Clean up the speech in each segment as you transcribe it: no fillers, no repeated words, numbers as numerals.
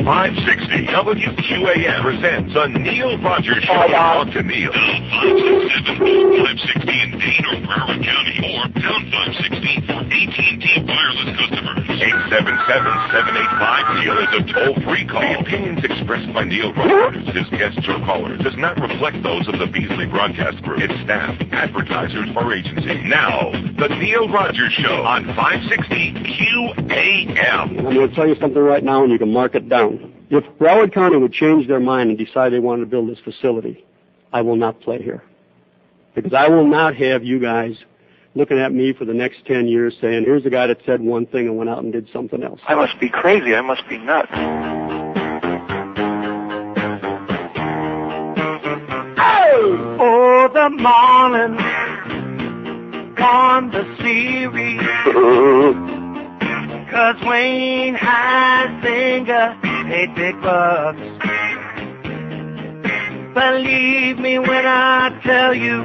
560 WQAM presents a Neil Rogers Show. Talk to Neil. Down 567, 560 in Dane or Broward County, or down 560 for AT&T wireless customers. 877-785-NEIL is a toll-free call. The opinions expressed by Neil Rogers, his guests or callers, does not reflect those of the Beasley Broadcast Group, its staff, advertisers, or agency. Now, the Neil Rogers Show on 560 QAM. I'm going to tell you something right now, and you can mark it down. If Broward County would change their mind and decide they wanted to build this facility, I will not play here. Because I will not have you guys looking at me for the next 10 years saying, here's the guy that said one thing and went out and did something else. I must be crazy. I must be nuts. Oh, the Marlins won the series. 'Cause Wayne Huizenga paid big bucks. Believe me when I tell you,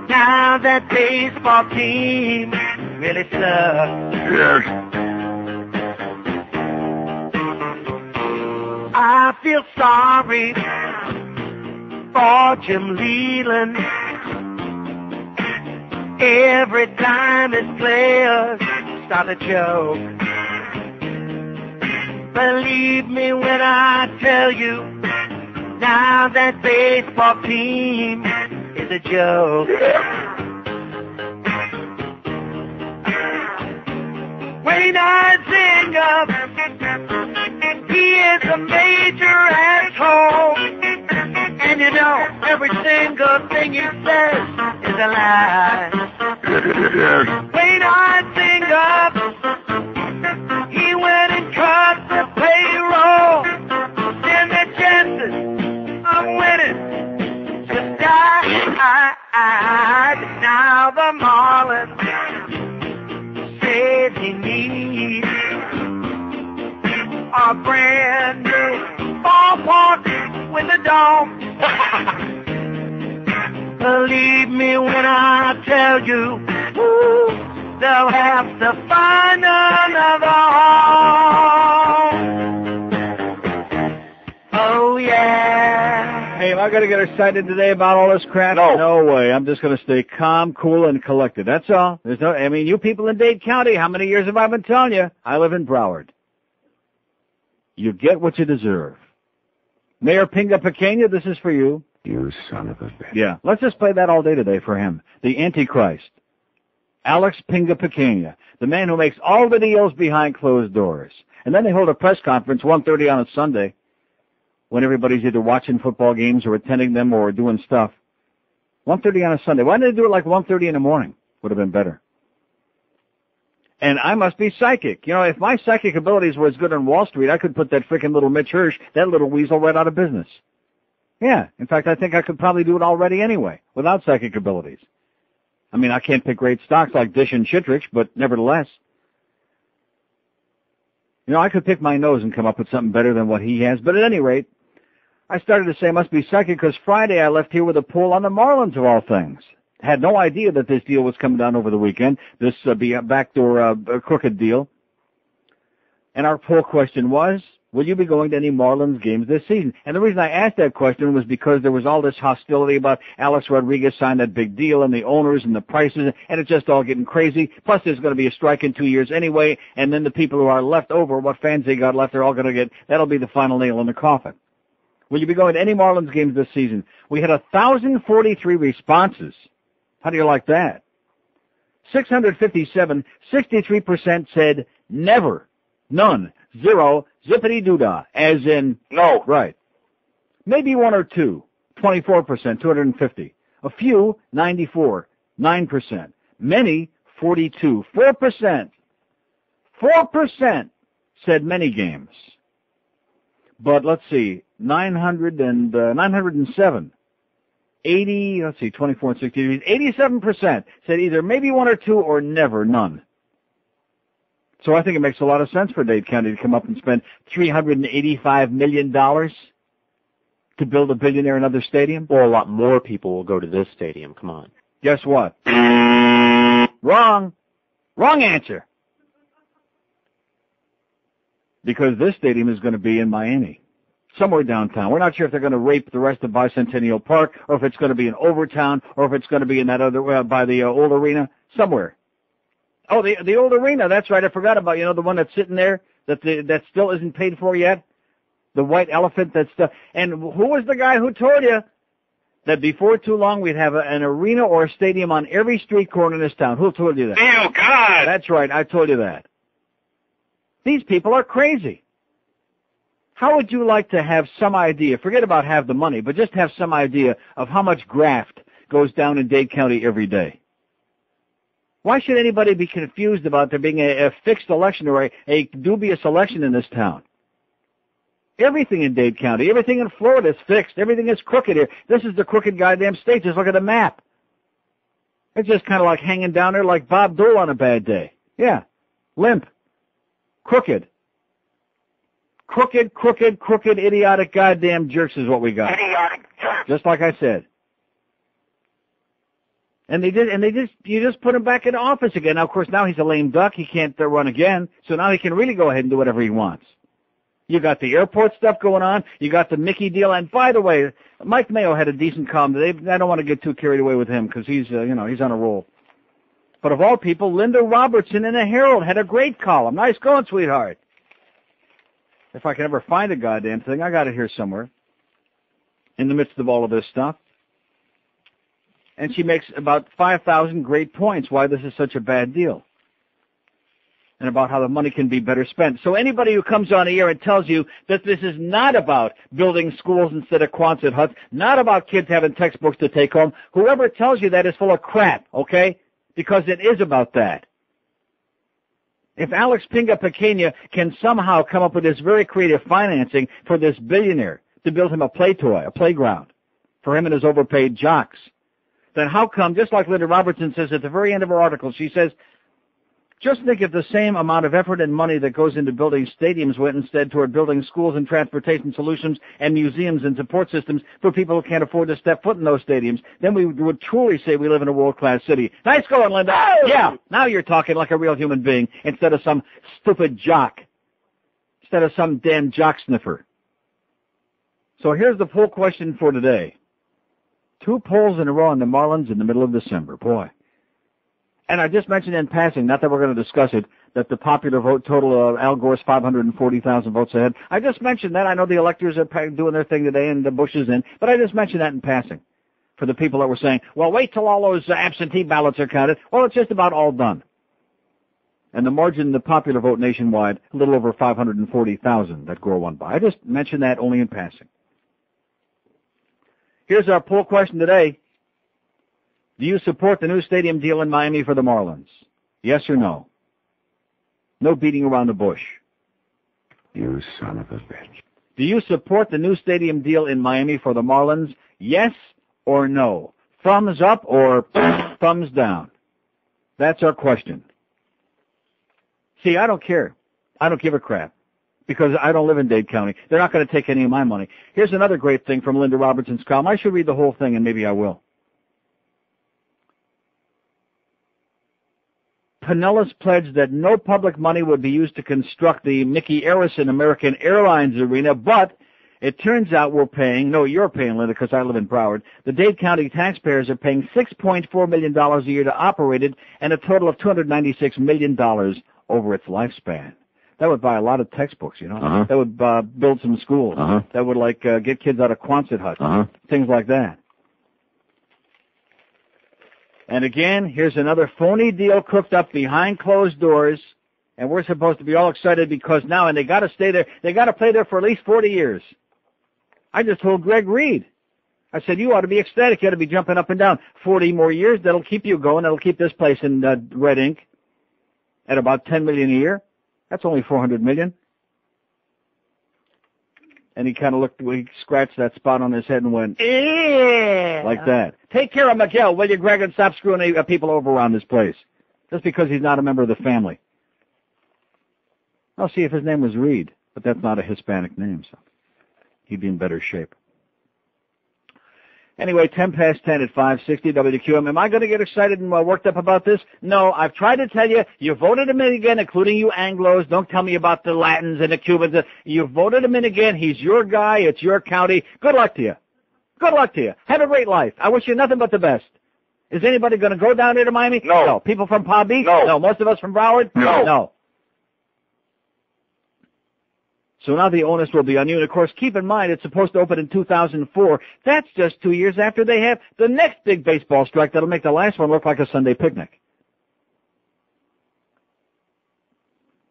now that baseball team really sucks. Yes. I feel sorry for Jim Leland. Every time his players start a joke. Believe me when I tell you, now that baseball team is a joke. Wayne Huizenga, he is a major asshole. And you know, every single thing he says is a lie. Wayne Huizenga, he went and cut the payroll. And the chances of winning just died. Now the Marlins say they need a brand new ballpark with a dome. Believe me when I tell you, ooh, they'll have to find another home. Oh, yeah. Hey, am I going to get excited today about all this crap? No way. I'm just going to stay calm, cool, and collected. That's all. There's no. I mean, you people in Dade County, how many years have I been telling you? I live in Broward. You get what you deserve. Mayor Pinga Pequeña, this is for you. You son of a bitch. Yeah, let's just play that all day today for him. The Antichrist. Alex Pinga Pequeña, the man who makes all the deals behind closed doors. And then they hold a press conference 1:30 on a Sunday when everybody's either watching football games or attending them or doing stuff. 1:30 on a Sunday. Why didn't they do it like 1:30 in the morning? Would have been better. And I must be psychic. You know, if my psychic abilities were as good on Wall Street, I could put that frickin' little Mitch Hirsch, that little weasel, right out of business. Yeah. In fact, I think I could probably do it already anyway, without psychic abilities. I mean, I can't pick great stocks like Dish and Shittrich, but nevertheless. You know, I could pick my nose and come up with something better than what he has. But at any rate, I started to say I must be psychic because Friday I left here with a pull on the Marlins of all things. Had no idea that this deal was coming down over the weekend, this backdoor crooked deal. And our poll question was, will you be going to any Marlins games this season? And the reason I asked that question was because there was all this hostility about Alex Rodriguez signed that big deal and the owners and the prices, and it's just all getting crazy. Plus there's going to be a strike in 2 years anyway, and then the people who are left over, what fans they got left, they're all going to get, that'll be the final nail in the coffin. Will you be going to any Marlins games this season? We had 1,043 responses. How do you like that? 657, 63% said never, none, zero, zippity-doo-dah, as in no. Right. Maybe one or two, 24%, 250. A few, 94, 9%. Many, 42, 4%. 4% said many games. But let's see, 907. 80, let's see, 24 and 60, 87% said either maybe one or two or never, none. So I think it makes a lot of sense for Dade County to come up and spend $385 million to build a billionaire another stadium. Well, a lot more people will go to this stadium, come on. Guess what? Wrong. Wrong answer. because this stadium is going to be in Miami, somewhere downtown. We're not sure if they're going to rape the rest of Bicentennial Park, or if it's going to be in Overtown, or if it's going to be in that other by the old arena, somewhere. Oh, the old arena. That's right. I forgot about, the one that's sitting there that still isn't paid for yet. The white elephant that's still. And who was the guy who told you that before too long we'd have an arena or a stadium on every street corner in this town? Who told you that? Oh, God! That's right. I told you that. These people are crazy. How would you like to have some idea, forget about have the money, but just have some idea of how much graft goes down in Dade County every day? Why should anybody be confused about there being a fixed election or a dubious election in this town? Everything in Dade County, everything in Florida is fixed. Everything is crooked here. This is the crooked goddamn state. Just look at the map. It's just kind of like hanging down there like Bob Dole on a bad day. Yeah. Limp. Crooked. Crooked, idiotic goddamn jerks is what we got. Idiotic jerks. Just like I said. And you just put him back in office again. Now, of course, now he's a lame duck. He can't run again. So now he can really go ahead and do whatever he wants. You got the airport stuff going on. You got the Mickey deal. And by the way, Mike Mayo had a decent column today. I don't want to get too carried away with him because he's on a roll. But of all people, Linda Robertson in the Herald had a great column. Nice going, sweetheart. If I can ever find a goddamn thing, I got it here somewhere. In the midst of all of this stuff. And she makes about 5,000 great points why this is such a bad deal. And about how the money can be better spent. So anybody who comes on the air and tells you that this is not about building schools instead of Quonset huts, not about kids having textbooks to take home, whoever tells you that is full of crap, okay? Because it is about that. If Alex Pinga Pequena can somehow come up with this very creative financing for this billionaire to build him a play toy, a playground, for him and his overpaid jocks, then how come, just like Linda Robertson says at the very end of her article, she says, just think if the same amount of effort and money that goes into building stadiums went instead toward building schools and transportation solutions and museums and support systems for people who can't afford to step foot in those stadiums, then we would truly say we live in a world-class city. Nice going, Linda. Oh! Yeah, now you're talking like a real human being instead of some stupid jock, instead of some damn jock sniffer. So here's the poll question for today. 2 polls in a row on the Marlins in the middle of December. Boy. And I just mentioned in passing, not that we're going to discuss it, that the popular vote total of Al Gore's 540,000 votes ahead. I just mentioned that. I know the electors are doing their thing today and the Bush is in, but I just mentioned that in passing for the people that were saying, well, wait till all those absentee ballots are counted. Well, it's just about all done. And the margin, the popular vote nationwide, a little over 540,000 that Gore won by. I just mentioned that only in passing. Here's our poll question today. Do you support the new stadium deal in Miami for the Marlins? Yes or no? No beating around the bush. You son of a bitch. Do you support the new stadium deal in Miami for the Marlins? Yes or no? Thumbs up or thumbs down? That's our question. See, I don't care. I don't give a crap. Because I don't live in Dade County. They're not going to take any of my money. Here's another great thing from Linda Robertson's column. I should read the whole thing, and maybe I will. Pinellas pledged that no public money would be used to construct the Mickey Arison American Airlines Arena, but it turns out we're paying, no, you're paying, Linda, because I live in Broward. The Dade County taxpayers are paying $6.4 million a year to operate it, and a total of $296 million over its lifespan. That would buy a lot of textbooks, you know. Uh-huh. That would build some schools. Uh-huh. That would, get kids out of Quonset huts. Uh-huh. Things like that. And again, here's another phony deal cooked up behind closed doors, and we're supposed to be all excited because now, and they got to stay there, they got to play there for at least 40 years. I just told Greg Reed. I said, you ought to be ecstatic. You ought to be jumping up and down. 40 more years, that'll keep you going. That'll keep this place in red ink at about $10 million a year. That's only $400 million. And he kind of looked, he scratched that spot on his head and went, like that. Take care of Miguel, will you, Greg, and stop screwing people over around this place. Just because he's not a member of the family. I'll see if his name was Reed, but that's not a Hispanic name, so he'd be in better shape. Anyway, 10 past 10 at 560 WQM. Am I going to get excited and worked up about this? No, I've tried to tell you. You voted him in again, including you Anglos. Don't tell me about the Latins and the Cubans. You voted him in again. He's your guy. It's your county. Good luck to you. Good luck to you. Have a great life. I wish you nothing but the best. Is anybody going to go down there to Miami? No. People from Palm Beach? No. Most of us from Broward? No. So now the onus will be on you. And, of course, keep in mind it's supposed to open in 2004. That's just 2 years after they have the next big baseball strike that'll make the last one look like a Sunday picnic.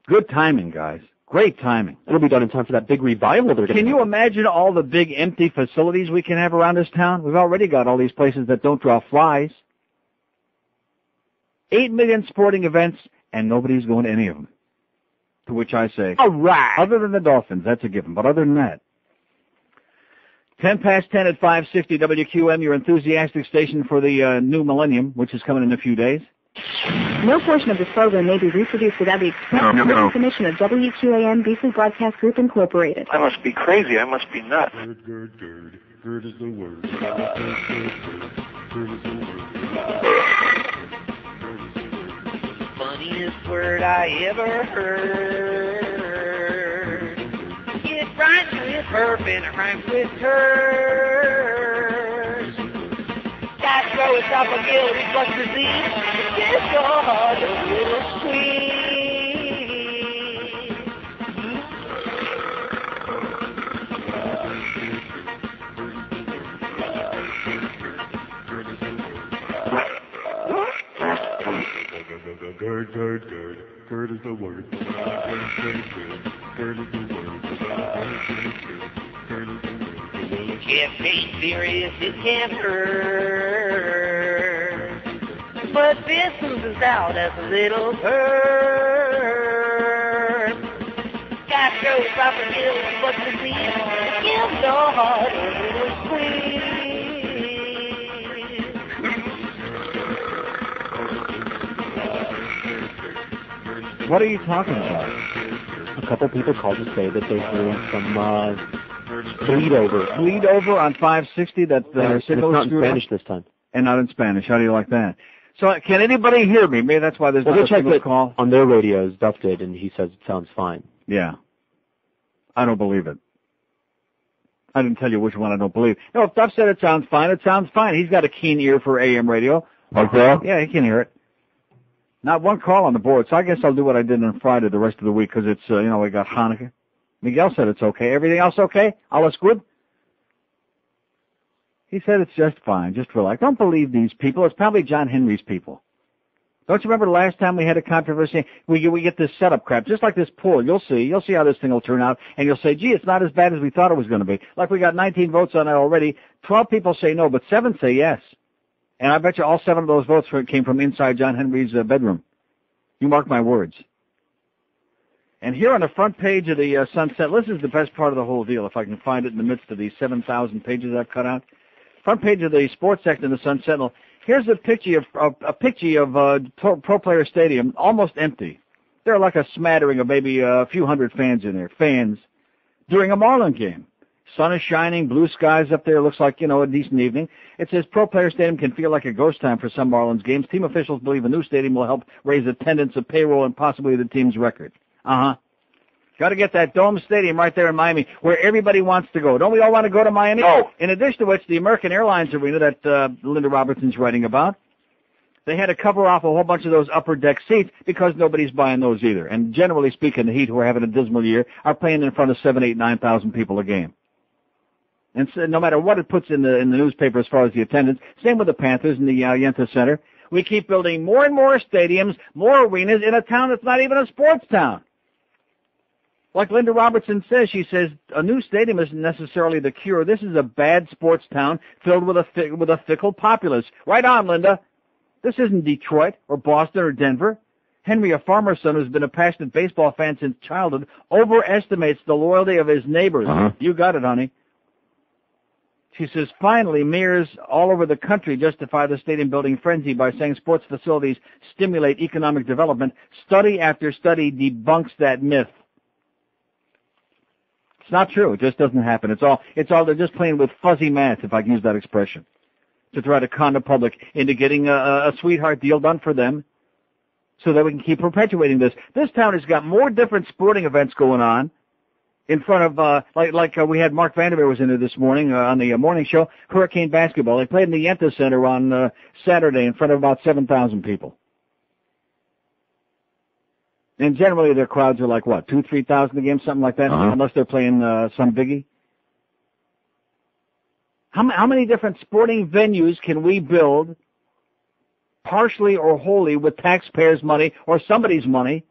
Good timing, guys. Great timing. It'll be done in time for that big revival they're going to Can you imagine all the big empty facilities we can have around this town? We've already got all these places that don't draw flies. 8 million sporting events, and nobody's going to any of them. To which I say, all right. Other than the Dolphins, that's a given. But other than that, 10 past 10 at 560 WQM, your enthusiastic station for the new millennium, which is coming in a few days. No portion of this program may be reproduced without the express written permission of WQAM Beasley Broadcast Group, Incorporated. I must be crazy. I must be nuts. Gerd is the word. Gerd is the word. Funniest word I ever heard. It rhymes with herb and it rhymes with turd. Got throw it up a gill, reflux disease. Get your heart a little Gerd. Gerd is the word. Gerd is the word. If ain't serious, it can't hurt. But this oozes out as a little bird. Got throat, proper gills, but disease. Give your heart a little squeeze. What are you talking about? A couple people called to say that they're hearing some bleed over. Bleed over on 560? That it's not in Spanish this time. And not in Spanish. How do you like that? So can anybody hear me? Maybe that's why there's not a single call. On their radios, Duff did, and he says it sounds fine. Yeah. I don't believe it. I didn't tell you which one I don't believe. No, if Duff said it sounds fine, it sounds fine. He's got a keen ear for AM radio. Okay. Yeah, he can hear it. Not one call on the board, so I guess I'll do what I did on Friday the rest of the week because it's, we got Hanukkah. Miguel said it's okay. Everything else okay? All is good? He said it's just fine. Just relax. Don't believe these people. It's probably John Henry's people. Don't you remember the last time we had a controversy? We get this setup crap, just like this poll. You'll see how this thing will turn out, and you'll say, gee, it's not as bad as we thought it was going to be. Like we got 19 votes on it already. 12 people say no, but 7 say yes. And I bet you all 7 of those votes came from inside John Henry's bedroom. You mark my words. And here on the front page of the Sunset, this is the best part of the whole deal, if I can find it in the midst of these 7,000 pages I've cut out. Front page of the sports section of the Sun Sentinel. Here's a picture of Pro Player Stadium, almost empty. There are like a smattering of maybe a few hundred fans in there, during a Marlin game. Sun is shining, blue skies up there, looks like, a decent evening. It says Pro Player Stadium can feel like a ghost town for some Marlins games. Team officials believe a new stadium will help raise attendance, a payroll, and possibly the team's record. Got to get that dome stadium right there in Miami where everybody wants to go. Don't we all want to go to Miami? No. In addition to which, the American Airlines arena that Linda Robertson's writing about, they had to cover off a whole bunch of those upper deck seats because nobody's buying those either. And generally speaking, the Heat, who are having a dismal year, are playing in front of 7,000, 8,000, 9,000 people a game. And so no matter what it puts in the newspaper as far as the attendance, same with the Panthers and the Yenta Center, we keep building more and more stadiums, more arenas in a town that's not even a sports town. Like Linda Robertson says, she says, a new stadium isn't necessarily the cure. This is a bad sports town filled with a fickle populace. Right on, Linda. This isn't Detroit or Boston or Denver. Henry, a farmer's son who's been a passionate baseball fan since childhood, overestimates the loyalty of his neighbors. You got it, honey. She says, finally, mayors all over the country justify the stadium building frenzy by saying sports facilities stimulate economic development. Study after study debunks that myth. It's not true. It just doesn't happen. It's all they're just playing with fuzzy math, if I can use that expression. to try to con the public into getting a sweetheart deal done for them so that we can keep perpetuating this. This town has got more different sporting events going on in front of, we had Mark Vanderveer was in there this morning on the morning show, Hurricane Basketball. They played in the Yenta Center on Saturday in front of about 7,000 people. And generally their crowds are like, what, 2,000, 3,000 a game, something like that, unless they're playing some biggie? How many different sporting venues can we build, partially or wholly, with taxpayers' money or somebody's money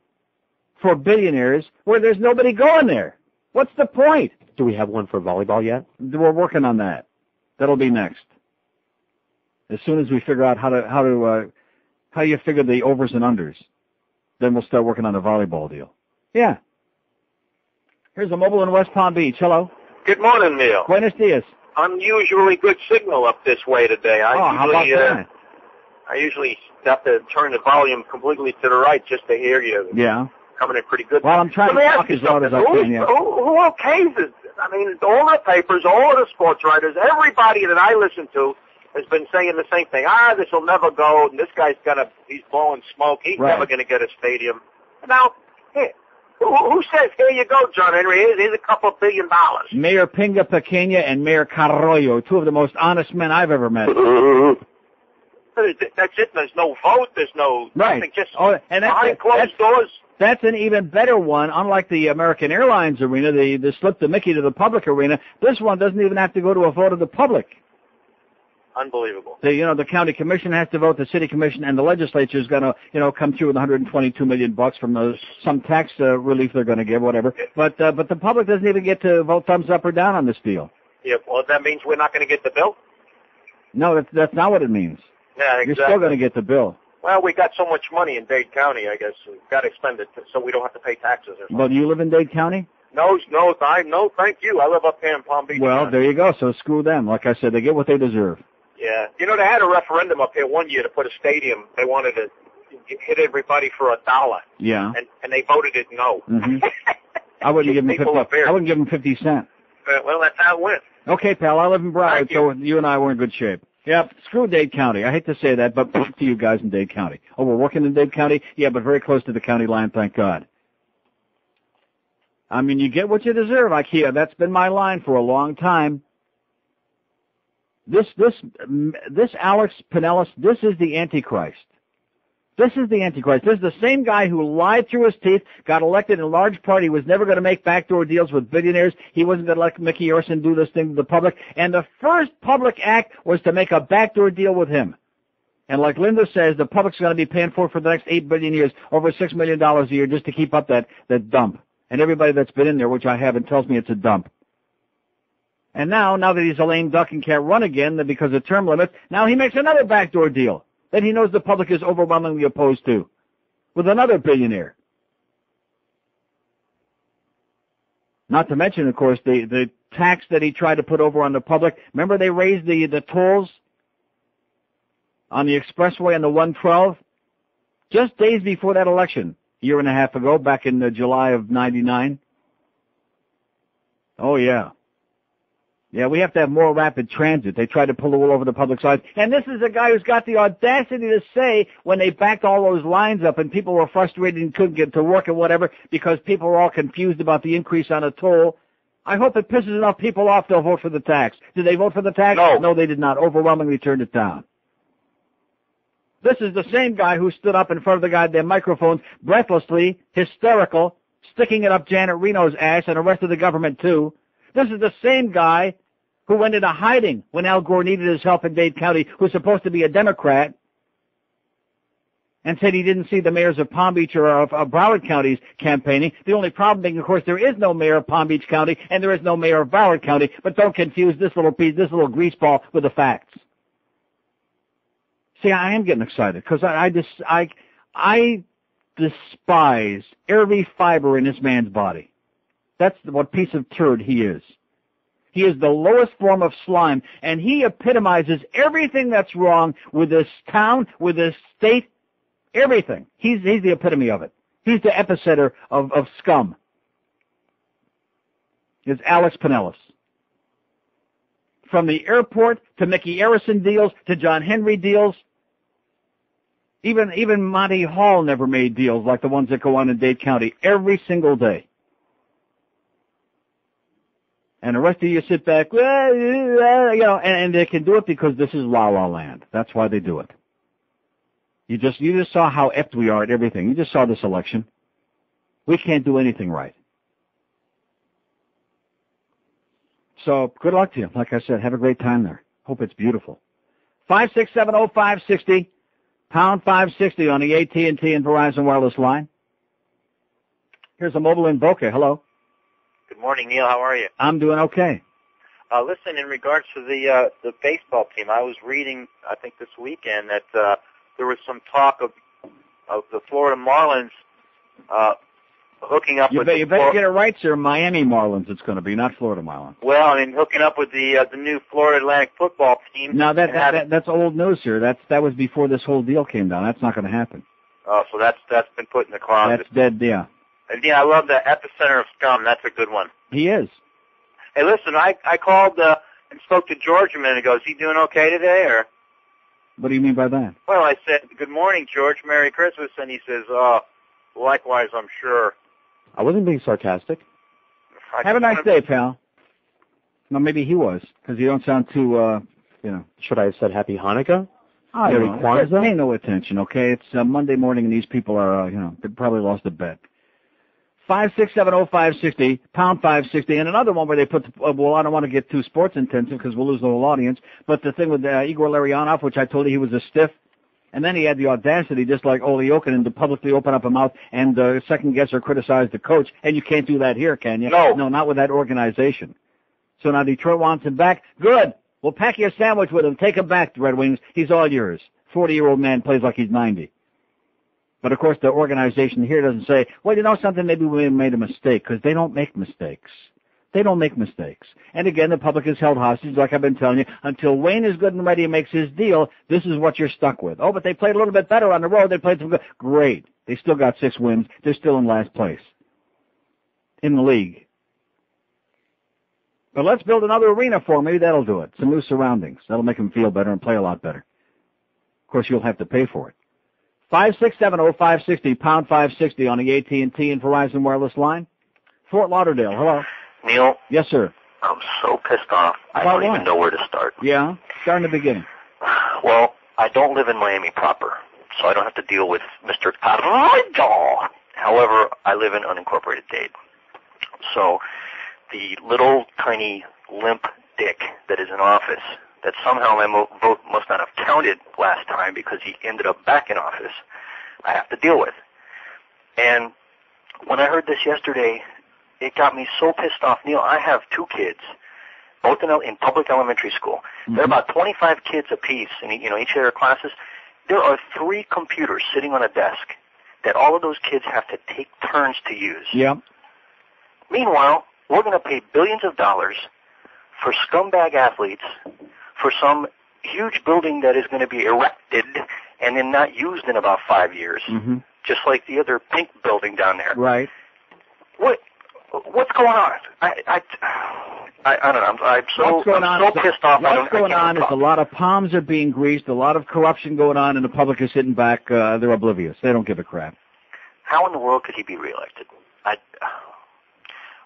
for billionaires where there's nobody going there? What's the point? Do we have one for volleyball yet? We're working on that. That'll be next. As soon as we figure out how you figure the overs and unders, then we'll start working on the volleyball deal. Yeah. Here's a mobile in West Palm Beach. Hello. Good morning, Neil. Buenos dias. Unusually good signal up this way today. How about that? I usually have to turn the volume completely to the right just to hear you. Yeah. Coming in pretty good. Well, I'm trying to talk as loud as I can, yeah. Who okays this? I mean, all the papers, all of the sports writers, everybody that I listen to has been saying the same thing. This will never go, and this guy's he's blowing smoke. He's never going to get a stadium. Now, here, who says, here you go, John Henry, here's a couple $1 billion. Mayor Pinga Pequeña and Mayor Carroyo, two of the most honest men I've ever met. That's it. There's no vote. There's no nothing. Just and behind closed doors. That's an even better one. Unlike the American Airlines arena, the slip the Mickey to the public arena, this one doesn't even have to go to a vote of the public. Unbelievable. The county commission has to vote, the city commission, and the legislature is going to, come through with $122 million from some tax relief they're going to give, whatever. But the public doesn't even get to vote thumbs up or down on this deal. Yeah, well, that means we're not going to get the bill? No, that's not what it means. Yeah, exactly. You're still going to get the bill. Well, we got so much money in Dade County, I guess. We've got to spend it so we don't have to pay taxes or something. Well, do you live in Dade County? No, thank you. I live up here in Palm Beach. Well, there you go. So screw them. Like I said, they get what they deserve. Yeah. They had a referendum up here one year to put a stadium. They wanted to hit everybody for $1. Yeah. And they voted it no. Mm-hmm. I wouldn't give them 50. I wouldn't give them 50 cents. Well, that's how it went. Okay, pal. I live in Broward, so you and I were in good shape. Yeah, screw Dade County. I hate to say that, but to you guys in Dade County. Oh, we're working in Dade County? Yeah, but very close to the county line, thank God. I mean, you get what you deserve, IKEA. That's been my line for a long time. This Alex Pinellas, this is the Antichrist. This is the Antichrist. This is the same guy who lied through his teeth, got elected in large part. He was never going to make backdoor deals with billionaires. He wasn't going to let Mickey Orson do this thing to the public. And the first public act was to make a backdoor deal with him. And like Linda says, the public's going to be paying for the next 8 billion years, over $6 million a year just to keep up that dump. And everybody that's been in there, which I haven't, tells me it's a dump. And now that he's a lame duck and can't run again because of term limits, now he makes another backdoor deal that he knows the public is overwhelmingly opposed to, with another billionaire. Not to mention, of course, the tax that he tried to put over on the public. Remember they raised the tolls on the expressway on the 112? Just days before that election, a year and a half ago, back in July of 99. Oh, yeah. Yeah, we have to have more rapid transit. They tried to pull the wool over the public's eyes. And this is a guy who's got the audacity to say when they backed all those lines up and people were frustrated and couldn't get to work and whatever because people were all confused about the increase on a toll. I hope it pisses enough people off they'll vote for the tax. Did they vote for the tax? No, they did not. Overwhelmingly turned it down. This is the same guy who stood up in front of the goddamn microphones breathlessly, hysterical, sticking it up Janet Reno's ass and the rest of the government too. This is the same guy who went into hiding when Al Gore needed his help in Dade County, who's supposed to be a Democrat, and said he didn't see the mayors of Palm Beach or of Broward counties campaigning. The only problem being, of course, there is no mayor of Palm Beach County and there is no mayor of Broward County, but don't confuse this little greaseball with the facts. See, I am getting excited because I despise every fiber in this man's body. That's what piece of turd he is. He is the lowest form of slime, and he epitomizes everything that's wrong with this town, with this state, everything. He's the epitome of it. He's the epicenter of scum. It's Alex Pinellas. From the airport to Mickey Arison deals to John Henry deals. Even Monty Hall never made deals like the ones that go on in Dade County every single day. And the rest of you sit back, and they can do it because this is La La Land. That's why they do it. You just saw how effed we are at everything. You just saw this election. We can't do anything right. So good luck to you. Like I said, have a great time there. Hope it's beautiful. 5670560, pound 560 on the AT&T and Verizon wireless line. Here's a mobile in Boca. Hello. Good morning, Neil. How are you? I'm doing okay. Listen, in regards to the baseball team, I was reading, I think this weekend, that there was some talk of the Florida Marlins hooking up with... You better get it right, sir. Miami Marlins it's going to be, not Florida Marlins. Well, I mean, hooking up with the new Florida Atlantic football team. No, that's old news, sir. That was before this whole deal came down. That's not going to happen. Oh, so that's been put in the closet. That's dead, yeah. And, yeah, I love the epicenter of scum. That's a good one. He is. Hey, listen, I called and spoke to George a minute ago. Is he doing okay today, or? What do you mean by that? Well, I said, good morning, George. Merry Christmas. And he says, likewise, I'm sure. I wasn't being sarcastic. Have a nice day, pal. No, maybe he was, because you don't sound too, Should I have said Happy Hanukkah? Merry Kwanzaa? Pay no attention, okay? It's Monday morning, and these people are, they probably lost a bet. 5670560, pound 560, and another one where they put, I don't want to get too sports intensive because we'll lose the whole audience, but the thing with Igor Larionov, which I told you he was a stiff, and then he had the audacity, just like Ole Jokinen, to publicly open up a mouth and second-guess or criticize the coach, and you can't do that here, can you? No. No, not with that organization. So now Detroit wants him back. Good. We'll pack you a sandwich with him. Take him back, Red Wings. He's all yours. 40-year-old man plays like he's 90. But, of course, the organization here doesn't say, well, you know something, maybe we made a mistake, because they don't make mistakes. They don't make mistakes. And, again, the public is held hostage, like I've been telling you. Until Wayne is good and ready and makes his deal, this is what you're stuck with. Oh, but they played a little bit better on the road. They played some good. Great. They still got 6 wins. They're still in last place in the league. But let's build another arena for them. Maybe that'll do it. Some new surroundings. That'll make them feel better and play a lot better. Of course, you'll have to pay for it. 5670560, pound 560 on the AT&T and Verizon wireless line. Fort Lauderdale, hello. Neil? Yes, sir. I'm so pissed off. I don't even know where to start. Yeah? Start in the beginning. Well, I don't live in Miami proper, so I don't have to deal with Mr. Arroyo. However, I live in unincorporated Dade. So the little tiny limp dick that is in office, that somehow my vote must not have counted last time because he ended up back in office, I have to deal with. And when I heard this yesterday, it got me so pissed off. Neil, I have 2 kids, both in public elementary school. There are about 25 kids apiece in each of their classes. There are 3 computers sitting on a desk that all of those kids have to take turns to use. Yep. Meanwhile, we're going to pay billions of dollars for scumbag athletes for some huge building that is going to be erected and then not used in about 5 years, just like the other pink building down there. Right. What's going on? I don't know. I'm so pissed off. What's going on is a lot of palms are being greased, a lot of corruption going on, and the public is sitting back. They're oblivious. They don't give a crap. How in the world could he be reelected? I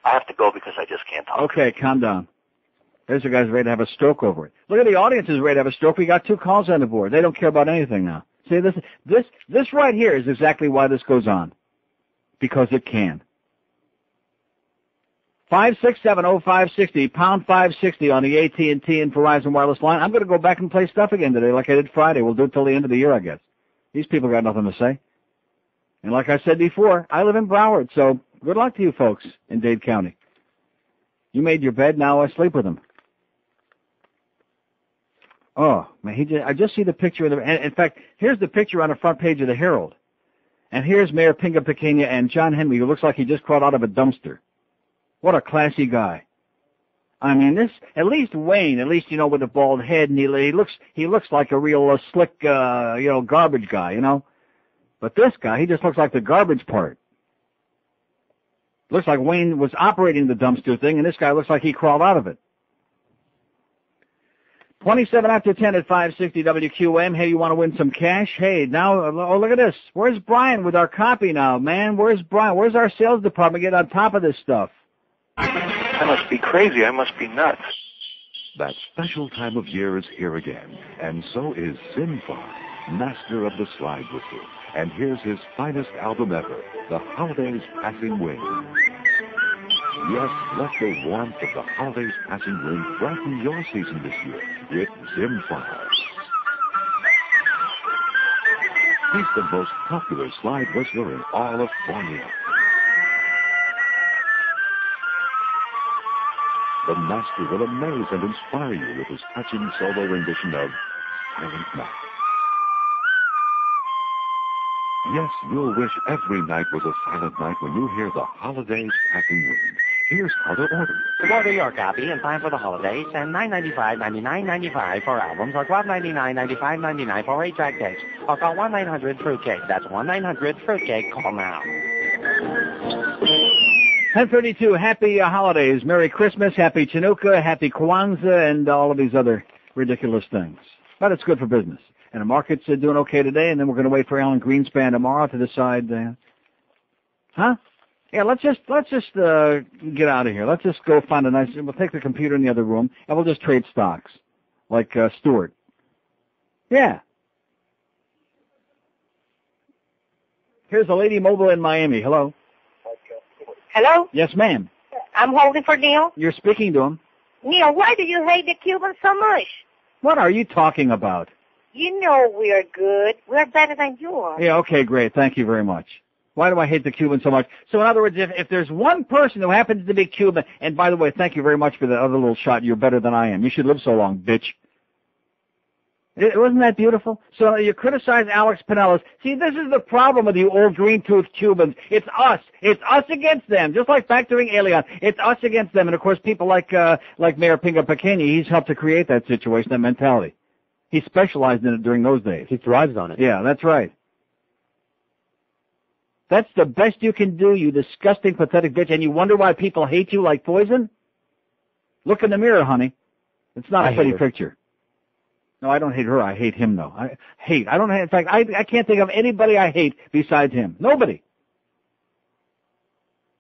have to go because I just can't talk. Okay, calm down. There's a guy's ready to have a stroke over it. Look at the audience is ready to have a stroke. We got 2 calls on the board. They don't care about anything now. See, this right here is exactly why this goes on. Because it can. 5670560, pound 560 on the AT&T and Verizon wireless line. I'm going to go back and play stuff again today like I did Friday. We'll do it till the end of the year, I guess. These people got nothing to say. And like I said before, I live in Broward, so good luck to you folks in Dade County. You made your bed, now I sleep with them. Oh, man, I just see the picture of the, in fact, here's the picture on the front page of the Herald. And here's Mayor Pinga Pequena and John Henry, who looks like he just crawled out of a dumpster. What a classy guy. I mean, at least Wayne, with a bald head, and he looks like a real slick, garbage guy, But this guy, he just looks like the garbage part. Looks like Wayne was operating the dumpster thing, and this guy looks like he crawled out of it. 27 after 10 at 560 WQAM. Hey, you want to win some cash? Hey, now, oh, look at this. Where's Brian with our copy now, man? Where's Brian? Where's our sales department? Get on top of this stuff. I must be crazy. I must be nuts. That special time of year is here again, and so is Sinfar, master of the slide whistle. And here's his finest album ever, The Holidays Passing Wind. Yes, let the warmth of the holidays passing wind brighten your season this year with Zimfar. He's the most popular slide whistler in all of Borneo. The master will amaze and inspire you with his touching solo rendition of Silent Night. Yes, you'll wish every night was a silent night when you hear the holidays passing wind. Here's how to order. To order your copy in time for the holidays, send $9.95, $99.95 for albums, or $12.99, $95.99 for 8-track tapes, or call 1-900-FRUITCAKE. That's 1-900-FRUITCAKE. Call now. 10:32. Happy holidays. Merry Christmas. Happy Chanukah. Happy Kwanzaa, and all of these other ridiculous things. But it's good for business. And the market's doing okay today, and then we're going to wait for Alan Greenspan tomorrow to decide. Huh? Yeah, let's just get out of here. Let's just go find a nice. We'll take the computer in the other room, and we'll just trade stocks, like Stewart. Yeah. Here's a lady mobile in Miami. Hello. Hello? Yes, ma'am. I'm holding for Neil. You're speaking to him. Neil, why do you hate the Cubans so much? What are you talking about? You know we're good. We're better than you are. Yeah, okay, great. Thank you very much. Why do I hate the Cubans so much? So in other words, if there's one person who happens to be Cuban, and by the way, thank you very much for the other little shot. You're better than I am. You should live so long, bitch. Wasn't that beautiful? So you criticize Alex Pinellas. See, this is the problem with you old green-toothed Cubans. It's us. It's us against them. Just like factoring alien. It's us against them. And of course, people like Mayor Pinga Pequeña, he's helped to create that situation, that mentality. He specialized in it during those days. He thrives on it. Yeah, that's right. That's the best you can do, you disgusting, pathetic bitch. And you wonder why people hate you like poison? Look in the mirror, honey. It's not a pretty picture. No, I don't hate her. I hate him, though. In fact, I can't think of anybody I hate besides him. Nobody.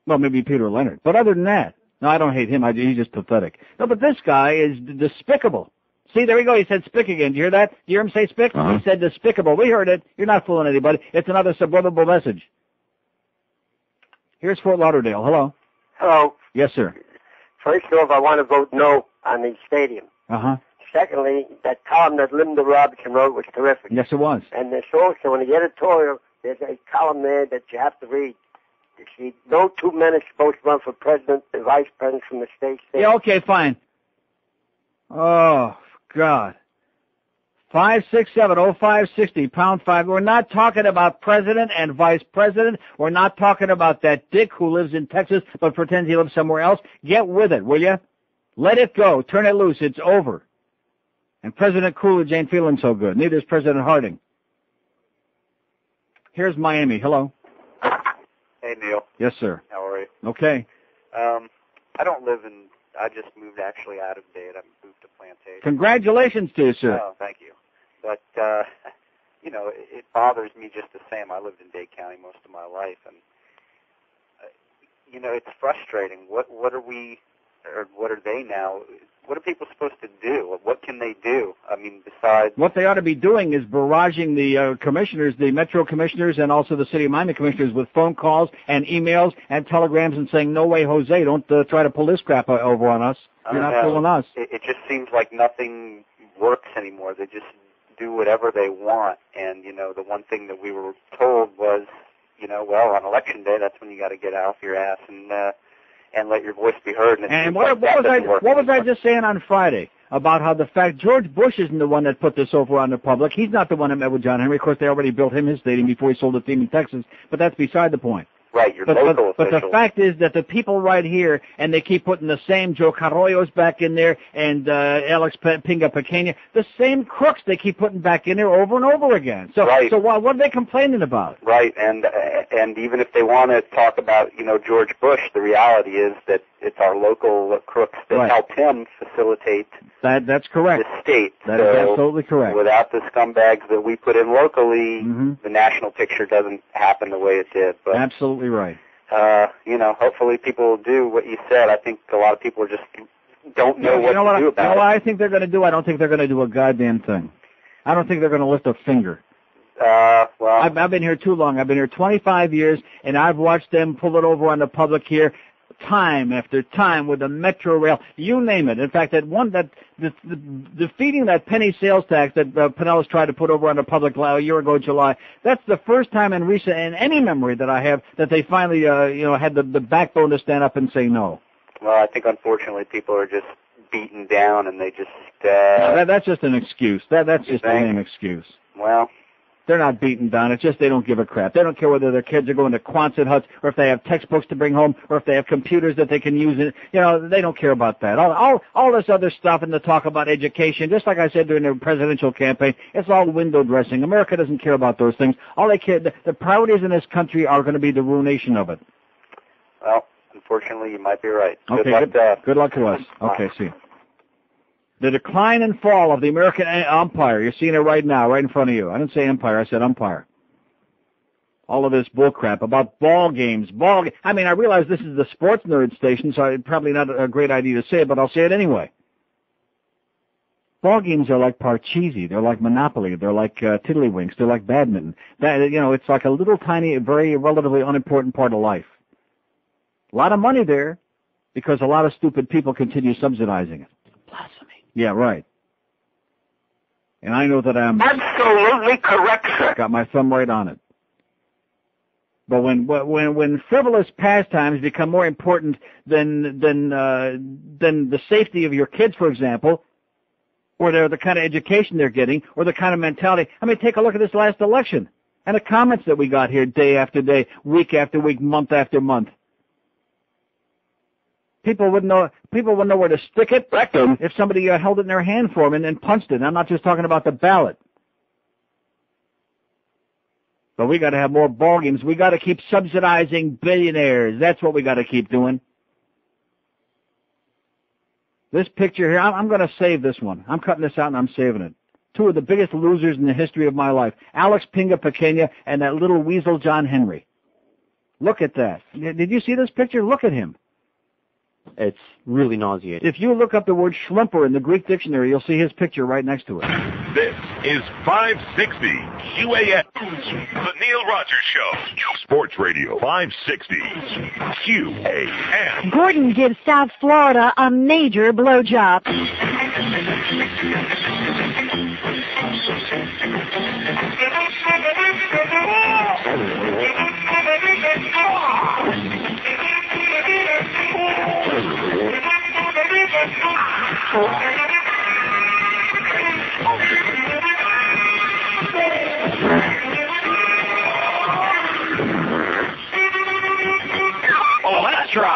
Well, maybe Peter Leonard. But other than that, no, I don't hate him. He's just pathetic. No, but this guy is despicable. See, there we go. He said spick again. Do you hear that? Do you hear him say spick? He said despicable. We heard it. You're not fooling anybody. It's another subliminal message. Here's Fort Lauderdale. Hello. Hello. Yes, sir. First off, I want to vote no on the stadium. Uh-huh. Secondly, that column that Linda Robinson wrote was terrific. Yes, it was. And there's also in the editorial, there's a column there that you have to read. You see, no two men are supposed to run for president and vice president from the state. Yeah, okay, fine. Oh, God. 567-0560, pound 5. We're not talking about president and vice president. We're not talking about that dick who lives in Texas but pretends he lives somewhere else. Get with it, will you? Let it go. Turn it loose. It's over. And President Coolidge ain't feeling so good. Neither is President Harding. Here's Miami. Hello. Hey, Neil. Yes, sir. How are you? Okay. I just moved actually out of Dade. I moved to Plantation. Congratulations to you, sir. Oh, thank you. But, it bothers me just the same. I lived in Dade County most of my life, and, it's frustrating. What are they now? What are people supposed to do? What can they do? I mean, besides... What they ought to be doing is barraging the commissioners, the Metro commissioners, and also the City of Miami commissioners with phone calls and emails and telegrams and saying, no way, Jose, don't try to pull this crap over on us. You're not fooling us. It just seems like nothing works anymore. They just do whatever they want. And, the one thing that we were told was, on Election Day, that's when you got to get off your ass and let your voice be heard. And what was I just saying on Friday about how the fact George Bush isn't the one that put this over on the public. He's not the one that met with John Henry. Of course, they already built him his stadium before he sold the team in Texas, but that's beside the point. Right, your local but the fact is that the people right here, and they keep putting the same Joe Carollos back in there and Alex Pinga Pequeña, the same crooks they keep putting back in there over and over again. So, right. So what are they complaining about? Right, and even if they want to talk about George Bush, the reality is that it's our local crooks that help him facilitate that's correct. the state. That is absolutely correct. Without the scumbags that we put in locally, the national picture doesn't happen the way it did. But, absolutely right. Hopefully people will do what you said. I think a lot of people just don't know what to do about it. You know what I think they're going to do? I don't think they're going to do a goddamn thing. I don't think they're going to lift a finger. Well, I've been here too long. I've been here 25 years, and I've watched them pull it over on the public here time after time with the metro rail, you name it. In fact, defeating that penny sales tax that Pinellas tried to put over on the public a year ago, July, that's the first time in any memory that I have that they finally, had the backbone to stand up and say no. Well, I think unfortunately people are just beaten down and they just... that's just an excuse. That's just a lame excuse. Well... They're not beaten down. It's just they don't give a crap. They don't care whether their kids are going to Quonset huts or if they have textbooks to bring home or if they have computers that they can use. They don't care about that. All this other stuff and the talk about education, just like I said during the presidential campaign, it's all window dressing. America doesn't care about those things. All they care, the priorities in this country are going to be the ruination of it. Well, unfortunately, you might be right. Okay, good luck to us. Okay, see you. The decline and fall of the American umpire. You're seeing it right now, right in front of you. I didn't say empire, I said umpire. All of this bullcrap about ball games. I realize this is the sports nerd station, so it's probably not a great idea to say it, but I'll say it anyway. Ball games are like Parcheesi. They're like Monopoly. They're like Tiddlywinks. They're like badminton. It's like a little tiny, very relatively unimportant part of life. A lot of money there because a lot of stupid people continue subsidizing it. Blasphemy. Yeah, right. And I know that I'm absolutely correct, sir. Got my thumb right on it. But when frivolous pastimes become more important than the safety of your kids, for example, or the kind of education they're getting, or the kind of mentality. Take a look at this last election and the comments that we got here day after day, week after week, month after month. People wouldn't know where to stick it if somebody held it in their hand for them and punched it. I'm not just talking about the ballot. But we got to have more ball games. We got to keep subsidizing billionaires. That's what we got to keep doing. This picture here, I'm going to save this one. I'm cutting this out and I'm saving it. Two of the biggest losers in the history of my life, Alex Pinga Pequena and that little weasel John Henry. Look at that. Did you see this picture? Look at him. It's really nauseating. If you look up the word schlimper in the Greek dictionary, you'll see his picture right next to it. This is 560 QAM, The Neil Rogers Show. Sports Radio 560 QAM. Gordon gives South Florida a major blowjob. Olestra.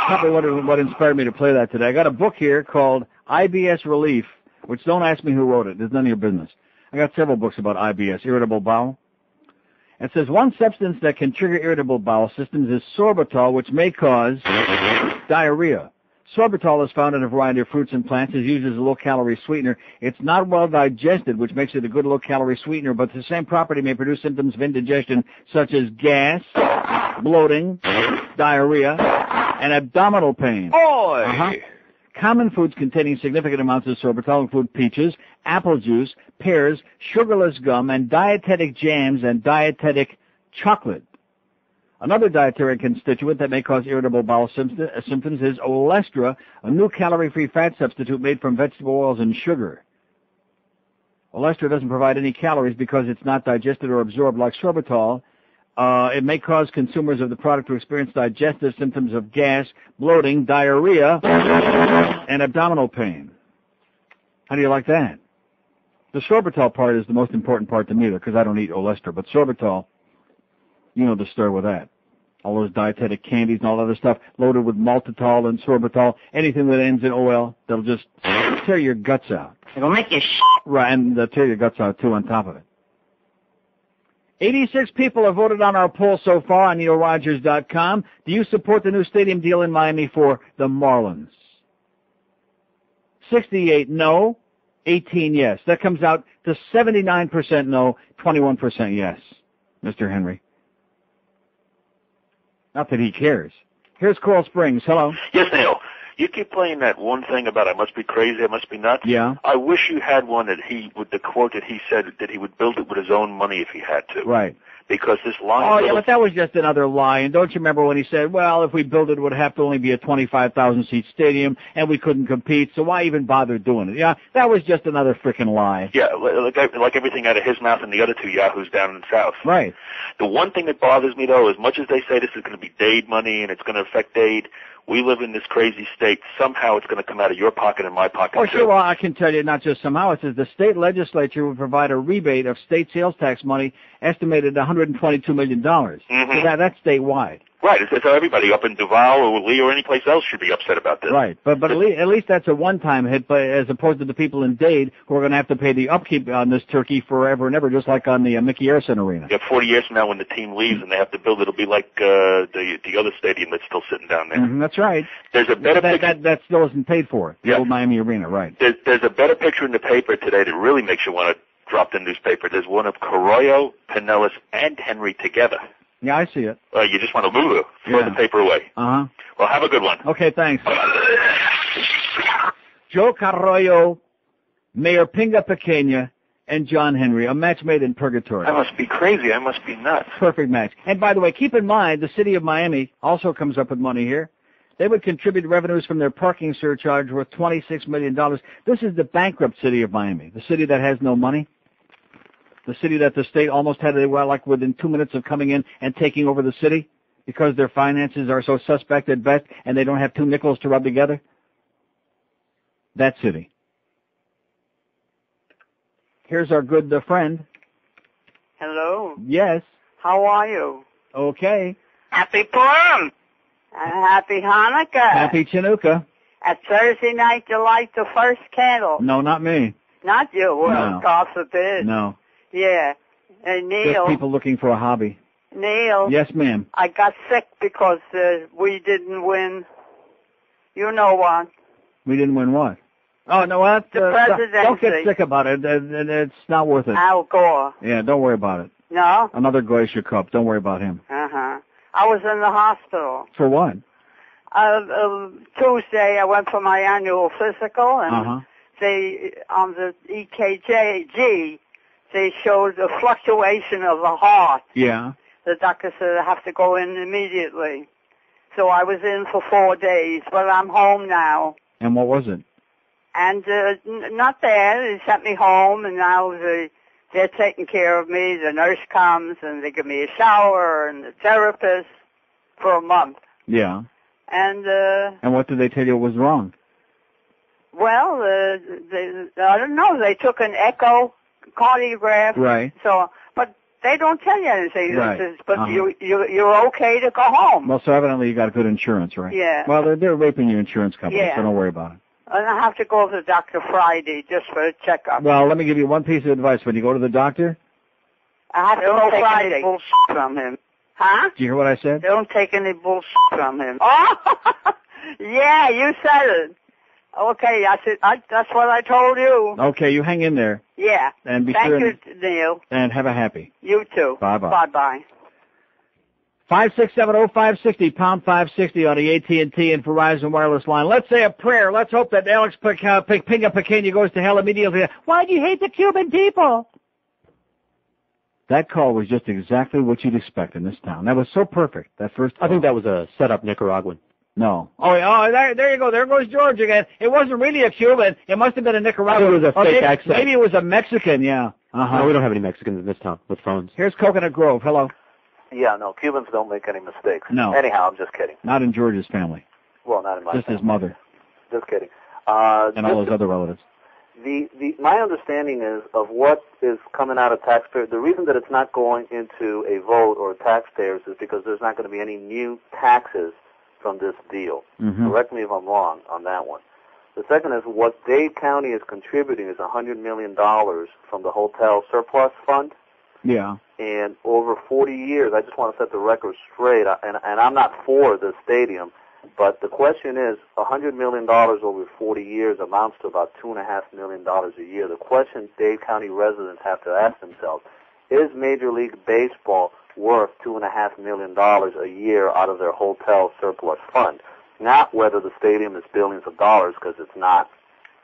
Probably what inspired me to play that today. I got a book here called IBS Relief, which don't ask me who wrote it. It's none of your business. I got several books about IBS, irritable bowel. It says one substance that can trigger irritable bowel systems is sorbitol, which may cause diarrhea. Sorbitol is found in a variety of fruits and plants. It's used as a low-calorie sweetener. It's not well digested, which makes it a good low-calorie sweetener, but the same property may produce symptoms of indigestion such as gas, bloating, diarrhea, and abdominal pain. Common foods containing significant amounts of sorbitol include peaches, apple juice, pears, sugarless gum, and dietetic jams and dietetic chocolate. Another dietary constituent that may cause irritable bowel symptoms is Olestra, a new calorie-free fat substitute made from vegetable oils and sugar. Olestra doesn't provide any calories because it's not digested or absorbed like sorbitol. It may cause consumers of the product to experience digestive symptoms of gas, bloating, diarrhea, and abdominal pain. How do you like that? The sorbitol part is the most important part to me, because I don't eat Olestra, but sorbitol, you know the story with that. All those dietetic candies and all that other stuff loaded with maltitol and sorbitol, anything that ends in OL, they'll just tear your guts out. It'll make you Right, and they'll tear your guts out, too, on top of it. 86 people have voted on our poll so far on NeilRogers.com. Do you support the new stadium deal in Miami for the Marlins? 68 no, 18 yes. That comes out to 79% no, 21% yes, Mr. Henry. Not that he cares. Here's Coral Springs. Hello. Yes, Neil. You keep playing that one thing about I must be crazy, I must be nuts. Yeah. I wish you had one that with the quote that he said that he would build it with his own money if he had to. Right. Because this line... Oh, yeah, but that was just another lie. And don't you remember when he said, well, if we build it, it would have to only be a 25,000-seat stadium, and we couldn't compete, so why even bother doing it? Yeah, that was just another frickin' lie. Yeah, like everything out of his mouth and the other two yahoos down in the South. Right. The one thing that bothers me, though, as much as they say this is going to be Dade money and it's going to affect Dade, we live in this crazy state. Somehow it's going to come out of your pocket and my pocket, Oh, too. sure. Well, I can tell you not just somehow. It says the state legislature will provide a rebate of state sales tax money estimated at $122 million. Mm-hmm. So that's statewide. Right. So everybody up in Duval or Lee or any place else should be upset about this. Right. But at least that's a one-time hit, but as opposed to the people in Dade who are going to have to pay the upkeep on this turkey forever and ever, just like on the Mickey Arison Arena. Yeah, 40 years from now when the team leaves and they have to build, it'll be like the other stadium that's still sitting down there. Mm-hmm, that's right. There's a better picture. That still isn't paid for. The old Miami Arena, right. There's a better picture in the paper today that really makes you want to drop the newspaper. There's one of Carollo, Pinellas, and Henry together. Yeah, I see it. You just want to throw the paper away. Uh-huh. Well, have a good one. Okay, thanks. Joe Carollo, Mayor Pinga Pequeña, and John Henry, a match made in purgatory. I must be crazy. I must be nuts. Perfect match. And by the way, keep in mind, the city of Miami also comes up with money here. They would contribute revenues from their parking surcharge worth $26 million. This is the bankrupt city of Miami, the city that has no money. The city that the state almost had, like within 2 minutes of coming in and taking over the city because their finances are so suspect at best and they don't have two nickels to rub together. That city. Here's our good friend. Hello. Yes. How are you? Okay. Happy Purim. And happy Hanukkah. Happy Chanukah. At Thursday night, you light the first candle. No, not me. Not you. Well, No. God forbid. No. Yeah. And Neil. Just people looking for a hobby. Neil. Yes, ma'am. I got sick because we didn't win. You know what? We didn't win what? Oh, no, what? The presidency. Don't get sick about it. It's not worth it. Al Gore. Yeah, don't worry about it. No? Another Glacier Cup. Don't worry about him. Uh-huh. I was in the hospital. For what? Tuesday, I went for my annual physical, and Uh-huh. they, on the EKG, they showed the fluctuation of the heart. Yeah. The doctor said I have to go in immediately. So I was in for 4 days, but I'm home now. And what was it? And not there. They sent me home, and now they're taking care of me. The nurse comes, and they give me a shower, and the therapist for a month. Yeah. And what did they tell you was wrong? well, I don't know. They took an echocardiograph. Right. So, but they don't tell you anything. Right. But Uh-huh. you're okay to go home. Well, so evidently you got good insurance, right? Yeah. Well, they're raping your insurance company, Yeah. so don't worry about it. And I have to go to the doctor Friday just for a checkup. Well, let me give you one piece of advice. When you go to the doctor, I have to go Friday. Any bullshit from him. Huh? do you hear what I said? Don't take any bullshit from him. Oh, yeah, you said it. Okay, that's what I told you. Okay, you hang in there. Yeah. And be Thank sure you, Neil. and have a happy. You too. Bye-bye. Bye-bye. 5670560, pound 560 on the AT&T and Verizon wireless line. Let's say a prayer. Let's hope that Alex Pinga Pequeña goes to hell immediately. Why do you hate the Cuban people? That call was just exactly what you'd expect in this town. That was so perfect, that first call. I think that was a set-up Nicaraguan. No. Oh, there you go. There goes George again. It wasn't really a Cuban. It must have been a Nicaraguan. It was a fake accent. Maybe it was a Mexican, yeah. Uh-huh. No, we don't have any Mexicans in this town with phones. Here's Coconut Grove. Hello. Yeah, no, Cubans don't make any mistakes. No. Anyhow, I'm just kidding. Not in George's family. Well, not in my Just family. his mother. Just kidding. And all his other relatives. My understanding is of what is coming out of taxpayers. The reason that it's not going into a vote or taxpayers is because there's not going to be any new taxes from this deal. Correct me if I'm wrong on that one. The second is what Dade County is contributing is $100 million from the hotel surplus fund. Yeah. And over 40 years, I just want to set the record straight, and I'm not for the stadium, but the question is, $100 million over 40 years amounts to about $2.5 million a year. The question Dade County residents have to ask themselves, is Major League Baseball worth $2.5 million a year out of their hotel surplus fund? Not whether the stadium is billions of dollars, because it's not,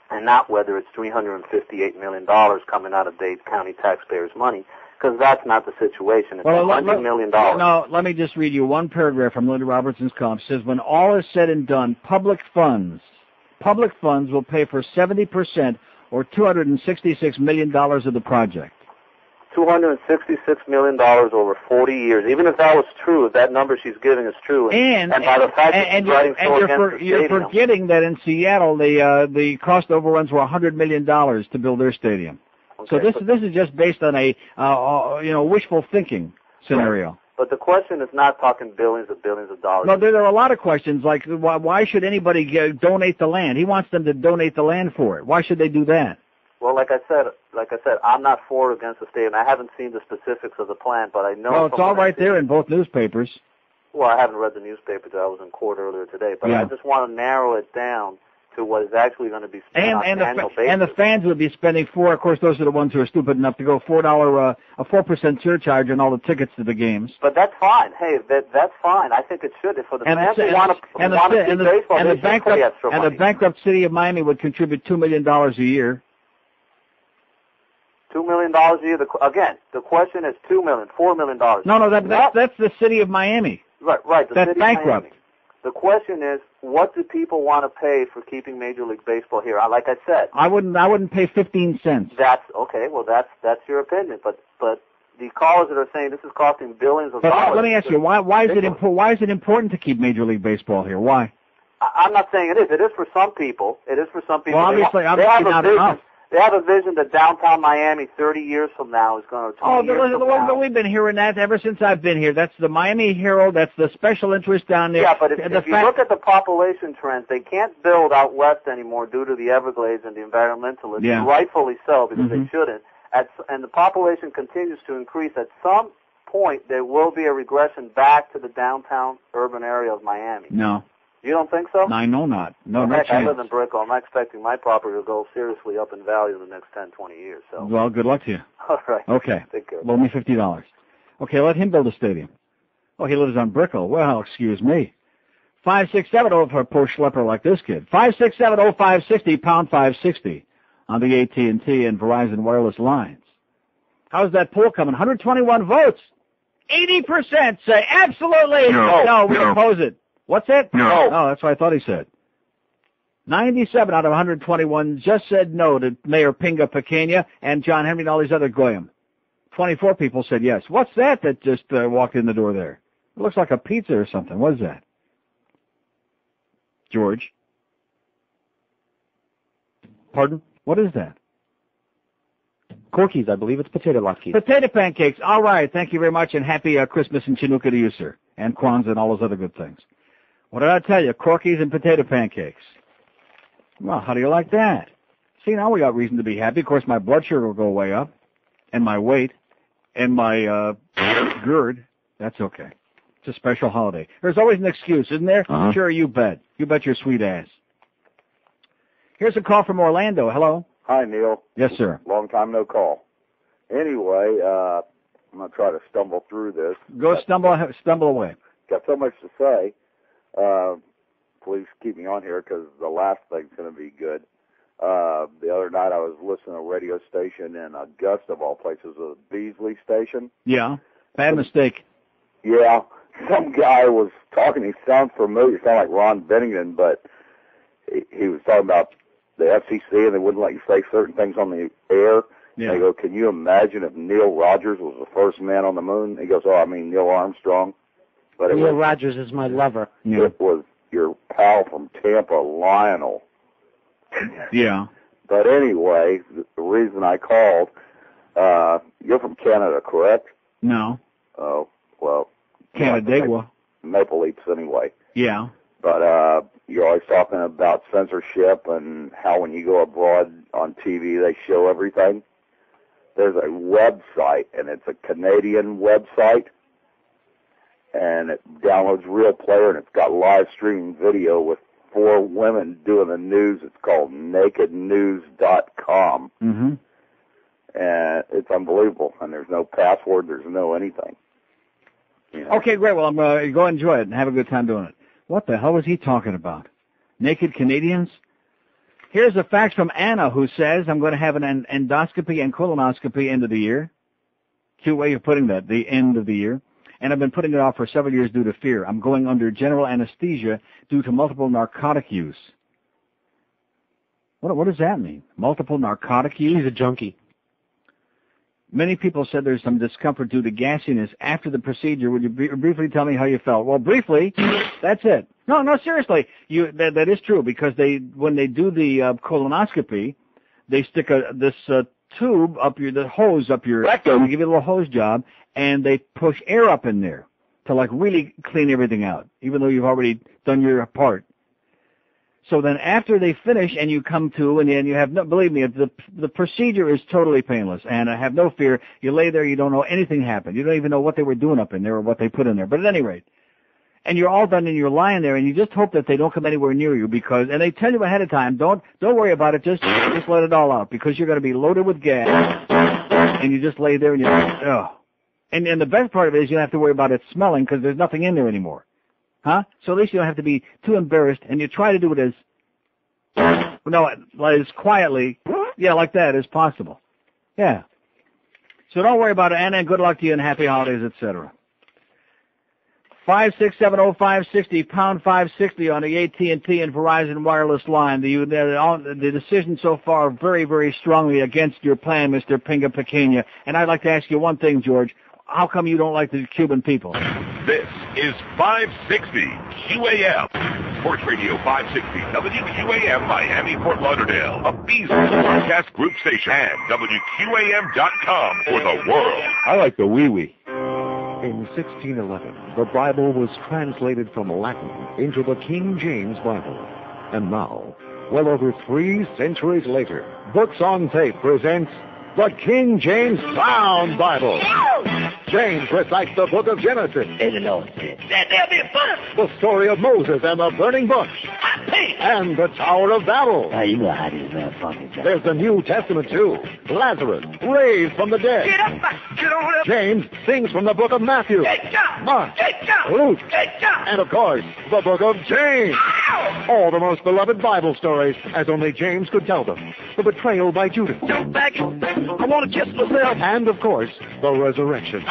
and not whether it's $358 million coming out of Dade County taxpayers' money, because that's not the situation. It's $100 million. No, let me just read you one paragraph from Linda Robertson's column. It says, when all is said and done, public funds will pay for 70% or $266 million of the project. $266 million over 40 years. Even if that was true, if that number she's giving is true, and by the fact that she's writing so against the you're stadium, forgetting that in Seattle the cost overruns were $100 million to build their stadium. Okay, so this is just based on a wishful thinking scenario. But the question is not talking billions of dollars. No, there are a lot of questions like why should anybody donate the land? He wants them to donate the land for it. Why should they do that? Well, like I said, I'm not for or against the stadium. I haven't seen the specifics of the plan, but I know. Well, it's all right there in both newspapers. Well, I haven't read the newspaper. I was in court earlier today, but Yeah. I just want to narrow it down to what is actually going to be spent on an annual basis. And the fans would be spending of course, those are the ones who are stupid enough to go $4 a 4% surcharge on all the tickets to the games. But that's fine. Hey, that's fine. I think it should. For the fans who want to see baseball, they should pay extra money. And the bankrupt city of Miami would contribute $2 million a year. $2 million a year. Again, the question is $2 million, $4 million. No, that's the city of Miami. Right. That's bankrupt. The question is, what do people want to pay for keeping Major League Baseball here? Like I said, I wouldn't pay 15 cents. That's okay. Well, that's your opinion. But the callers that are saying this is costing billions of dollars. Let me ask you, why is it important to keep Major League Baseball here? Why? I'm not saying it is. It is for some people. Well, obviously not enough. They have a vision that downtown Miami 30 years from now is going to we've been hearing that ever since I've been here. That's the Miami Herald. That's the special interest down there. Yeah, but if you look at the population trends, they can't build out west anymore due to the Everglades and the environmentalists. Yeah. Rightfully so, because they shouldn't. And the population continues to increase. At some point, there will be a regression back to the downtown urban area of Miami. No. You don't think so? I know not. No Heck, chance. I live in Brickell. I'm not expecting my property to go seriously up in value in the next 10, 20 years. So. Well, good luck to you. All right. Okay. Take care. Loan me $50. Okay, let him build a stadium. Oh, he lives on Brickell. Well, excuse me. 567 for a poor schlepper like this kid. 567-0560, pound 560 on the AT&T and Verizon wireless lines. How's that poll coming? 121 votes. 80% say absolutely no. We oppose it. What's it? No. Oh, that's what I thought he said. 97 out of 121 just said no to Mayor Pinga Pequena and John Henry and all these other goyim. 24 people said yes. What's that just walked in the door there? It looks like a pizza or something. What is that? George? Pardon? What is that? Corkies, I believe it's potato latkes. Potato pancakes. All right. Thank you very much, and happy Christmas and Chinooka to you, sir, and Kwanzaa and all those other good things. What did I tell you? Corkies and potato pancakes. Well, how do you like that? See, now we got reason to be happy. Of course, my blood sugar will go way up, and my weight, and my GERD. That's okay. It's a special holiday. There's always an excuse, isn't there? Uh-huh. Sure, you bet. You bet your sweet ass. Here's a call from Orlando. Hello? Hi, Neil. Yes, sir. Long time no call. Anyway, I'm going to try to stumble through this. Go stumble away. Got so much to say. Please keep me on here because the last thing's going to be good. The other night I was listening to a radio station in Augusta, of all places, a Beasley station. Yeah. Bad mistake. Yeah. Some guy was talking. He sounds familiar. Sound like Ron Bennington, but he was talking about the FCC and they wouldn't let you say certain things on the air. Yeah. And I go, can you imagine if Neil Rogers was the first man on the moon? He goes, Neil Armstrong. But Neil Rogers is my lover. It was your pal from Tampa, Lionel. Yeah. But anyway, the reason I called, you're from Canada, correct? No. Oh, well. Canandaigua. Maple Leafs anyway. Yeah. But you're always talking about censorship and how when you go abroad on TV they show everything. There's a website, and it's a Canadian website, and it downloads Real Player, and it's got live streaming video with 4 women doing the news. It's called nakednews.com. Mm-hmm. And it's unbelievable. And there's no password. There's no anything. You know? Okay, great. Well, I'm go enjoy it and have a good time doing it. What the hell was he talking about? Naked Canadians? Here's a fax from Anna who says, I'm going to have an endoscopy and colonoscopy end of the year. Cute way of putting that, the end of the year. And I've been putting it off for several years due to fear. I'm going under general anesthesia due to multiple narcotic use. What does that mean? Multiple narcotic use? He's a junkie. Many people said there's some discomfort due to gasiness after the procedure. Would you briefly tell me how you felt? Well, briefly, that's it. No, seriously. That is true, because when they do the colonoscopy, they stick this tube up the hose up your rectum. They give you a little hose job, and they push air up in there to like really clean everything out, even though you've already done your part. So then after they finish and you come to, and you have no, believe me, the procedure is totally painless, and I have no fear. You lay there, you don't know anything happened. You don't even know what they were doing up in there or what they put in there. But at any rate, and you're all done and you're lying there, and you just hope that they don't come anywhere near you, because, and they tell you ahead of time, don't worry about it, just let it all out, because you're going to be loaded with gas, and you just lay there and you're, and the best part of it is you don't have to worry about it smelling, because there's nothing in there anymore. Huh? So at least you don't have to be too embarrassed, and you try to do it as quietly, like that as possible. Yeah. So don't worry about it, Anna, and good luck to you, and happy holidays, etc. 5670560, pound 560 on the AT&T and Verizon wireless line. The decision so far very, very strongly against your plan, Mr. Pinga Pequena. And I'd like to ask you one thing, George. How come you don't like the Cuban people? This is 560 QAM. Sports Radio 560 WQAM Miami, Fort Lauderdale. A Beasley Broadcast Group station. And WQAM.com for the world. I like the wee-wee. In 1611, the Bible was translated from Latin into the King James Bible. And now, well over 3 centuries later, Books on Tape presents the King James Sound Bible. James recites the book of Genesis. The story of Moses and the burning bush. And the Tower of Babel. You know how these men fucking jump. There's the New Testament, too. Lazarus, raised from the dead. Get up, get on up. James sings from the book of Matthew, Mark, Luke, and, of course, the book of James. All the most beloved Bible stories, as only James could tell them. The betrayal by Judas. Jump back. I want to kiss myself. And, of course, the resurrection.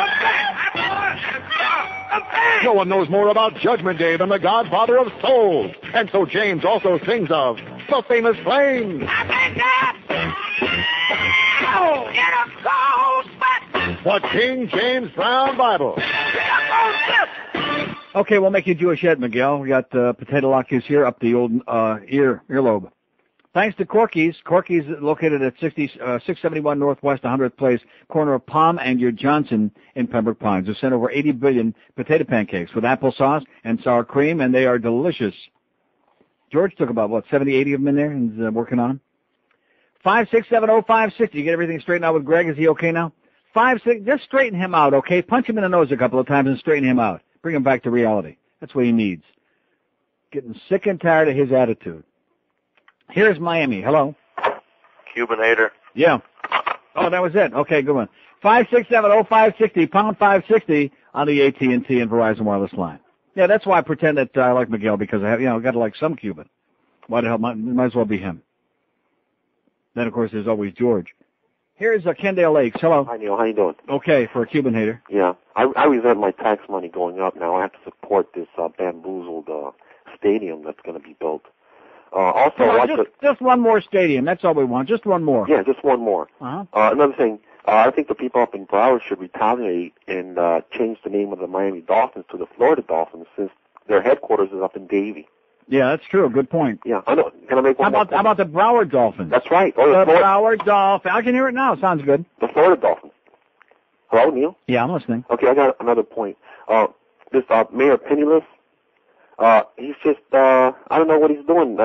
No one knows more about Judgment Day than the godfather of souls. And so James also sings of the famous flames. The King James Brown Bible. Okay, we'll make you Jewish yet, Miguel. We got potato lockers here up the old earlobe. Thanks to Corky's. Corky's located at 671 Northwest 100th Place, corner of Palm and your Johnson in Pembroke Pines. They sent over 80 billion potato pancakes with applesauce and sour cream, and they are delicious. George took about, 70, 80 of them in there and is working on. 5670560. You get everything straightened out with Greg? Is he okay now? 56. Just straighten him out, okay? Punch him in the nose a couple of times and straighten him out. Bring him back to reality. That's what he needs. Getting sick and tired of his attitude. Here's Miami. Hello. Cubanator. Yeah. Oh, that was it. Okay, good one. 5670560, pound 560 on the AT&T and Verizon wireless line. Yeah, that's why I pretend that I like Miguel, because I have, got to like some Cuban. Why the hell? Might as well be him. Then, of course, there's always George. Here's Kendale Lakes. Hello. Hi, Neil. How you doing? Okay, for a Cuban hater. Yeah. I resent my tax money going up. Now I have to support this bamboozled stadium that's going to be built. Also, just one more stadium. That's all we want. Just one more. Yeah, just one more. Another thing, I think the people up in Broward should retaliate and change the name of the Miami Dolphins to the Florida Dolphins, since their headquarters is up in Davie. Yeah, that's true. Good point. Yeah, I know. Can I make one How about the Broward Dolphins? That's right. The Broward Dolphins. I can hear it now. Sounds good. The Florida Dolphins. Hello, Neil? Yeah, I'm listening. Okay, I got another point. This Mayor Penniless, he's just, I don't know what he's doing.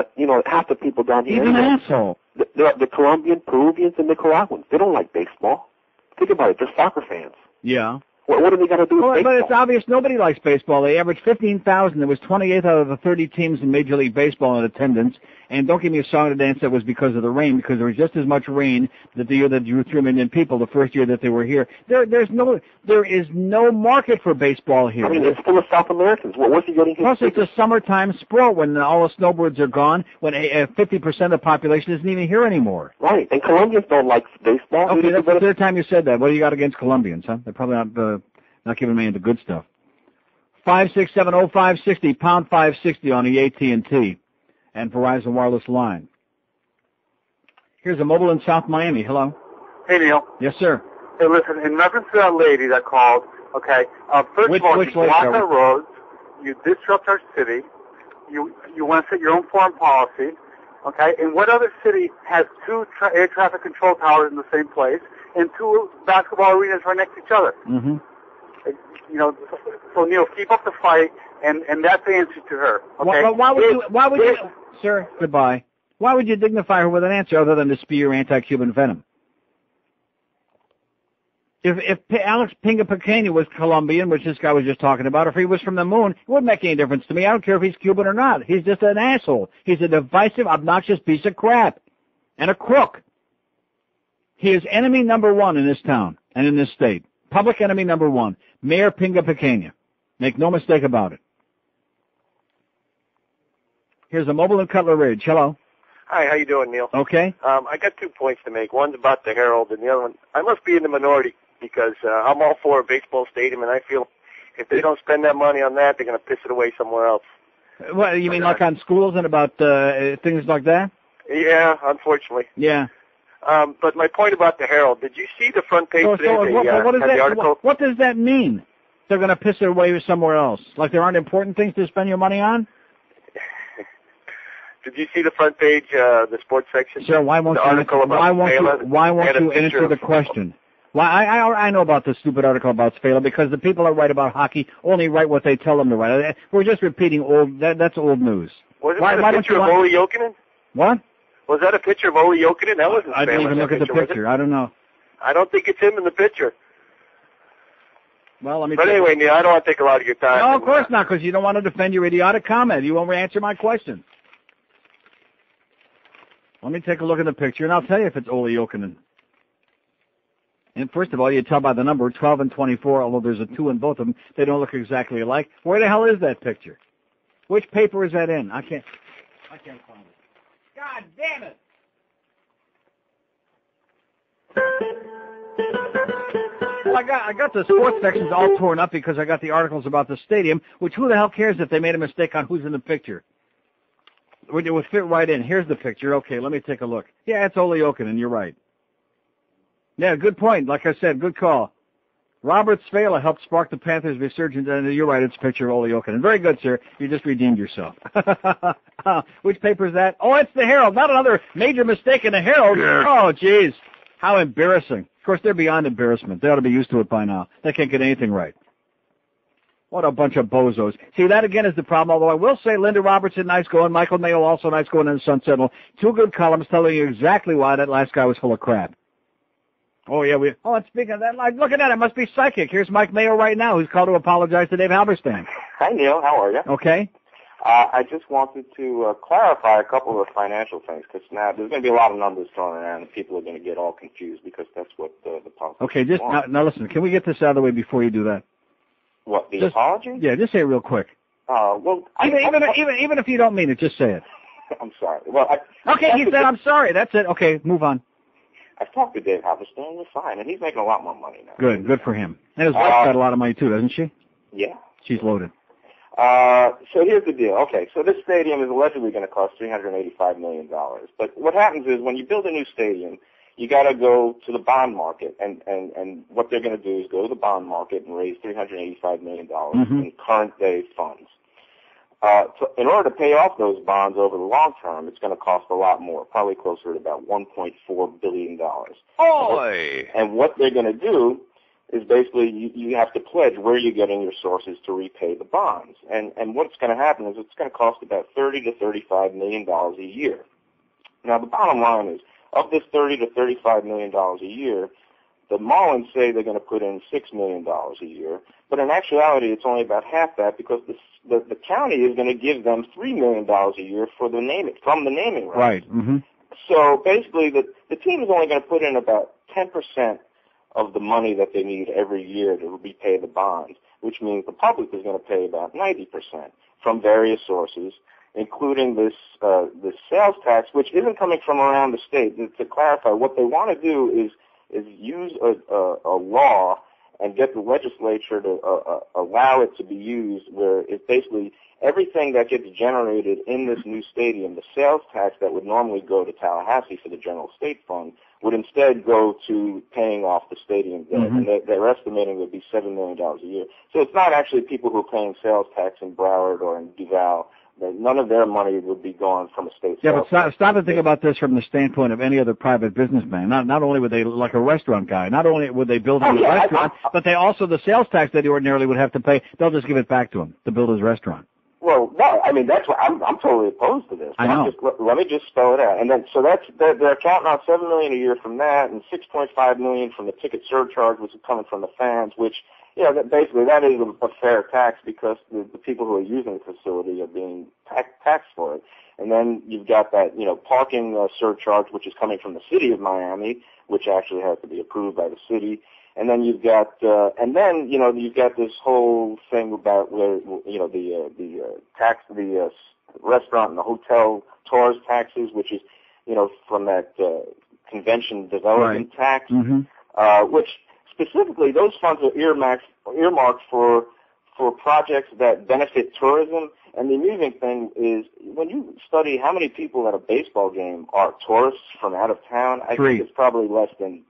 Half the people down here. He's an asshole. The Colombian, Peruvians, and Nicaraguans, they don't like baseball. Think about it. They're soccer fans. Yeah. What are they going to do with baseball? But it's obvious nobody likes baseball. They averaged 15,000. There was 28 out of the 30 teams in Major League Baseball in attendance. And don't give me a song to dance that was because of the rain, because there was just as much rain that the year that drew 3 million people, the first year that they were here. There is no market for baseball here. I mean, it's full of South Americans. What's he getting his Plus, it's a summertime sport when all the snowbirds are gone, when 50% of the population isn't even here anymore. Right, and Colombians don't like baseball. Okay, that's the third time you said that. What do you got against Colombians, huh? They're probably not giving me into good stuff. 5670560, pound 560 on the AT&T and Verizon wireless line. Here's a mobile in South Miami. Hello. Hey, Neil. Yes, sir. Hey, listen, in reference to that lady that called, okay, first of all, you block our roads, you disrupt our city, you want to set your own foreign policy, okay, and what other city has two air traffic control towers in the same place and two basketball arenas right next to each other? Mm-hmm. So Neil, keep up the fight, and that's the answer to her. Okay. Why would you, sir? Goodbye. Why would you dignify her with an answer other than to spew your anti-Cuban venom? If Alex Pinga Pequeña was Colombian, which this guy was just talking about, or if he was from the moon, it wouldn't make any difference to me. I don't care if he's Cuban or not. He's just an asshole. He's a divisive, obnoxious piece of crap and a crook. He is enemy number one in this town and in this state. Public enemy number one, Mayor Pinga Pequeña. Make no mistake about it. Here's a mobile in Cutler Ridge. Hello. Hi, how you doing, Neil? Okay. I got 2 points to make. One's about the Herald, and the other one, I must be in the minority because I'm all for a baseball stadium, and I feel if they don't spend that money on that, they're going to piss it away somewhere else. What, you mean like on schools and about things like that? Yeah, unfortunately. Yeah. But my point about the Herald, did you see the front page today? What does that mean? They're going to piss it away somewhere else? Like there aren't important things to spend your money on? Did you see the front page, the sports section? Sir, why won't you answer the question? Why I know about the stupid article about Spela because the people that write about hockey only write what they tell them to write. We're just repeating that's old news. Wasn't that a picture of Ole Jokinen? What? Was that a picture of Ole Jokinen? That wasn't Spela. I didn't even look at the picture. I don't know. I don't think it's him in the picture. Well, let me. But anyway, Neil, I don't want to take a lot of your time. No, of course not, because you don't want to defend your idiotic comment. You won't answer my question. Let me take a look at the picture, and I'll tell you if it's Ole Jokinen. And first of all, you tell by the number 12 and 24, although there's a 2 in both of them. They don't look exactly alike. Where the hell is that picture? Which paper is that in? I can't find it. God damn it! Well, I got the sports sections all torn up because I got the articles about the stadium, which who the hell cares if they made a mistake on who's in the picture? It would fit right in. Here's the picture. Okay, let me take a look. Yeah, it's Ole Jokinen, you're right. Yeah, good point. Like I said, good call. Robert Spela helped spark the Panthers' resurgence, and you're right, it's a picture of Ole Jokinen. Very good, sir. You just redeemed yourself. Which paper is that? Oh, it's the Herald. Not another major mistake in the Herald. Yeah. Oh, jeez. How embarrassing. Of course, they're beyond embarrassment. They ought to be used to it by now. They can't get anything right. What a bunch of bozos. See, that again is the problem, although I will say Linda Robertson, nice going. Michael Mayo, also nice going in the Sun Sentinel. 2 good columns telling you exactly why that last guy was full of crap. Oh, yeah, and speaking of that, like, look at that, it must be psychic. Here's Mike Mayo right now, who's called to apologize to Dave Halberstam. Hi, Neil. How are you? Okay. I just wanted to clarify a couple of financial things, because now there's going to be a lot of numbers thrown around, and people are going to get all confused, because that's what the politics Okay, just now listen, can we get this out of the way before you do that? What, the apology? Yeah, just say it real quick. Well, even if you don't mean it, just say it. I'm sorry. Well, okay, he said I'm sorry. That's it. Okay, move on. I've talked to Dave Halberstam. We're fine, and he's making a lot more money now. Good for him. And his wife's got a lot of money too, doesn't she? Yeah. She's loaded. So here's the deal. Okay, so this stadium is allegedly going to cost $385 million. But what happens is when you build a new stadium, you got to go to the bond market, and what they're going to do is go to the bond market and raise $385 million in current day funds. in order to pay off those bonds over the long term, it's going to cost a lot more, probably closer to about $1.4 billion. And what they're going to do is basically you have to pledge where you're getting your sources to repay the bonds. And what's going to happen is it's going to cost about $30 to $35 million a year. Now, the bottom line is, of this $30 to $35 million a year, the Marlins say they're going to put in $6 million a year, but in actuality, it's only about half that because the county is going to give them $3 million a year from the naming rights. Right. Mm-hmm. So basically, the team is only going to put in about 10% of the money that they need every year to repay the bonds, which means the public is going to pay about 90% from various sources, including this sales tax, which isn't coming from around the state. To clarify, what they want to do is use a law and get the legislature to allow it to be used where it's basically everything that gets generated in this new stadium, the sales tax that would normally go to Tallahassee for the general state fund, would instead go to paying off the stadium debt. Mm-hmm. And they're estimating it would be $7 million a year. So it's not actually people who are paying sales tax in Broward or in Duval. None of their money would be gone from a state. Yeah, but stop and think about this from the standpoint of any other private businessman. Not only would they, like a restaurant guy, not only would they build him a restaurant, but they also, the sales tax that he ordinarily would have to pay, they'll just give it back to him to build his restaurant. Well, no, I mean, that's what I'm totally opposed to this. I know. Let me just spell it out. And then, so they're counting on $7 million a year from that and $6.5 million from the ticket surcharge, which is coming from the fans, which, you know, basically that is a fair tax because the people who are using the facility are being taxed for it. And then you've got that, you know, parking surcharge, which is coming from the city of Miami, which actually has to be approved by the city. And then you've got, you've got this whole thing about where, you know, the restaurant and the hotel tourist taxes, which is, you know, from that convention development tax, which specifically those funds are earmarked for projects that benefit tourism. And the amusing thing is when you study how many people at a baseball game are tourists from out of town, I think it's probably less than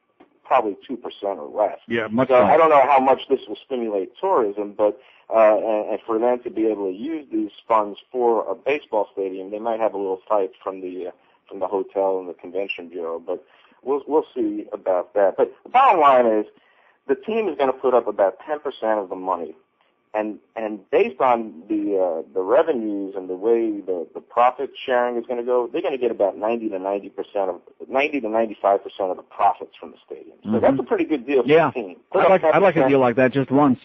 2% or less. Yeah, much so less. I don't know how much this will stimulate tourism, but and for them to be able to use these funds for a baseball stadium, they might have a little fight from the hotel and the convention bureau. But we'll see about that. But the bottom line is the team is going to put up about 10% of the money. And based on the revenues and the way the profit sharing is going to go, they're going to get about 90 to 95% of the profits from the stadium. So that's a pretty good deal for the team. I'd like a deal like that just once.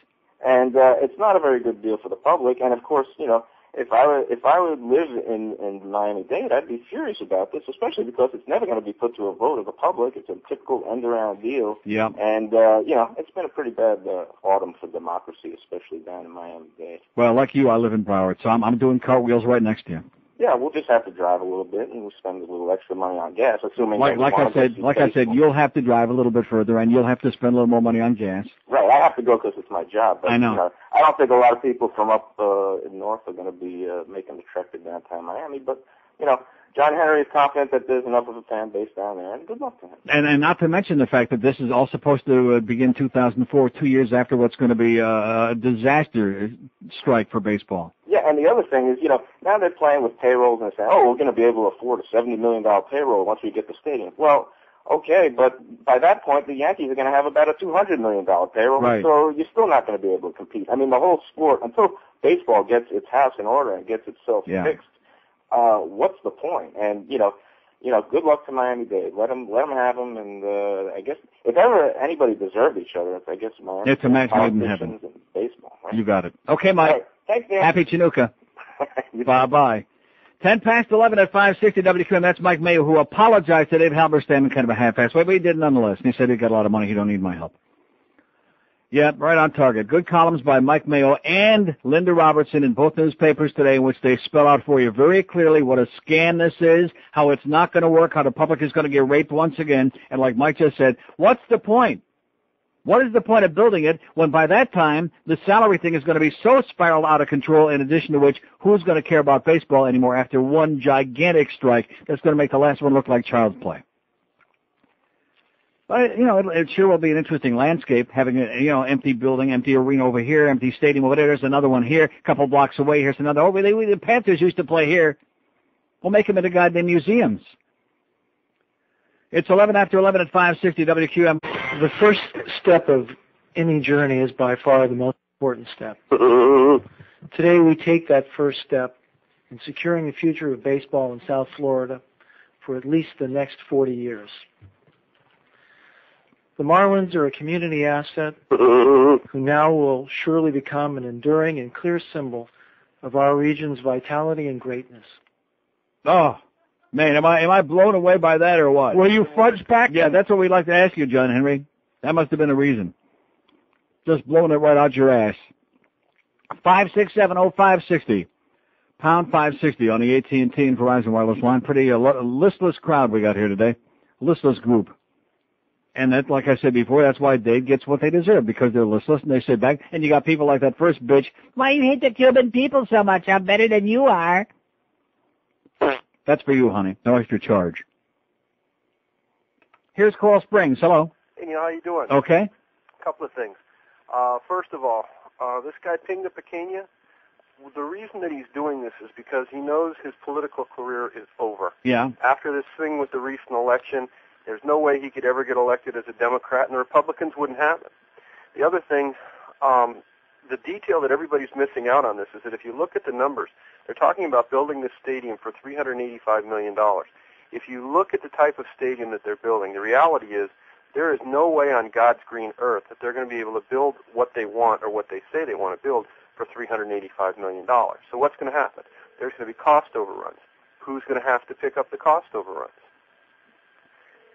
And it's not a very good deal for the public. And of course, you know, if I would live in Miami-Dade, I'd be furious about this, especially because it's never going to be put to a vote of the public. It's a typical end-around deal. Yeah. And, you know, it's been a pretty bad autumn for democracy, especially down in Miami-Dade. Well, like you, I live in Broward, so I'm doing cartwheels right next to you. Yeah, we'll just have to drive a little bit, and we'll spend a little extra money on gas, assuming like I said, you'll have to drive a little bit further, and you'll have to spend a little more money on gas. Right, I have to go because it's my job. But, I know. You know, I don't think a lot of people from up in north are going to be making the trek to downtown Miami. But, you know, John Henry is confident that there's enough of a fan base down there, and good luck to him. And not to mention the fact that this is all supposed to begin 2004, 2 years after what's going to be a disaster strike for baseball. Yeah, and the other thing is, you know, now they're playing with payrolls and saying, oh, we're going to be able to afford a $70 million payroll once we get the stadium. Well, okay, but by that point, the Yankees are going to have about a $200 million payroll, right. So you're still not going to be able to compete. I mean, the whole sport, until baseball gets its house in order and gets itself fixed, what's the point? And, you know, good luck to Miami-Dade. Let them have them, and I guess if ever anybody deserved each other, I guess Miami. It's a match made in heaven. And baseball, right? You got it. Okay, Mike. Right. Thanks, Dan. Happy Chinooka. Bye-bye. 10 past 11 at 560 WQM. That's Mike Mayo, who apologized to Dave Halberstam in kind of a half-assed way, but he did nonetheless. And he said he got a lot of money. He don't need my help. Yeah, right on target. Good columns by Mike Mayo and Linda Robertson in both newspapers today in which they spell out for you very clearly what a scam this is, how it's not going to work, how the public is going to get raped once again. And like Mike just said, what's the point? What is the point of building it when by that time the salary thing is going to be so spiraled out of control, in addition to which who's going to care about baseball anymore after one gigantic strike that's going to make the last one look like child's play? But, it sure will be an interesting landscape, having a, empty building, empty arena over here, empty stadium over there. There's another one here, a couple blocks away. Here's another. Oh, the Panthers used to play here. We'll make them into goddamn museums. It's 11 after 11 at 560 WQM. The first step of any journey is by far the most important step. Today we take that first step in securing the future of baseball in South Florida for at least the next 40 years. The Marlins are a community asset who now will surely become an enduring and clear symbol of our region's vitality and greatness. Oh, man, am I blown away by that or what? Were you fudged back? Yeah, that's what we'd like to ask you, John Henry. That must have been a reason. Just blowing it right out your ass. 5670560. Pound 560 on the AT&T and Verizon wireless line. Pretty listless crowd we got here today. Listless group. And that, like I said before, that's why Dave gets what they deserve, because they're listless and they sit back. And you got people like that first bitch. Why you hate the Cuban people so much? I'm better than you are. That's for you, honey. No extra charge. Here's Coral Springs. Hello. Hey, Neil, how you doing? Okay. A couple of things. First of all, this guy Ping the Pequeña, the reason that he's doing this is because he knows his political career is over. Yeah. After this thing with the recent election, there's no way he could ever get elected as a Democrat, and the Republicans wouldn't have it. The other thing, the detail that everybody's missing out on this is that if you look at the numbers, they're talking about building this stadium for $385 million. If you look at the type of stadium that they're building, the reality is there is no way on God's green earth that they're going to be able to build what they want or what they say they want to build for $385 million. So what's going to happen? There's going to be cost overruns. Who's going to have to pick up the cost overruns?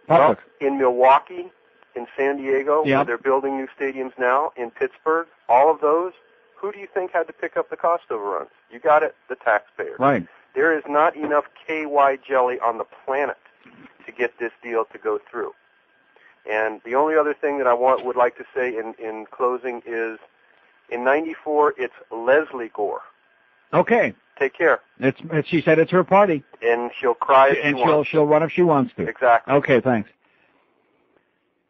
Well, in Milwaukee, in San Diego, where they're building new stadiums now, in Pittsburgh, all of those, who do you think had to pick up the cost overruns? You got it, the taxpayers. Right. There is not enough KY jelly on the planet to get this deal to go through. And the only other thing that I would like to say in closing is, in '94, it's Leslie Gore. Okay. Take care. She said it's her party. And she'll cry if she wants. And she'll run if she wants to. Exactly. Okay, thanks.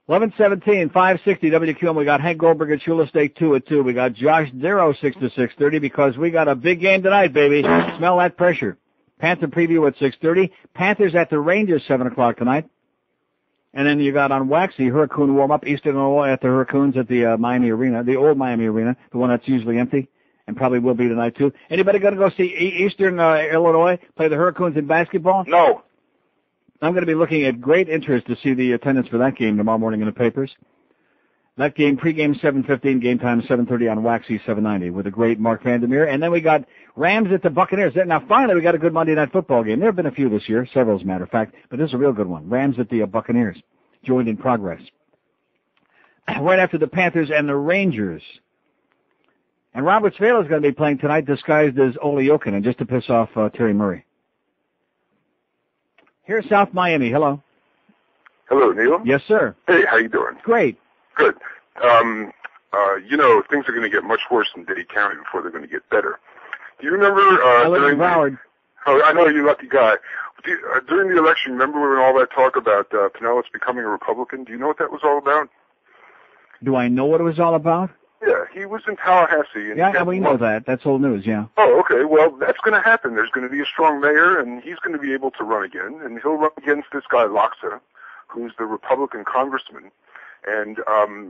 11:17, 560 WQM. We got Hank Goldberg at Shula State 2 at 2. We got Josh Darrow 6 to 6:30 because we got a big game tonight, baby. Smell that pressure. Panther preview at 6:30. Panthers at the Rangers 7 o'clock tonight. And then you got on Waxy Hurricane warm up Eastern Illinois at the Hurricanes at the Miami Arena, the old Miami Arena, the one that's usually empty. And probably will be tonight, too. Anybody going to go see Eastern Illinois play the Hurricanes in basketball? No. I'm going to be looking at great interest to see the attendance for that game tomorrow morning in the papers. That game, pregame 7:15, game time 7:30 on Waxy 790 with the great Mark Vandermeer. And then we got Rams at the Buccaneers. Now, finally, we got a good Monday Night Football game. There have been a few this year, several as a matter of fact, but this is a real good one. Rams at the Buccaneers, joined in progress. Right after the Panthers and the Rangers. And Robert Svela is going to be playing tonight disguised as Ole Jokinen just to piss off Terry Murray. Here's South Miami. Hello. Hello, Neil. Yes, sir. Hey, how you doing? Great. Good. Things are going to get much worse in Dade County before they're going to get better. Do you remember I live in Broward. I know you're a lucky guy. During the election, remember when all that talk about Pinellas becoming a Republican? Do you know what that was all about? Do I know what it was all about? Yeah, he was in Tallahassee. And we know that. That's old news, yeah. Oh, okay. Well, that's going to happen. There's going to be a strong mayor, and he's going to be able to run again. And he'll run against this guy, Loxa, who's the Republican congressman. And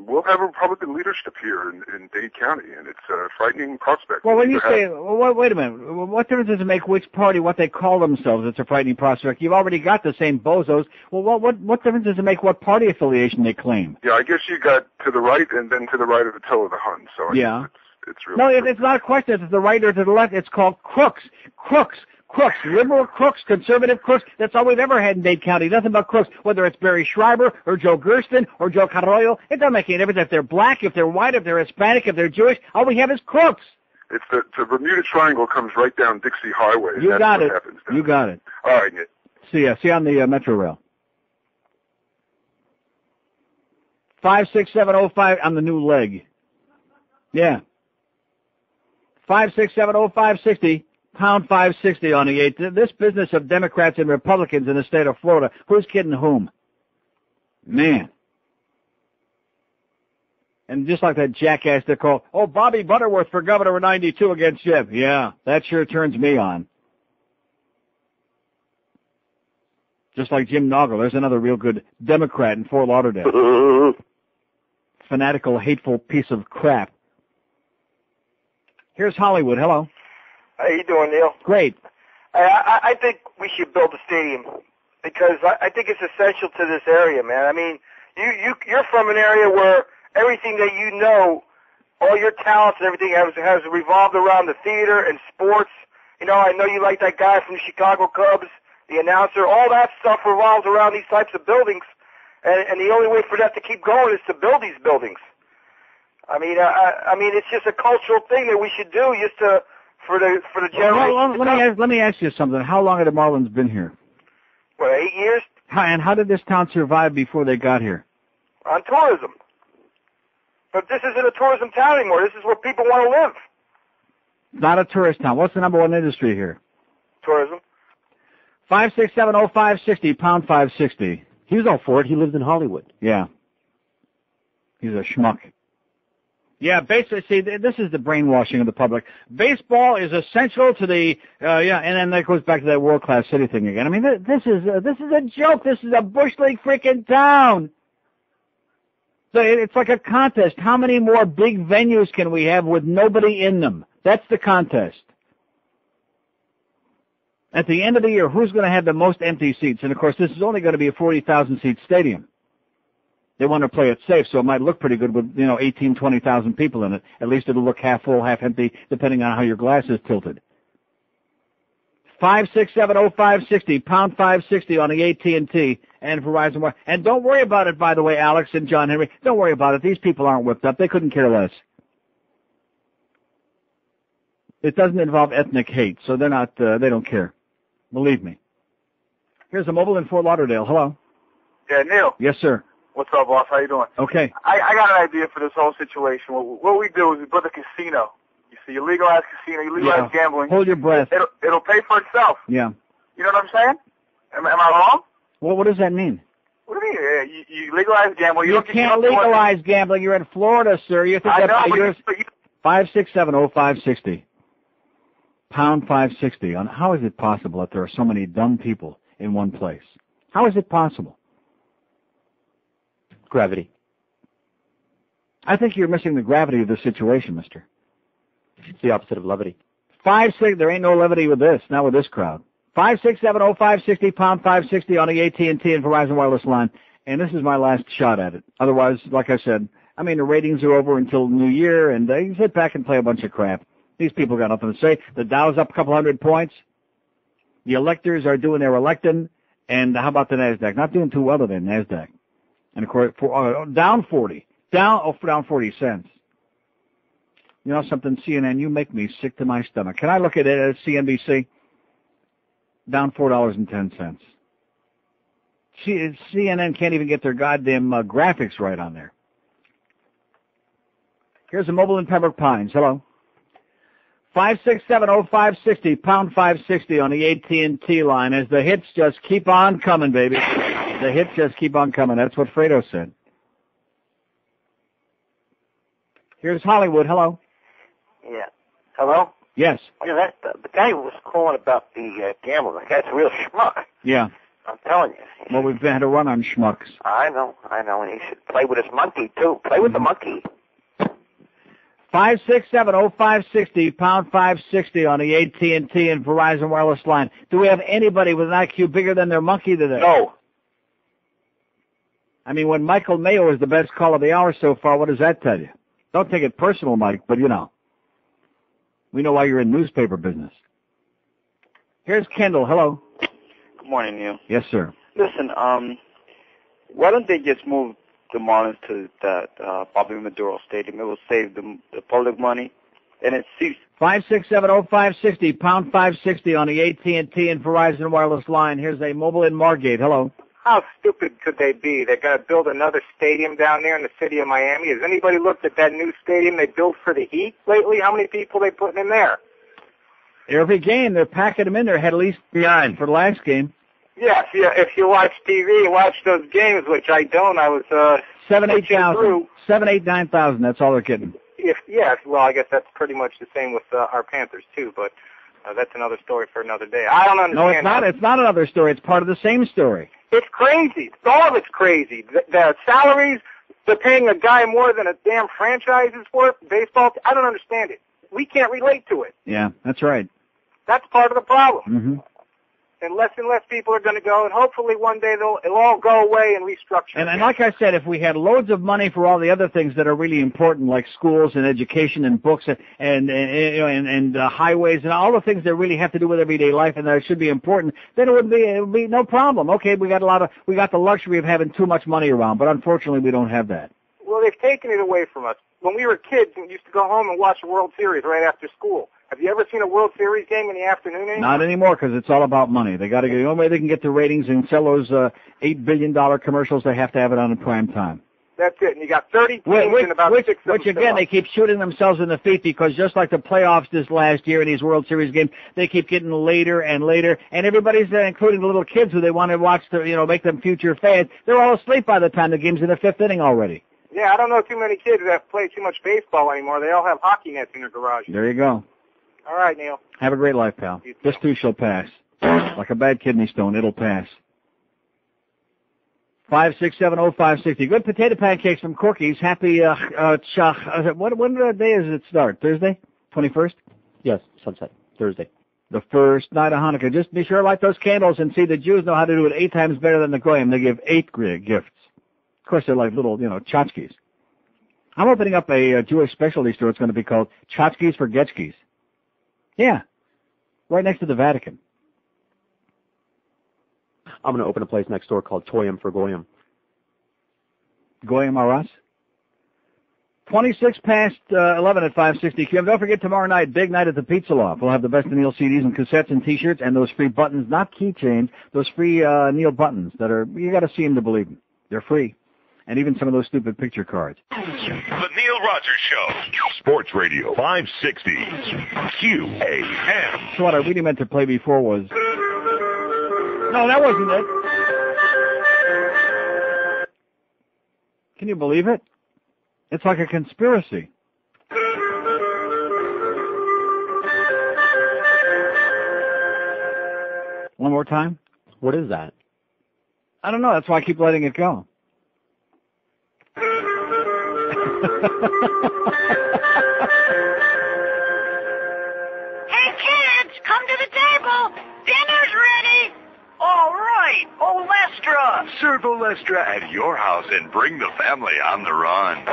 we'll have a Republican leadership here in Dade County, and it's a frightening prospect. Well, when you say, wait a minute, what difference does it make which party, what they call themselves? It's a frightening prospect. You've already got the same bozos. Well, what difference does it make what party affiliation they claim? Yeah, I guess you got to the right and then to the right of the toe of the Hun. So yeah, it's really. No, it's not a question. It's to the right or to the left. It's called crooks. Crooks, liberal crooks, conservative crooks. That's all we've ever had in Dade County. Nothing but crooks. Whether it's Barry Schreiber or Joe Gersten or Joe Carollo, it doesn't make any difference if they're black, if they're white, if they're Hispanic, if they're Jewish. All we have is crooks. It's the Bermuda Triangle comes right down Dixie Highway. You got it. You got it. All right, Nick. See you on the Metro Rail. 56705 on the new leg. Yeah. 5670560. Pound 560 on the 8. This business of Democrats and Republicans in the state of Florida, who's kidding whom? Man, And just like that jackass they call, Bobby Butterworth for governor in 92 against Jeb. Yeah, that sure turns me on. Just like Jim Noggle, there's another real good Democrat in Fort Lauderdale. Fanatical, hateful piece of crap. Here's Hollywood. Hello. How you doing, Neil? Great. I think we should build a stadium because I think it's essential to this area, man. I mean, you're from an area where everything that you know, all your talents and everything has revolved around the theater and sports. You know, I know you like that guy from the Chicago Cubs, the announcer. All that stuff revolves around these types of buildings, and the only way for that to keep going is to build these buildings. I mean, it's just a cultural thing that we should do just to for the generation. Well, let me ask you something. How long have the Marlins been here? What, 8 years? And how did this town survive before they got here? On tourism. But this isn't a tourism town anymore. This is where people want to live. Not a tourist town. What's the number one industry here? Tourism. 5670560, pound 560. He was all for it. He lives in Hollywood. Yeah. He's a schmuck. Yeah, basically, see, this is the brainwashing of the public. Baseball is essential to the, and then that goes back to that world-class city thing again. I mean, this is a joke. This is a Bush League freaking town. So it's like a contest. How many more big venues can we have with nobody in them? That's the contest. At the end of the year, who's going to have the most empty seats? And, of course, this is only going to be a 40,000-seat stadium. They want to play it safe, so it might look pretty good with, 18, 20,000 people in it. At least it'll look half full, half empty, depending on how your glass is tilted. 5670560, pound 560 on the AT&T and Verizon. And don't worry about it, by the way, Alex and John Henry. Don't worry about it. These people aren't whipped up. They couldn't care less. It doesn't involve ethnic hate, so they're not, they don't care. Believe me. Here's a mobile in Fort Lauderdale. Hello. Yeah, Neil. Yes, sir. What's up, boss? How you doing? Okay. I got an idea for this whole situation. What we do is we put a casino. You see, you legalize casino, you legalize gambling. Hold your breath. It'll pay for itself. Yeah. You know what I'm saying? Am I wrong? Well, what does that mean? What do you mean? You legalize gambling. You can't legalize gambling. You're in Florida, sir. You think I that know, but 5670560. Pound 560. How is it possible that there are so many dumb people in one place? How is it possible? Gravity. I think you're missing the gravity of the situation, mister. It's the opposite of levity. 5-6, there ain't no levity with this, not with this crowd. 5670560, pound 560 on the AT&T and Verizon wireless line. And this is my last shot at it. Otherwise, like I said, the ratings are over until New Year, and they sit back and play a bunch of crap. These people got nothing to say. The Dow's up a couple hundred points. The electors are doing their electing. And how about the NASDAQ? Not doing too well today, NASDAQ. And, of course, down 40. Down 40 cents. You know something, CNN, you make me sick to my stomach. Can I look at it at CNBC? Down $4.10. CNN can't even get their goddamn graphics right on there. Here's a mobile in Pembroke Pines. Hello. 5670560, pound 560 on the AT&T line as the hits just keep on coming, baby. The hits just keep on coming. That's what Fredo said. Here's Hollywood. Hello. Yeah. Hello? Yes. Yeah, the guy who was calling about the gambler, that guy's a real schmuck. Yeah. I'm telling you. Well, we've had a run on schmucks. I know, and he should play with his monkey, too. Play with the monkey. 5670560, pound 560 on the AT&T and Verizon wireless line. Do we have anybody with an IQ bigger than their monkey today? No. When Michael Mayo is the best call of the hour so far, what does that tell you? Don't take it personal, Mike, but we know why you're in newspaper business. Here's Kendall. Hello. Good morning, Neil. Yes, sir. Listen, why don't they just move the Marlins to that Bobby Maduro Stadium? It will save the public money, and it ceased. 5670560, pound 560 on the AT&T and Verizon wireless line. Here's a mobile in Margate. Hello. How stupid could they be? They're going to build another stadium down there in the city of Miami. Has anybody looked at that new stadium they built for the Heat lately? How many people are they putting in there? Every game, they're packing them in there. Had at least behind for the last game. Yes, yeah. If you watch TV, watch those games, which I don't. I was 8,000. 9,000. That's all they're getting. Well, I guess that's pretty much the same with our Panthers too, but that's another story for another day. I don't understand. No, it's not. It's not another story. It's part of the same story. It's crazy. All of it's crazy. The salaries, they're paying a guy more than a damn franchise is worth. Baseball, I don't understand it. We can't relate to it. Yeah, that's right. That's part of the problem. Mm-hmm. And less people are going to go, and hopefully one day it'll all go away and restructure. And like I said, if we had loads of money for all the other things that are really important, like schools and education and books and highways and all the things that really have to do with everyday life and that should be important, then it would be no problem. Okay, we got the luxury of having too much money around, but unfortunately we don't have that. Well, they've taken it away from us. When we were kids, we used to go home and watch the World Series right after school. Have you ever seen a World Series game in the afternoon anymore? Not anymore, because it's all about money. They got to get the only way they can get the ratings and sell those $8 billion commercials. They have to have it on in prime time. That's it. And you got 30 teams and about 6 of them. Which again, they keep shooting themselves in the feet because just like the playoffs this last year in these World Series games, they keep getting later and later, and everybody's there, including the little kids who they want to watch to make them future fans. They're all asleep by the time the game's in the 5th inning already. Yeah, I don't know too many kids that play too much baseball anymore. They all have hockey nets in their garage. There you go. All right, Neil. Have a great life, pal. This too shall pass. Like a bad kidney stone, it'll pass. 5670560. Good potato pancakes from Corky's. Happy when day does it start? Thursday? 21st? Yes, sunset. Thursday. The first night of Hanukkah. Just be sure to light those candles and see the Jews know how to do it 8 times better than the Goyim. They give 8 gifts. Of course, they're like little, tchotchkes. I'm opening up a Jewish specialty store. It's going to be called Tchotchkes for Getchkes. Yeah, right next to the Vatican. I'm going to open a place next door called Toyim for Goyim. Goyim are us? 26 past 11 at 560 QM. Don't forget tomorrow night, big night at the Pizza Loft. We'll have the best of Neil CDs and cassettes and T-shirts and those free buttons, not keychains, those free Neil buttons that are, you got to see them to believe them. They're free. And even some of those stupid picture cards. The Neil Rogers Show. Sports Radio 560. QAM. So what I really meant to play before was... No, that wasn't it. Can you believe it? It's like a conspiracy. One more time? What is that? I don't know. That's why I keep letting it go. Hey kids, come to the table. Dinner's ready. All right, Olestra. Serve Olestra at your house and bring the family on the run.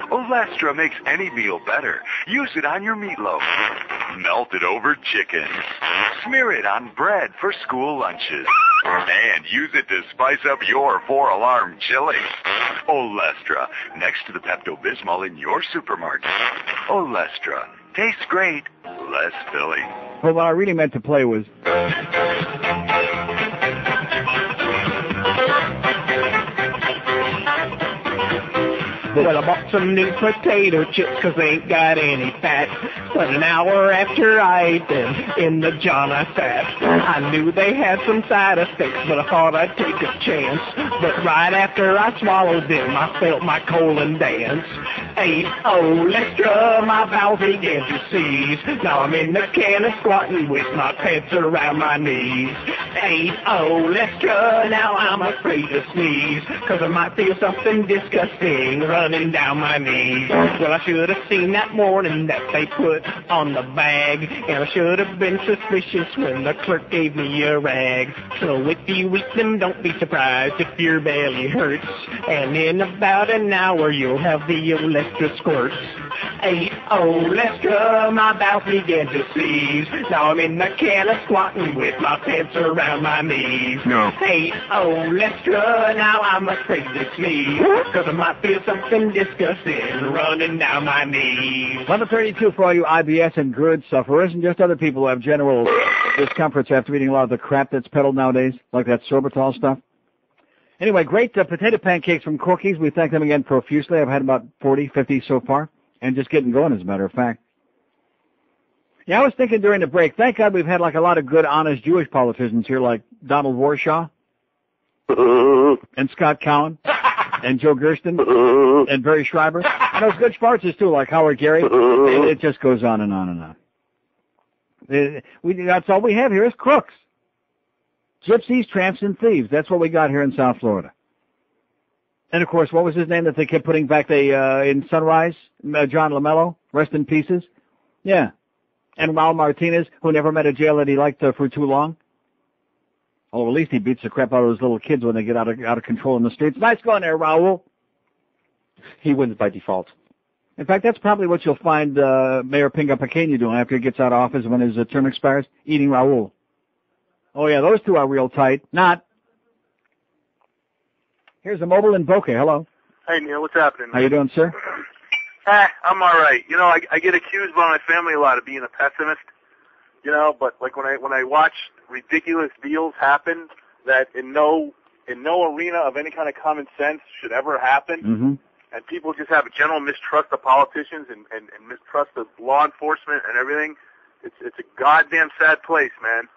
Olestra makes any meal better. Use it on your meatloaf. Melt it over chicken. Smear it on bread for school lunches. And use it to spice up your 4-alarm chili. Olestra, next to the Pepto-Bismol in your supermarket. Olestra, tastes great, less filling. Well, what I really meant to play was... Well, I bought some new potato chips 'cause they ain't got any fat. But an hour after I ate them, in the John I sat. I knew they had some side effects, but I thought I'd take a chance. But right after I swallowed them, I felt my colon dance. Ate Olestra, my bowels began to seize. Now I'm in the can of squatting with my pants around my knees. Ate Olestra, now I'm afraid to sneeze, 'cause I might feel something disgusting running down my knees. Well, I should have seen that morning that they put on the bag, and I should have been suspicious when the clerk gave me a rag. So if you eat them, don't be surprised if your belly hurts, and in about an hour you'll have the Olestra squirts. Ate Olestra, my bowels began to seize. Now I'm in the can of squatting with my pants around my knees. No. Ate Olestra, now I'm afraid to sneeze, 'cause I might feel something disgusting running down my knees. 11:32 for all you IBS and GERD sufferers and just other people who have general discomforts after eating a lot of the crap that's peddled nowadays, like that sorbitol stuff. Anyway, great potato pancakes from Corky's. We thank them again profusely. I've had about 40, 50 so far, and just getting going, as a matter of fact. Yeah, I was thinking during the break, thank God we've had like a lot of good, honest Jewish politicians here, like Donald Warshaw and Scott Cowan. and Joe Gersten and Barry Schreiber. And those good Schwarzes, too, like Howard Gary. And it just goes on and on and on. That's all we have here is crooks. Gypsies, tramps, and thieves. That's what we got here in South Florida. And, of course, what was his name that they kept putting back in Sunrise? John LaMello, rest in pieces. Yeah. And Raul Martinez, who never met a jail that he liked for too long. Oh, at least he beats the crap out of those little kids when they get out of control in the streets. Nice going there, Raul. He wins by default. In fact, that's probably what you'll find Mayor Pinga Pequeño doing after he gets out of office when his term expires, eating Raul. Oh, yeah, those two are real tight. Not. Here's a mobile in Boca. Hello. Hey, Neil, what's happening? How you doing, sir? I'm all right. You know, I get accused by my family a lot of being a pessimist. You know, but like when I watch ridiculous deals happen that in no arena of any kind of common sense should ever happen, and people just have a general mistrust of politicians and mistrust of law enforcement and everything, it's a goddamn sad place, man.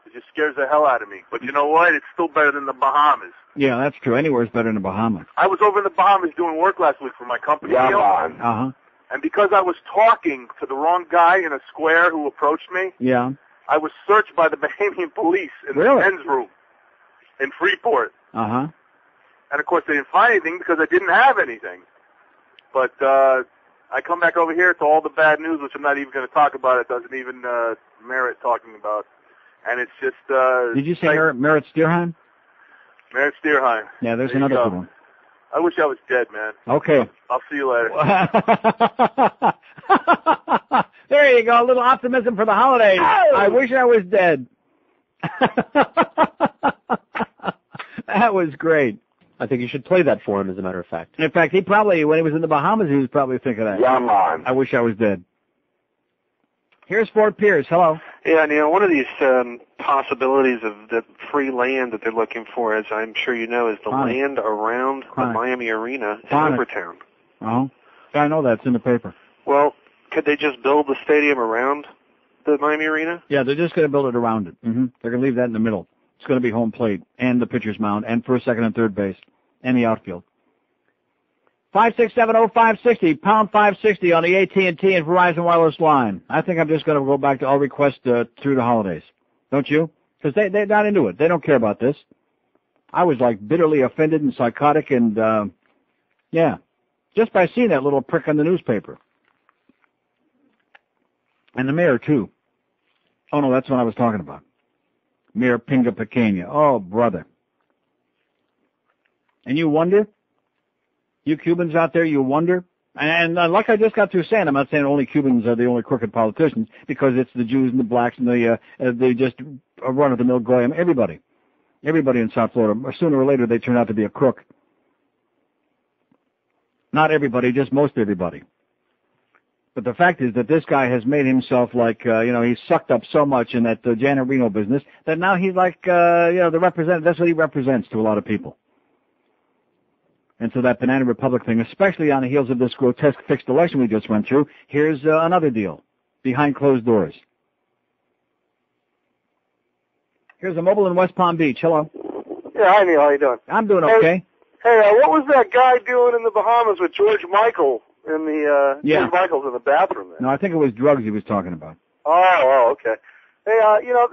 It just scares the hell out of me. But you know what? It's still better than the Bahamas. Yeah, that's true. Anywhere's better than the Bahamas. I was over in the Bahamas doing work last week for my company. Yeah, Neil. Uh-huh. And because I was talking to the wrong guy in a square who approached me, Yeah. I was searched by the Bahamian police in the men's room in Freeport. Uh-huh. And, of course, they didn't find anything because I didn't have anything. But I come back over here to all the bad news, which I'm not even going to talk about. It doesn't even merit talking about. And it's just... Did you say Merritt Steerheim? Merritt Steerheim. Yeah, there's There another you go. good one. I wish I was dead, man. Okay. I'll see you later. There you go. A little optimism for the holidays. Oh! I wish I was dead. That was great. I think you should play that for him, as a matter of fact. In fact, he probably, when he was in the Bahamas, he was probably thinking that. Yeah, man. I wish I was dead. Here's Fort Pierce. Hello. Yeah, Neil, one of these possibilities of the free land that they're looking for, as I'm sure you know, is the land around the Miami Arena in Overtown. Oh, I know that's in the paper. Well, could they just build the stadium around the Miami Arena? Yeah, they're just going to build it around it. They're going to leave that in the middle. It's going to be home plate and the pitcher's mound and first, second, and third base and the outfield. 5670560, pound 560 on the AT&T and Verizon wireless line. I think I'm just going to go back to all requests through the holidays. Don't you? Because they're not into it. They don't care about this. I was like bitterly offended and psychotic and, yeah, just by seeing that little prick on the newspaper. And the mayor, too. Oh, no, that's what I was talking about. Mayor Pinga Pequeño. Oh, brother. And you wonder? You Cubans out there, you wonder? And like I just got through saying, I'm not saying only Cubans are the only crooked politicians, because it's the Jews and the blacks and they just run-of-the-mill goyim. Everybody in South Florida, sooner or later, they turn out to be a crook. Not everybody, just most everybody. But the fact is that this guy has made himself like, he's sucked up so much in that Janet Reno business that now he's like, the representative. That's what he represents to a lot of people. And so that Banana Republic thing, especially on the heels of this grotesque fixed election we just went through, here's another deal behind closed doors. Here's a mobile in West Palm Beach. Hello. Yeah, hi Neil, how you doing? I'm doing okay. Hey, what was that guy doing in the Bahamas with George Michael in the George Michael's in the bathroom there? No, I think it was drugs he was talking about. Oh, okay. Hey,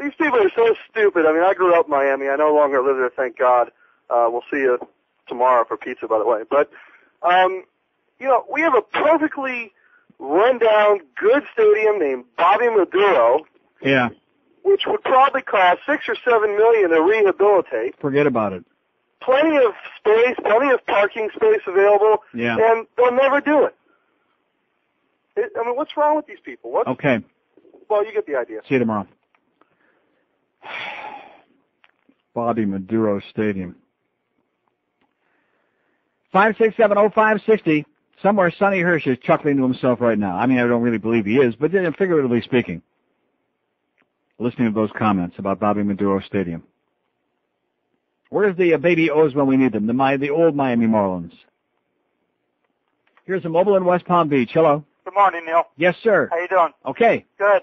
these people are so stupid. I mean, I grew up in Miami. I no longer live there, thank God. We'll see you tomorrow for pizza, by the way. But, we have a perfectly run-down, good stadium named Bobby Maduro. Yeah. Which would probably cost $6 or $7 million to rehabilitate. Forget about it. Plenty of space, plenty of parking space available. Yeah. And they'll never do it. What's wrong with these people? Okay. Well, you get the idea. See you tomorrow. Bobby Maduro Stadium. 5670560. Somewhere Sonny Hirsch is chuckling to himself right now. I mean, I don't really believe he is, but figuratively speaking, listening to those comments about Bobby Maduro Stadium. Where's the baby O's when we need them? The old Miami Marlins. Here's a mobile in West Palm Beach. Hello. Good morning, Neil. Yes, sir. How you doing? Okay. Good.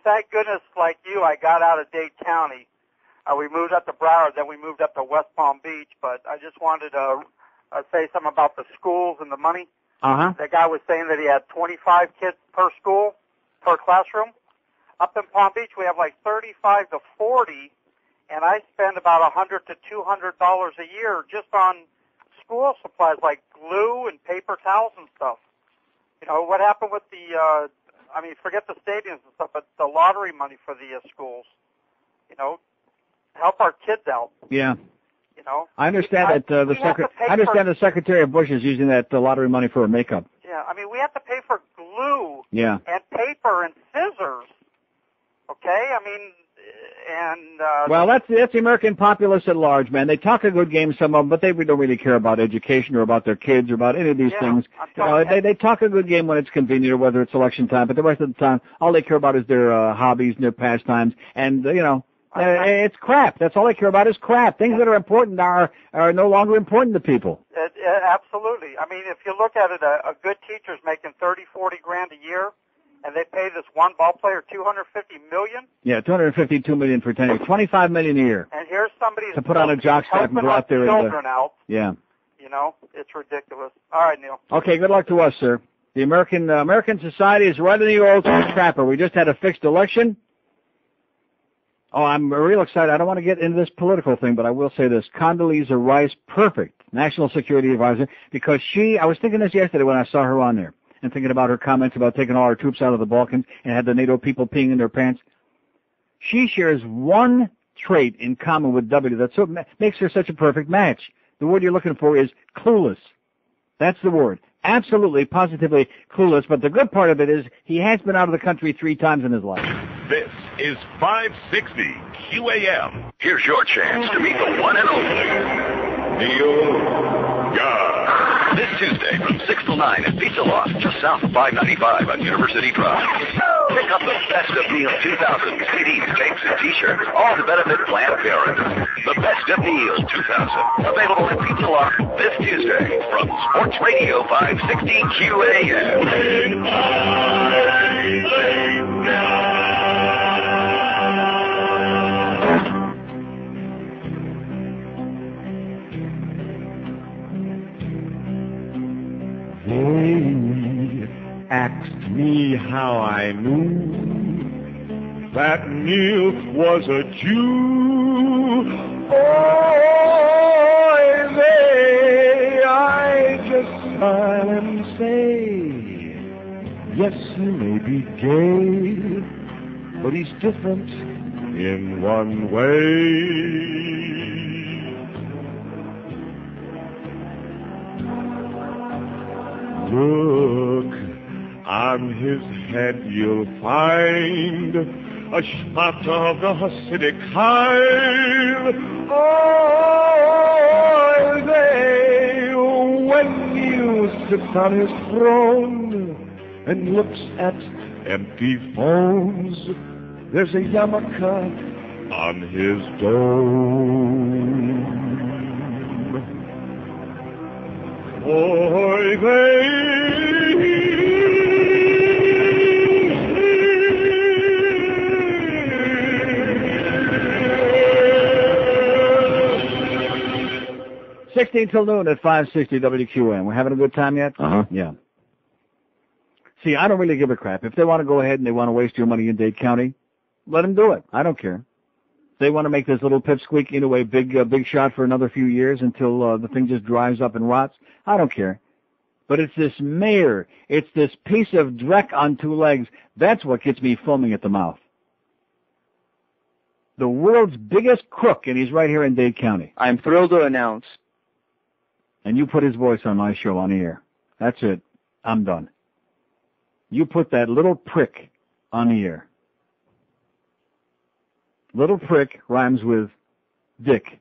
Thank goodness, like you, I got out of Dade County. We moved up to Broward, then we moved up to West Palm Beach, but I just wanted to say something about the schools and the money. Uh-huh. That guy was saying that he had 25 kids per school, per classroom. Up in Palm Beach, we have like 35 to 40, and I spend about $100 to $200 a year just on school supplies like glue and paper towels and stuff. You know, what happened with the, forget the stadiums and stuff, but the lottery money for the schools, you know, help our kids out. Yeah. You know, I understand that the Secretary of Bush is using that lottery money for her makeup. Yeah, we have to pay for glue Yeah. and paper and scissors. Okay, well, that's the American populace at large, man. They talk a good game, some of them, but they don't really care about education or about their kids or about any of these things. You know, they talk a good game when it's convenient or whether it's election time, but the rest of the time, all they care about is their hobbies and their pastimes, and it's crap. That's all they care about is crap. Things that are important are no longer important to people. Absolutely. If you look at it, a good teacher's making $30-40 grand a year, and they pay this one ball player $250 million. Yeah, $252 million for 10 years, $25 million a year. And here's somebody to put on a jock strap and go out there children out. Yeah. You know, it's ridiculous. All right, Neil. Okay, good luck to us, sir. The American society is right in the old trapper. We just had a fixed election. Oh, I'm real excited. I don't want to get into this political thing, but I will say this. Condoleezza Rice, perfect National Security Advisor, because I was thinking this yesterday when I saw her on there, and thinking about her comments about taking all our troops out of the Balkans and had the NATO people peeing in their pants. She shares one trait in common with W that makes her such a perfect match. The word you're looking for is clueless. That's the word. Absolutely, positively clueless, but the good part of it is he has been out of the country 3 times in his life. This is 560 QAM. Here's your chance to meet the one and only Neil God. This Tuesday from 6 till 9 at Pizza Loft, just south of 595 on University Drive. Pick up the Best of Neil 2000 CDs, tapes, and T-shirts, all to benefit Planned Parenthood. The Best of Neil 2000, available at Pizza Loft this Tuesday from Sports Radio 560 QAM. They asked me how I knew that Neil was a Jew. Oh, I just smile and say, yes, he may be gay, but he's different in one way. Look, on his head you'll find a spot of the Hasidic kind. Oh, when you sit on his throne and looks at empty phones, there's a yarmulke on his dome. Oy vey. 16 till noon at 560 WQAM. We're having a good time yet? Uh-huh. Yeah. See, I don't really give a crap. If they want to go ahead and they want to waste your money in Dade County, let them do it. I don't care. They want to make this little pipsqueak into a big shot for another few years until the thing just dries up and rots. I don't care. But it's this mayor. It's this piece of dreck on 2 legs. That's what gets me foaming at the mouth. The world's biggest crook, and he's right here in Dade County. I'm thrilled to announce. And you put his voice on my show on the air. That's it. I'm done. You put that little prick on the air. Little prick rhymes with dick.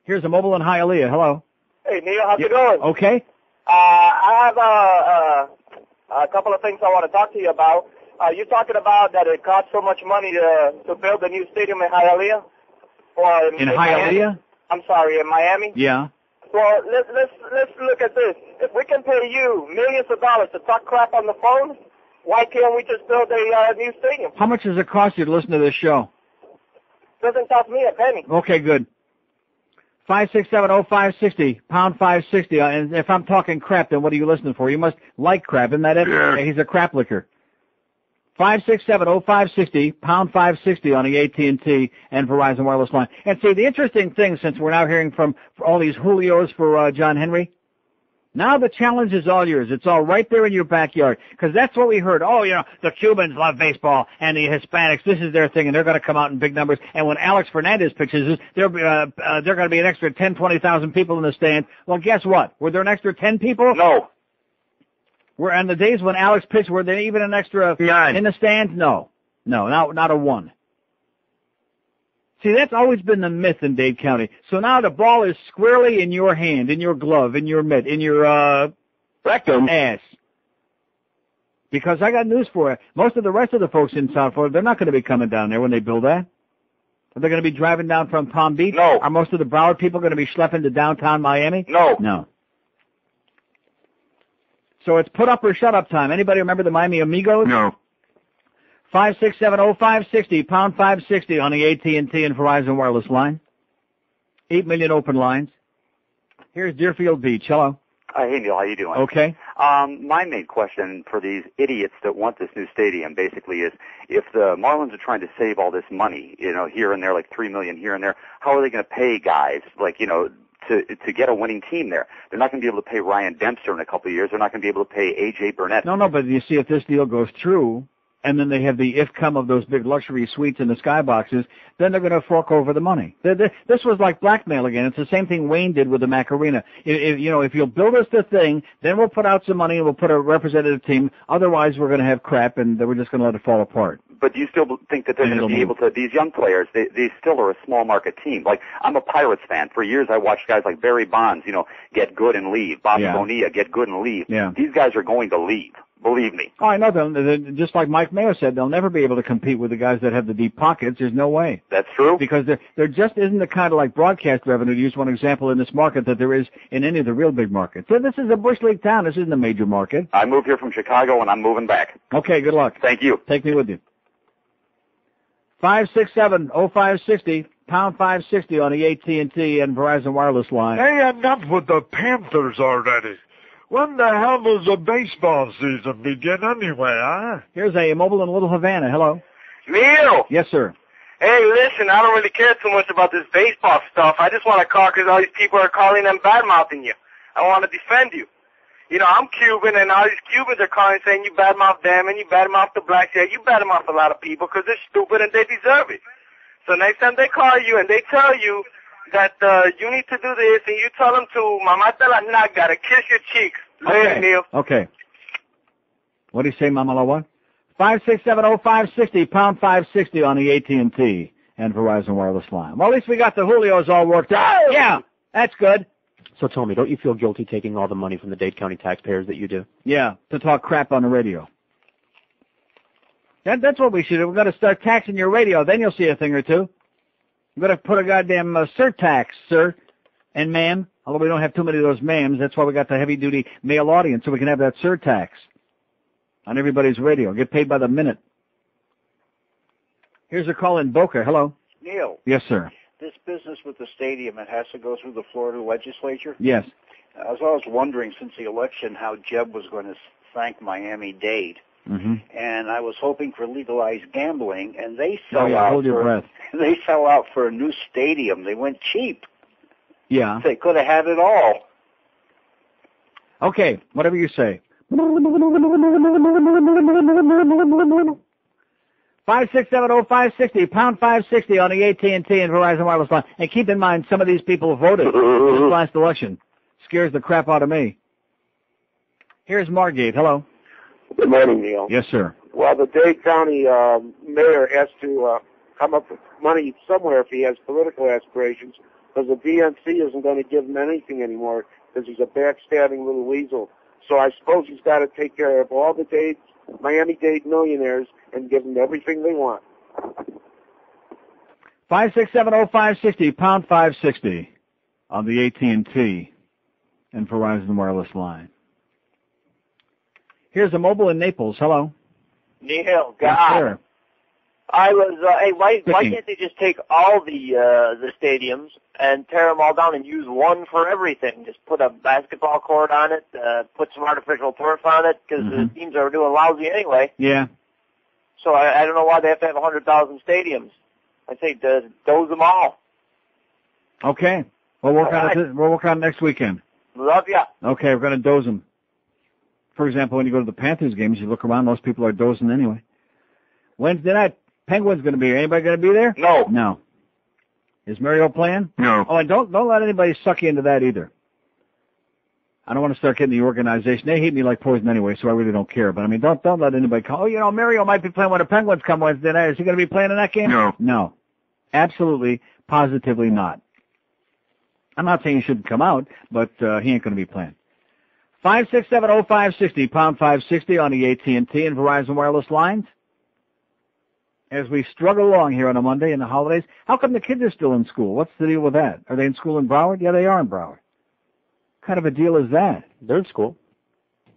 Here's a mobile in Hialeah. Hello. Hey, Neil, how's it going? Okay. I have a couple of things I want to talk to you about. You're talking about that it costs so much money to build a new stadium in Hialeah? Or in Hialeah? I'm sorry, in Miami? Yeah. Well, let's look at this. If we can pay you millions of dollars to talk crap on the phone, why can't we just build a new stadium? How much does it cost you to listen to this show? Doesn't cost me a penny. Okay, good. 5670560, pound 560. And if I'm talking crap, then what are you listening for? You must like crap, isn't that it? Yeah. He's a crap licker. 5670560, pound 560 on the AT&T and Verizon wireless line. And see, the interesting thing, since we're now hearing from all these Julios for John Henry, now the challenge is all yours. It's all right there in your backyard. Because that's what we heard. Oh, you know, the Cubans love baseball and the Hispanics, this is their thing, and they're going to come out in big numbers. And when Alex Fernandez pitches, they're going to be an extra 10, 20,000 people in the stands. Well, guess what? Were there an extra 10 people? No. Were on the days when Alex pitched, were there even an extra 9 in the stands? No. No, not a 1. See, that's always been the myth in Dade County. So now the ball is squarely in your hand, in your glove, in your mitt, in your rectum ass. Because I got news for you. Most of the rest of the folks in South Florida, they're not going to be coming down there when they build that. Are they going to be driving down from Palm Beach? No. Are most of the Broward people going to be schlepping to downtown Miami? No. No. So it's put up or shut up time. Anybody remember the Miami Amigos? No. 5670560, pound 560 on the AT&T and Verizon wireless line. 8 million open lines. Here's Deerfield Beach. Hello. Hey, Neil, how you doing? Okay. My main question for these idiots that want this new stadium basically is, if the Marlins are trying to save all this money, you know, here and there, like $3 million here and there, how are they going to pay guys, like, you know, to get a winning team there? They're not going to be able to pay Ryan Dempster in a couple of years. They're not going to be able to pay A.J. Burnett. No, but you see, if this deal goes through, and then they have the if-come of those big luxury suites in the skyboxes, then they're going to fork over the money. This was like blackmail again. It's the same thing Wayne did with the Macarena. If you'll build us the thing, then we'll put out some money and we'll put a representative team. Otherwise, we're going to have crap, and we're just going to let it fall apart. But do you still think that they're going to be able to, these young players, they still are a small market team. Like, I'm a Pirates fan. For years, I watched guys like Barry Bonds, you know, get good and leave. Bobby Bonilla, get good and leave. Yeah. These guys are going to leave. Believe me. Oh, I know them. Just like Mike Mayo said, they'll never be able to compete with the guys that have the deep pockets. There's no way. That's true. Because there just isn't the kind of like broadcast revenue, to use one example, in this market that there is in any of the real big markets. So this is a Bush League town. This isn't a major market. I moved here from Chicago, and I'm moving back. Okay, good luck. Thank you. Take me with you. 5670560, pound 560 on the AT&T and Verizon wireless line. Hey, enough with the Panthers already. When the hell does the baseball season begin anyway, huh? Here's a mobile in Little Havana. Hello. Neil! Yes, sir. Hey, listen, I don't really care too much about this baseball stuff. I just want to call because all these people are calling them bad-mouthing you. I want to defend you. You know, I'm Cuban, and all these Cubans are calling saying you badmouth them and you badmouth the blacks. Yeah, you badmouth a lot of people because they're stupid and they deserve it. So next time they call you and they tell you that you need to do this, and you tell them to, Mama te la naga, to kiss your cheeks. Later, Neil. Okay. What do you say, Mama la what? 5670560, pound 560 on the AT&T and Verizon wireless line. Well, at least we got the Julios all worked out. Yeah, that's good. So tell me, don't you feel guilty taking all the money from the Dade County taxpayers that you do? Yeah, to talk crap on the radio. That's what we should do. We're going to start taxing your radio. Then you'll see a thing or two. We're going to put a goddamn surtax, sir and ma'am. Although we don't have too many of those ma'ams. That's why we got the heavy-duty male audience, so we can have that surtax on everybody's radio. Get paid by the minute. Here's a call in Boca. Hello. Neil. Yes, sir. This business with the stadium, it has to go through the Florida legislature? Yes. I was wondering since the election how Jeb was going to thank Miami-Dade. Mm-hmm. And I was hoping for legalized gambling, and they sell hold your breath. They sell out for a new stadium. They went cheap. Yeah. They could have had it all. Okay, whatever you say. 5670560, pound 560 on the AT&T and Verizon wireless line. And keep in mind, some of these people voted this last election. Scares the crap out of me. Here's Margate. Hello. Good morning, Neil. Yes, sir. Well, the Dade County mayor has to come up with money somewhere if he has political aspirations, because the DNC isn't going to give him anything anymore because he's a backstabbing little weasel. So I suppose he's got to take care of all the Miami-Dade millionaires and give them everything they want. 5670560, pound 560 on the AT&T and Verizon wireless line. Here's a mobile in Naples. Hello. Neil, Yes, God. sir. I was, hey, why can't they just take all the stadiums and tear them all down and use one for everything? Just put a basketball court on it, put some artificial turf on it, because the teams are doing lousy anyway. Yeah. So I don't know why they have to have 100,000 stadiums. I say doze them all. Okay. We'll work on it. We'll work on it next weekend. Love ya. Okay, we're going to doze them. For example, when you go to the Panthers games, you look around, most people are dozing anyway. Wednesday night, Penguins going to be here. Anybody going to be there? No. No. Is Mario playing? No. Oh, and don't let anybody suck you into that either. I don't want to start getting the organization. They hate me like poison anyway, so I really don't care. But I mean, don't let anybody call. Oh, Mario might be playing when the Penguins come Wednesday night. Is he going to be playing in that game? No. No. Absolutely, positively not. I'm not saying he shouldn't come out, but he ain't going to be playing. 5670560, pound 560 on the AT&T and Verizon wireless lines. As we struggle along here on a Monday in the holidays, how come the kids are still in school? What's the deal with that? Are they in school in Broward? Yeah, they are in Broward. What kind of a deal is that? They're in school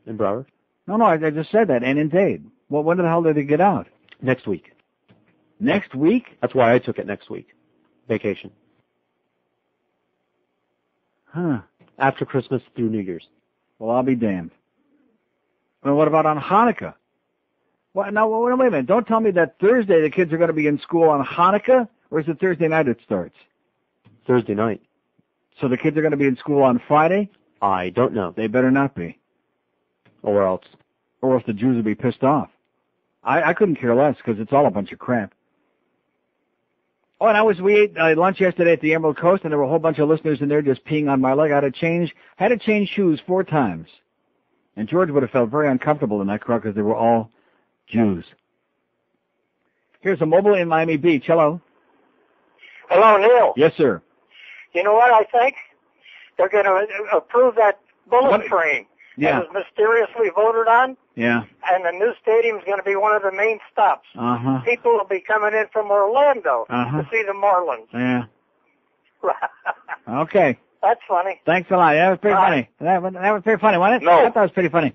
in Broward. No, I just said that, and in Dade. Well, when the hell did they get out? Next week. Next week? That's why I took it next week. Vacation. Huh. After Christmas through New Year's. Well, I'll be damned. Well, what about on Hanukkah? Well, now, wait a minute. Don't tell me that Thursday the kids are going to be in school on Hanukkah, or is it Thursday night it starts? Thursday night. So the kids are going to be in school on Friday? I don't know. They better not be. Or else. Or else the Jews will be pissed off. I couldn't care less, because it's all a bunch of crap. Oh, and we ate lunch yesterday at the Emerald Coast, and there were a whole bunch of listeners in there just peeing on my leg. I had to change shoes 4 times. And George would have felt very uncomfortable in that crowd because they were all Jews. Here's a mobile in Miami Beach. Hello. Hello, Neil. Yes, sir. You know what I think? They're going to approve that bullet train Yeah. that was mysteriously voted on. Yeah. And the new stadium's going to be one of the main stops. Uh-huh. People will be coming in from Orlando Uh-huh. to see the Marlins. Yeah. Okay. That's funny. Thanks a lot. That was pretty funny. That was pretty funny, wasn't it? No. I thought it was pretty funny.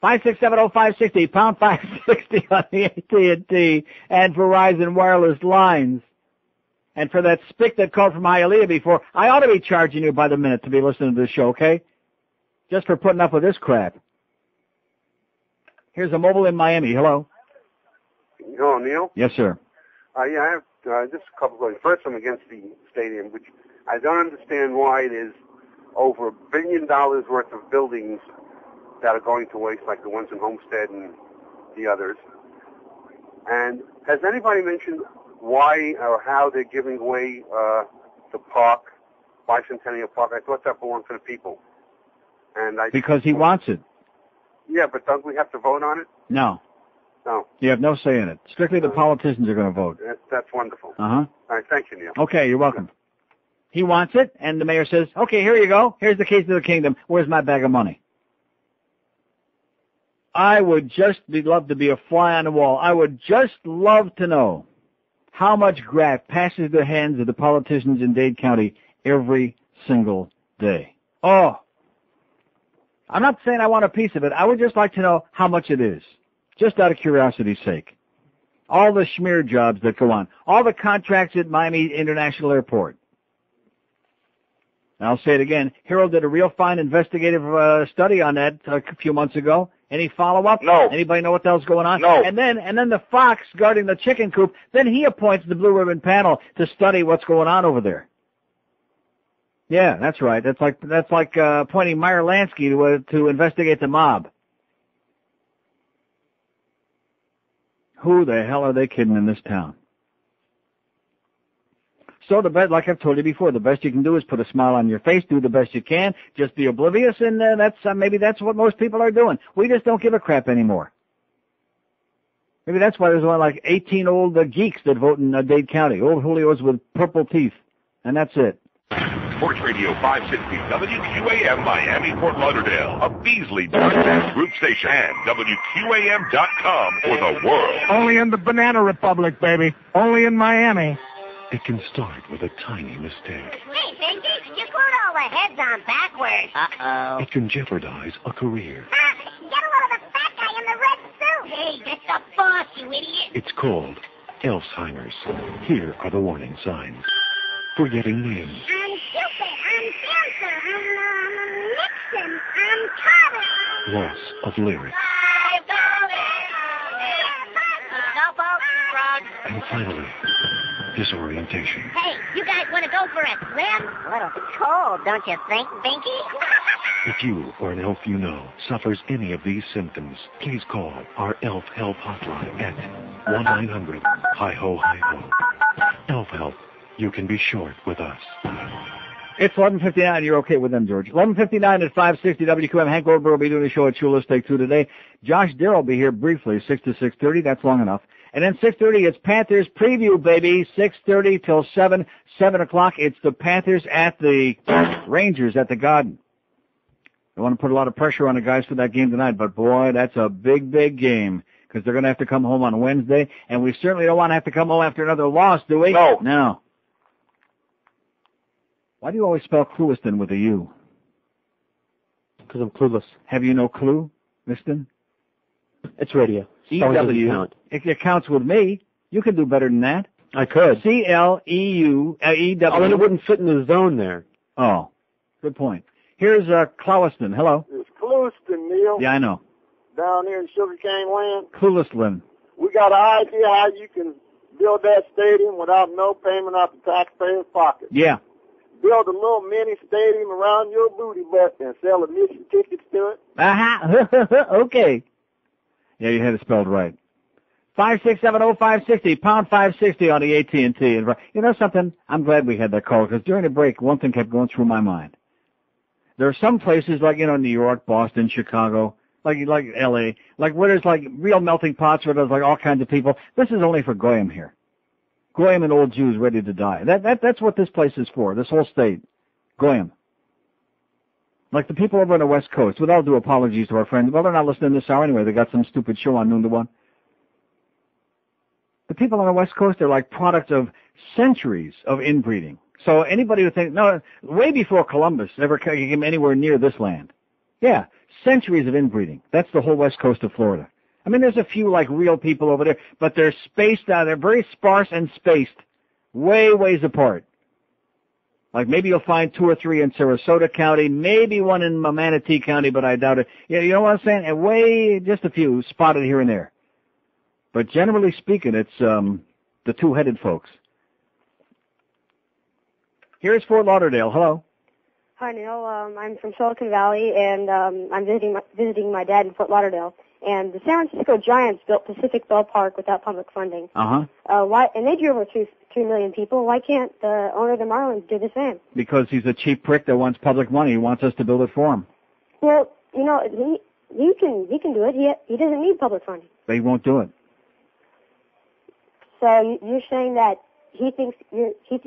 5670560, pound 560 on the AT&T and Verizon wireless lines. And for that spick that called from Hialeah before, I ought to be charging you by the minute to be listening to this show, okay? Just for putting up with this crap. Here's a mobile in Miami. Hello. Hello, Neil. Yes, sir. Yeah, I have just a couple of questions. First, I'm against the stadium, which I don't understand why it is over $1 billion worth of buildings that are going to waste, like the ones in Homestead and the others. And has anybody mentioned why or how they're giving away the park, Bicentennial Park? I thought that belonged to the people. Because he wants it. Yeah, but don't we have to vote on it? No. No. You have no say in it. Strictly the politicians are going to vote. That's wonderful. Uh-huh. All right, thank you, Neil. Okay, you're welcome. He wants it, and the mayor says, okay, here you go. Here's the keys to the kingdom. Where's my bag of money? I would just love to be a fly on the wall. I would just love to know how much graft passes the hands of the politicians in Dade County every single day. Oh, I'm not saying I want a piece of it. I would just like to know how much it is, just out of curiosity's sake. All the schmear jobs that go on, all the contracts at Miami International Airport. And I'll say it again. Harold did a real fine investigative study on that a few months ago. Any follow-up? No. Anybody know what the hell's going on? No. And then the fox guarding the chicken coop, then he appoints the Blue Ribbon Panel to study what's going on over there. Yeah, that's right. That's like appointing Meyer Lansky to investigate the mob. Who the hell are they kidding in this town? So the best, like I've told you before, the best you can do is put a smile on your face, do the best you can, just be oblivious, and maybe that's what most people are doing. We just don't give a crap anymore. Maybe that's why there's only like 18 old geeks that vote in Dade County, old Julios with purple teeth, and that's it. Sports Radio 560 WQAM Miami, Fort Lauderdale, a Beasley Broadcast Group station, and WQAM.com for the world. Only in the Banana Republic, baby. Only in Miami. It can start with a tiny mistake. Hey, Pinky, you put all the heads on backwards. Uh-oh. It can jeopardize a career. Get a load of the fat guy in the red suit. Hey, that's the boss, you idiot. It's called Alzheimer's. Here are the warning signs. Forgetting names. I'm Cupid. I'm Cancer. I'm Nixon. I'm Carter. Loss of lyrics. And finally, disorientation. Hey, you guys want to go for a swim? A little cold, don't you think, Binky? If you or an elf you know suffers any of these symptoms, please call our Elf Help hotline at 1-900-HI-HO-HI-HO. Elf Help. You can be short with us. It's 11:59. You're okay with them, George. 11:59 at 560 WQM. Hank Goldberg will be doing a show at Chula's Take 2 today. Josh Darrell will be here briefly, 6 to 6:30. That's long enough. And then 6:30, it's Panthers preview, baby. 6:30 till 7 o'clock. It's the Panthers at the Rangers at the Garden. I want to put a lot of pressure on the guys for that game tonight, but boy, that's a big, big game because they're going to have to come home on Wednesday, and we certainly don't want to have to come home after another loss, do we? No. No. Why do you always spell Clewiston with a U? Because I'm clueless. Have you no clue, Liston? It's radio. E-W. It counts with me. You can do better than that. I could. C-L-E-U-E-W. Oh, and it wouldn't fit in the zone there. Oh, good point. Here's Clewiston. Hello. It's Clewiston, Neil. Yeah, I know. Down here in Sugarcane Land. Clewiston. We got an idea how you can build that stadium without no payment out the taxpayer's pocket. Yeah. Build a little mini stadium around your booty butt and sell admission tickets to it. Aha. Okay. Yeah, you had it spelled right. 5670560, pound 560 on the AT&T. You know something? I'm glad we had that call because during the break, one thing kept going through my mind. There are some places like, New York, Boston, Chicago, like L.A., like where there's like real melting pots where there's like all kinds of people. This is only for Goyim here. Goyim and old Jews ready to die. That's what this place is for, this whole state. Goyim. Like the people over on the West Coast, with all due apologies to our friends. Well, they're not listening this hour anyway. They got some stupid show on noon to one. The people on the West Coast are like products of centuries of inbreeding. So anybody who thinks, no, way before Columbus ever came anywhere near this land. Yeah, centuries of inbreeding. That's the whole West Coast of Florida. I mean, there's a few like real people over there, but they're spaced out. They're very sparse and spaced, ways apart. Like maybe you'll find 2 or 3 in Sarasota County, maybe one in Manatee County, but I doubt it. Yeah, you know what I'm saying? And just a few spotted here and there. But generally speaking, it's the two-headed folks. Here's Fort Lauderdale. Hello. Hi, Neil. I'm from Silicon Valley, and I'm visiting my dad in Fort Lauderdale. And the San Francisco Giants built Pacific Ballpark without public funding. Uh-huh. And they drew over 3 million people. Why can't the owner of the Marlins do the same? Because he's a cheap prick that wants public money. He wants us to build it for him. Well, he can do it. He doesn't need public funding. But he won't do it. So you're saying that he thinks he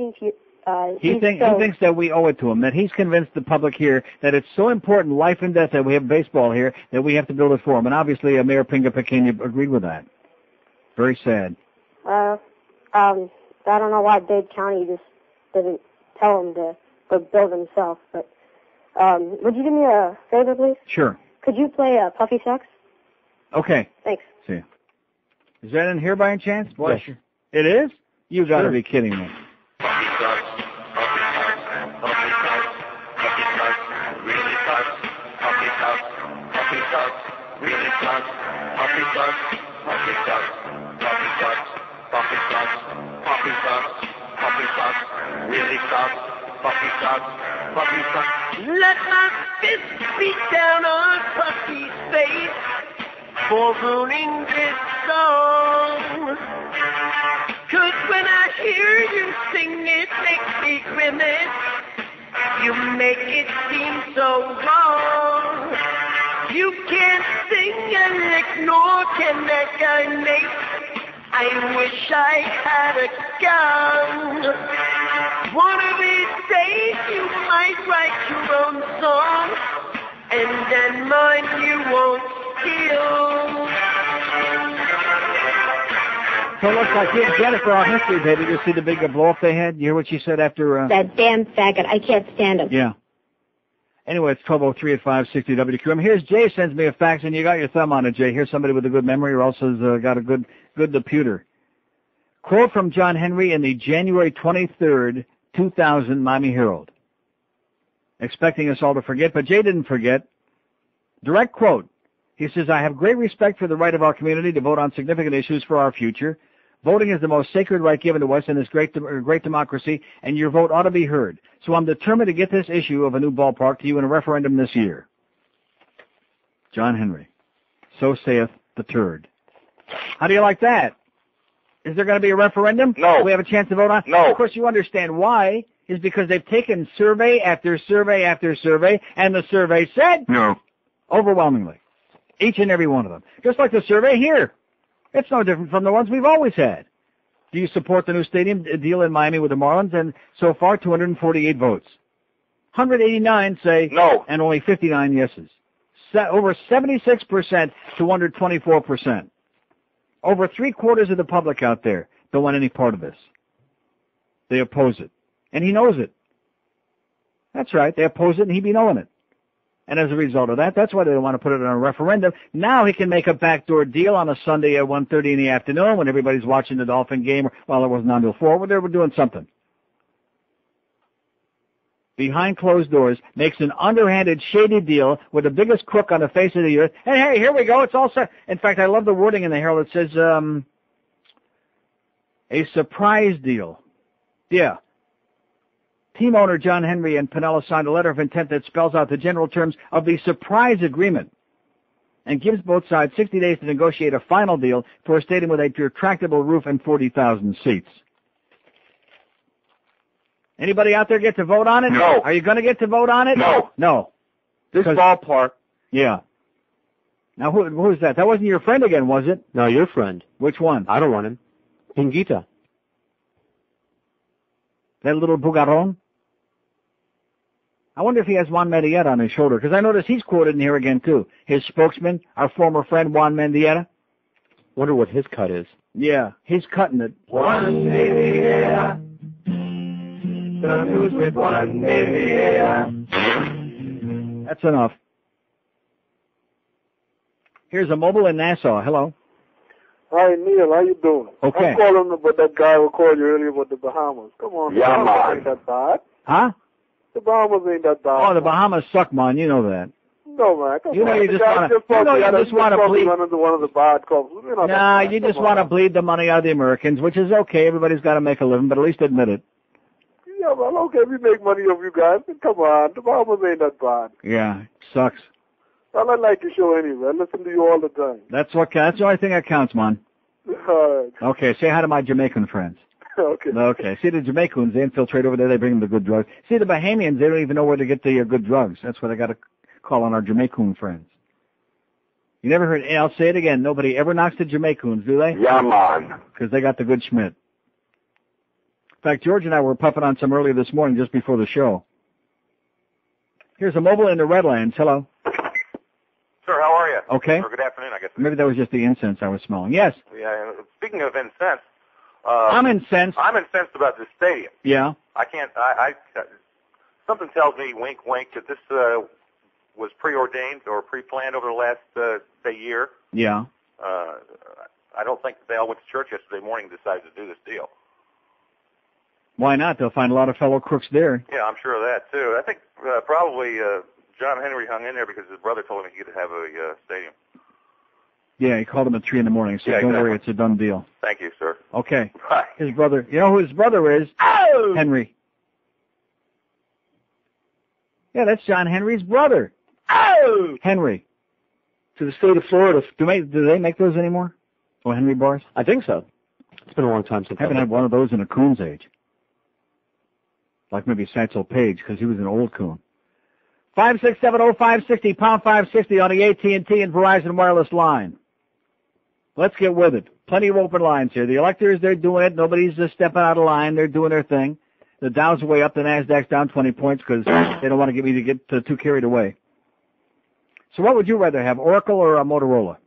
thinks that we owe it to him, that he's convinced the public here that it's so important, life and death, that we have baseball here, that we have to build it for him. And obviously, Mayor Pinga Pequena agreed with that. Very sad. I don't know why Dade County just doesn't tell him to go build himself. But would you do me a favor, please? Sure. Could you play Puffy Sax? Okay. Thanks. See you. Is that in here by any chance? Boy, Yes. It is? You got to be kidding me. Let my fist beat down on Puffy's face for ruining this song. 'Cause when I hear you sing, it makes me grimace. You make it seem so wrong. You can't sing a lick, nor can that guy make. I wish I had a gun. One of these days you might write your own song, and then mine you won't steal. So it looks like you and Jennifer on History Day. Did you see the big blow-up they had? You hear what she said after... That damn faggot. I can't stand him. Yeah. Anyway, it's 12:03 at 560 WQM. Here's Jay sends me a fax, and you got your thumb on it, Jay. Here's somebody with a good memory, or else has got a good computer. Quote from John Henry in the January 23rd, 2000 Miami Herald. Expecting us all to forget, but Jay didn't forget. Direct quote. He says, I have great respect for the right of our community to vote on significant issues for our future. Voting is the most sacred right given to us in this great democracy, and your vote ought to be heard. So I'm determined to get this issue of a new ballpark to you in a referendum this year. John Henry. So saith the turd. How do you like that? Is there going to be a referendum? No. Do we have a chance to vote on? No. Of course, you understand why. Is because they've taken survey after survey after survey, and the survey said no. Overwhelmingly. Each and every one of them. Just like the survey here. It's no different from the ones we've always had. Do you support the new stadium deal in Miami with the Marlins? And so far, 248 votes. 189 say no, and only 59 yeses. Over 76% to under 24%. Over three-quarters of the public out there don't want any part of this. They oppose it. And he knows it. That's right. They oppose it, and he be knowing it. And as a result of that, that's why they don't want to put it on a referendum. Now he can make a backdoor deal on a Sunday at 1:30 in the afternoon when everybody's watching the Dolphin game. Well, it wasn't on till 4, but they were doing something. Behind closed doors, makes an underhanded, shady deal with the biggest crook on the face of the earth. And hey, here we go. It's all set. In fact, I love the wording in the Herald. It says, a surprise deal. Yeah. Team owner John Henry and Pinella signed a letter of intent that spells out the general terms of the surprise agreement and gives both sides 60 days to negotiate a final deal for a stadium with a retractable roof and 40,000 seats. Anybody out there get to vote on it? No. Are you going to get to vote on it? No. No. This ballpark. Yeah. Now, who's that? That wasn't your friend again, was it? No, your friend. Which one? I don't want him. Hingita. That little bugaron? I wonder if he has Juan Mendieta on his shoulder, because I notice he's quoted in here again, too. His spokesman, our former friend Juan Mendieta. Wonder what his cut is. Yeah, he's cutting it. Juan Mendieta. The news with Juan Mendieta. That's enough. Here's a mobile in Nassau. Hello. Hi, Neil. How you doing? Okay. I'm calling about that guy who called you earlier about the Bahamas. Come on. Yeah, the Bahamas man. ain't that bad. Huh? The Bahamas ain't that bad. Oh, the Bahamas suck, man. You know that. No, man. Come You know on. you The just guy want to. You know you just want to bleed. Run into one of the bad clubs. Nah, you just want to bleed the money out of the Americans, which is okay. Everybody's got to make a living, but at least admit it. Yeah, well, okay, if you make money off you guys, then come on. The Bahamas ain't that bad. Yeah, sucks. Well, I like your show anyway. I listen to you all the time. That's the only thing that counts, man. All right. Okay, say hi to my Jamaican friends. Okay. Okay. See, the Jamaicans, they infiltrate over there. They bring them the good drugs. See, the Bahamians, they don't even know where to get the good drugs. That's why they got to call on our Jamaican friends. You never heard, I'll say it again, nobody ever knocks the Jamaicans, do they? Yeah, man. Because they got the good Schmidt. In fact, George and I were puffing on some earlier this morning just before the show. Here's a mobile in the Redlands. Hello. Sir, how are you? Okay. Or good afternoon, I guess. Maybe that was just the incense I was smelling. Yes. Yeah, speaking of incense. I'm incensed. I'm incensed about this stadium. Yeah. I can't, something tells me, wink, wink, that this was preordained or pre-planned over the last, say, year. Yeah. I don't think that they all went to church yesterday morning and decided to do this deal. Why not? They'll find a lot of fellow crooks there. Yeah, I'm sure of that, too. I think probably John Henry hung in there because his brother told him he could have a stadium. Yeah, he called him at 3 in the morning. So Yeah, don't exactly. worry, it's a done deal. Thank you, sir. Okay. Bye. His brother. You know who his brother is? Oh! Henry. Yeah, that's John Henry's brother. Oh! Henry. To the state of Florida. Do they make those anymore? Oh, Henry bars? I think so. It's been a long time since I haven't had one of those in a coon's age. Like maybe Satchel Paige, because he was an old coon. 5670560, pound 560 on the AT&T and Verizon wireless line. Let's get with it. Plenty of open lines here. The electors, they're doing it. Nobody's just stepping out of line. They're doing their thing. The Dow's way up. The Nasdaq's down 20 points because they don't want to get me to get too carried away. So what would you rather have, Oracle or a Motorola?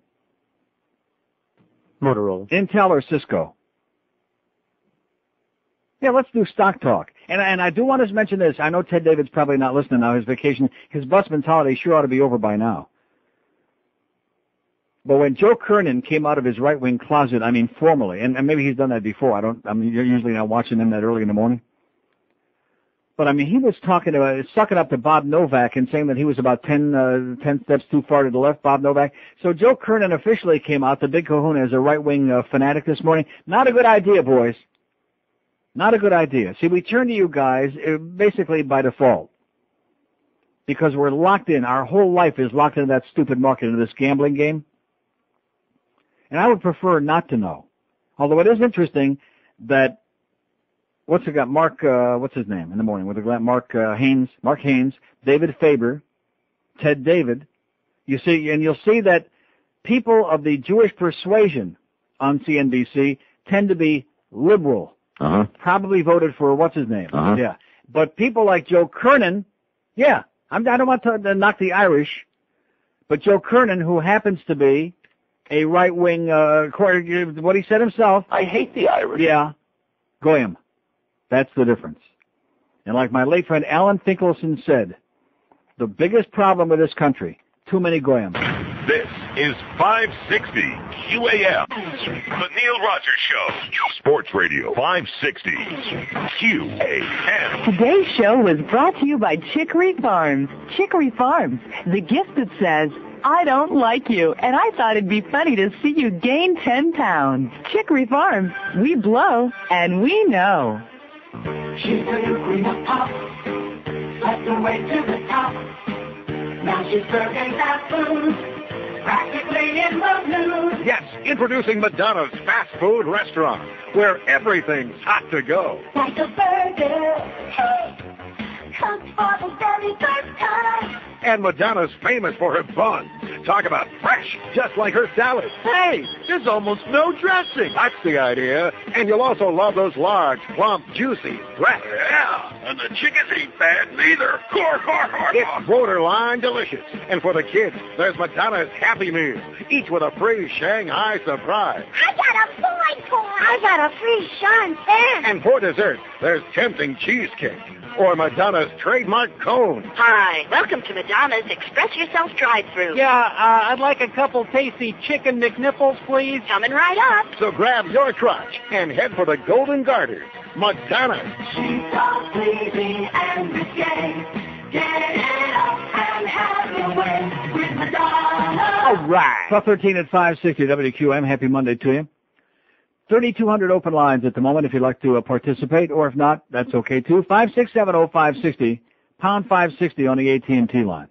Motorola. Intel or Cisco? Yeah, let's do stock talk. And I do want to mention this. I know Ted David's probably not listening now. His vacation, his busman's holiday sure ought to be over by now. But when Joe Kernan came out of his right-wing closet, I mean formally, and maybe he's done that before. You're usually not watching him that early in the morning. But I mean, he was talking about sucking up to Bob Novak and saying that he was about 10 steps too far to the left, Bob Novak. So Joe Kernan officially came out, the big kahuna, as a right-wing fanatic this morning. Not a good idea, boys. Not a good idea. See, we turn to you guys basically by default because we're locked in. Our whole life is locked into that stupid market, into this gambling game. And I would prefer not to know. Although it is interesting that, what's his name in the morning with the Mark Haynes, David Faber, Ted David. You see, and you'll see that people of the Jewish persuasion on CNBC tend to be liberal. Probably voted for what's his name. Yeah. But people like Joe Kernan, yeah, I don't want to knock the Irish, but Joe Kernan, who happens to be a right-wing, what he said himself. I hate the Irish. Yeah. Goyim. That's the difference. And like my late friend Alan Finkelson said, the biggest problem with this country, too many Goyim. This is 560 QAM, The Neil Rogers Show, Sports Radio 560 QAM. Today's show was brought to you by Chicory Farms. Chicory Farms, the gift that says, I don't like you, and I thought it'd be funny to see you gain 10 pounds. Chicory Farms, we blow, and we know. She's a new queen of pop, slept her way to the top. Now she's serving fast food, practically in the news. Yes, introducing Madonna's fast food restaurant, where everything's hot to go. Like a burger, hey, cooked for the very first time. And Madonna's famous for her buns. Talk about fresh, just like her salad. Hey, there's almost no dressing. That's the idea. And you'll also love those large, plump, juicy breasts. Yeah, and the chickens ain't bad neither. It's borderline delicious. And for the kids, there's Madonna's Happy Meal, each with a free Shanghai surprise. I got a boy toy. I got a free Sean Penn. And for dessert, there's tempting cheesecake or Madonna's trademark cone. Hi, welcome to Madonna's Express Yourself drive-thru. Yeah, I'd like a couple tasty chicken McNipples, please. Coming right up. So grab your crotch and head for the Golden Garters, Madonna. She's so sleazy and risque. Get it up and have your way with Madonna. All right. 12:13 at 560 WQM. Happy Monday to you. 3,200 open lines at the moment if you'd like to participate, or if not, that's okay too. 5670560, pound 560 on the AT&T line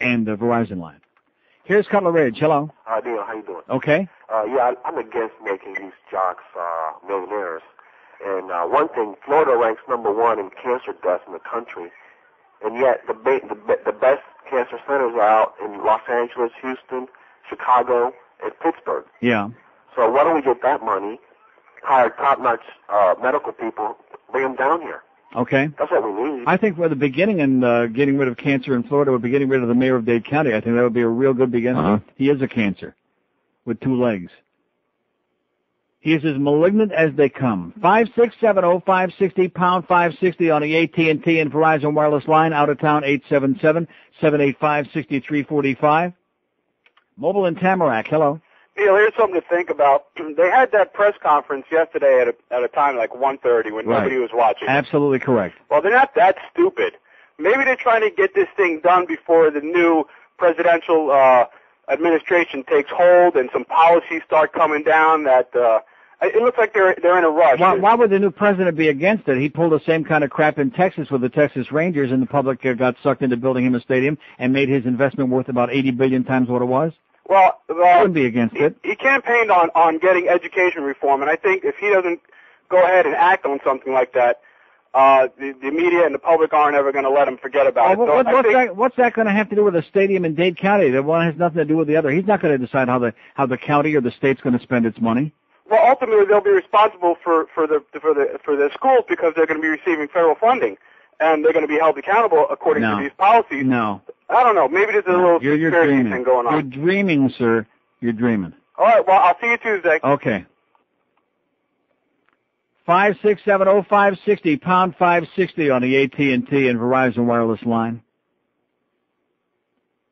and the Verizon line. Here's Cutler Ridge. Hello. Hi, Neil. How you doing? Okay. Yeah, I'm against making these jocks millionaires. And one thing, Florida ranks #1 in cancer deaths in the country, and yet the best cancer centers are out in Los Angeles, Houston, Chicago, and Pittsburgh. Yeah. So why don't we get that money, hire top-notch medical people, bring them down here? Okay. That's what we need. I think we're the beginning in getting rid of cancer in Florida would be getting rid of the mayor of Dade County. I think that would be a real good beginning. He is a cancer with 2 legs. He is as malignant as they come. 5670560, pound 560 on the AT&T and Verizon wireless line. Out of town, 877-785-6345. Mobile in Tamarack. Hello. Neil, here's something to think about. They had that press conference yesterday at a time like 1:30 when nobody was watching. Absolutely correct. Well, they're not that stupid. Maybe they're trying to get this thing done before the new presidential administration takes hold and some policies start coming down that it looks like they're in a rush. Why would the new president be against it? He pulled the same kind of crap in Texas with the Texas Rangers, and the public got sucked into building him a stadium and made his investment worth about 80 billion times what it was. Well, I wouldn't be against it. He campaigned on getting education reform, and I think if he doesn't go ahead and act on something like that, the media and the public aren't ever going to let him forget about it. What's that going to have to do with a stadium in Dade County? The one has nothing to do with the other. He's not going to decide how the county or the state's going to spend its money. Well, ultimately, they'll be responsible for the schools because they're going to be receiving federal funding, and they're going to be held accountable according to these policies. No. I don't know. Maybe there's a little You're conspiracy dreaming. thing going on. You're dreaming, sir. You're dreaming. All right. Well, I'll see you Tuesday. Okay. 5670560, pound 560 on the AT&T and Verizon wireless line.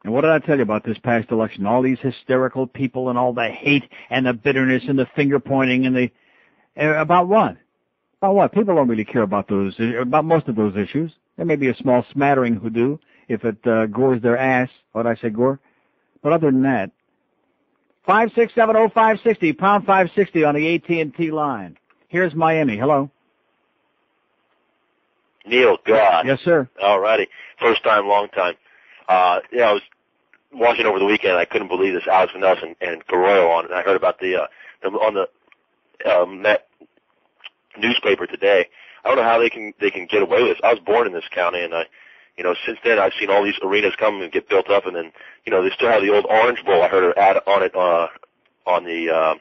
And what did I tell you about this past election? All these hysterical people and all the hate and the bitterness and the finger pointing and the about what? About what? People don't really care about most of those issues. There may be a small smattering who do if it gores their ass. What did I say, gore? But other than that, 5670560, pound 560 on the AT&T line. Here's Miami. Hello. Neil, God. Yes, sir. All righty. First time, long time. I was watching over the weekend. I couldn't believe this Alex and Nelson and Carroyo on it. And I heard about on the Met newspaper today. I don't know how they can get away with this. I was born in this county, and since then I've seen all these arenas come and get built up, and then they still have the old Orange Bowl. I heard an ad on it on the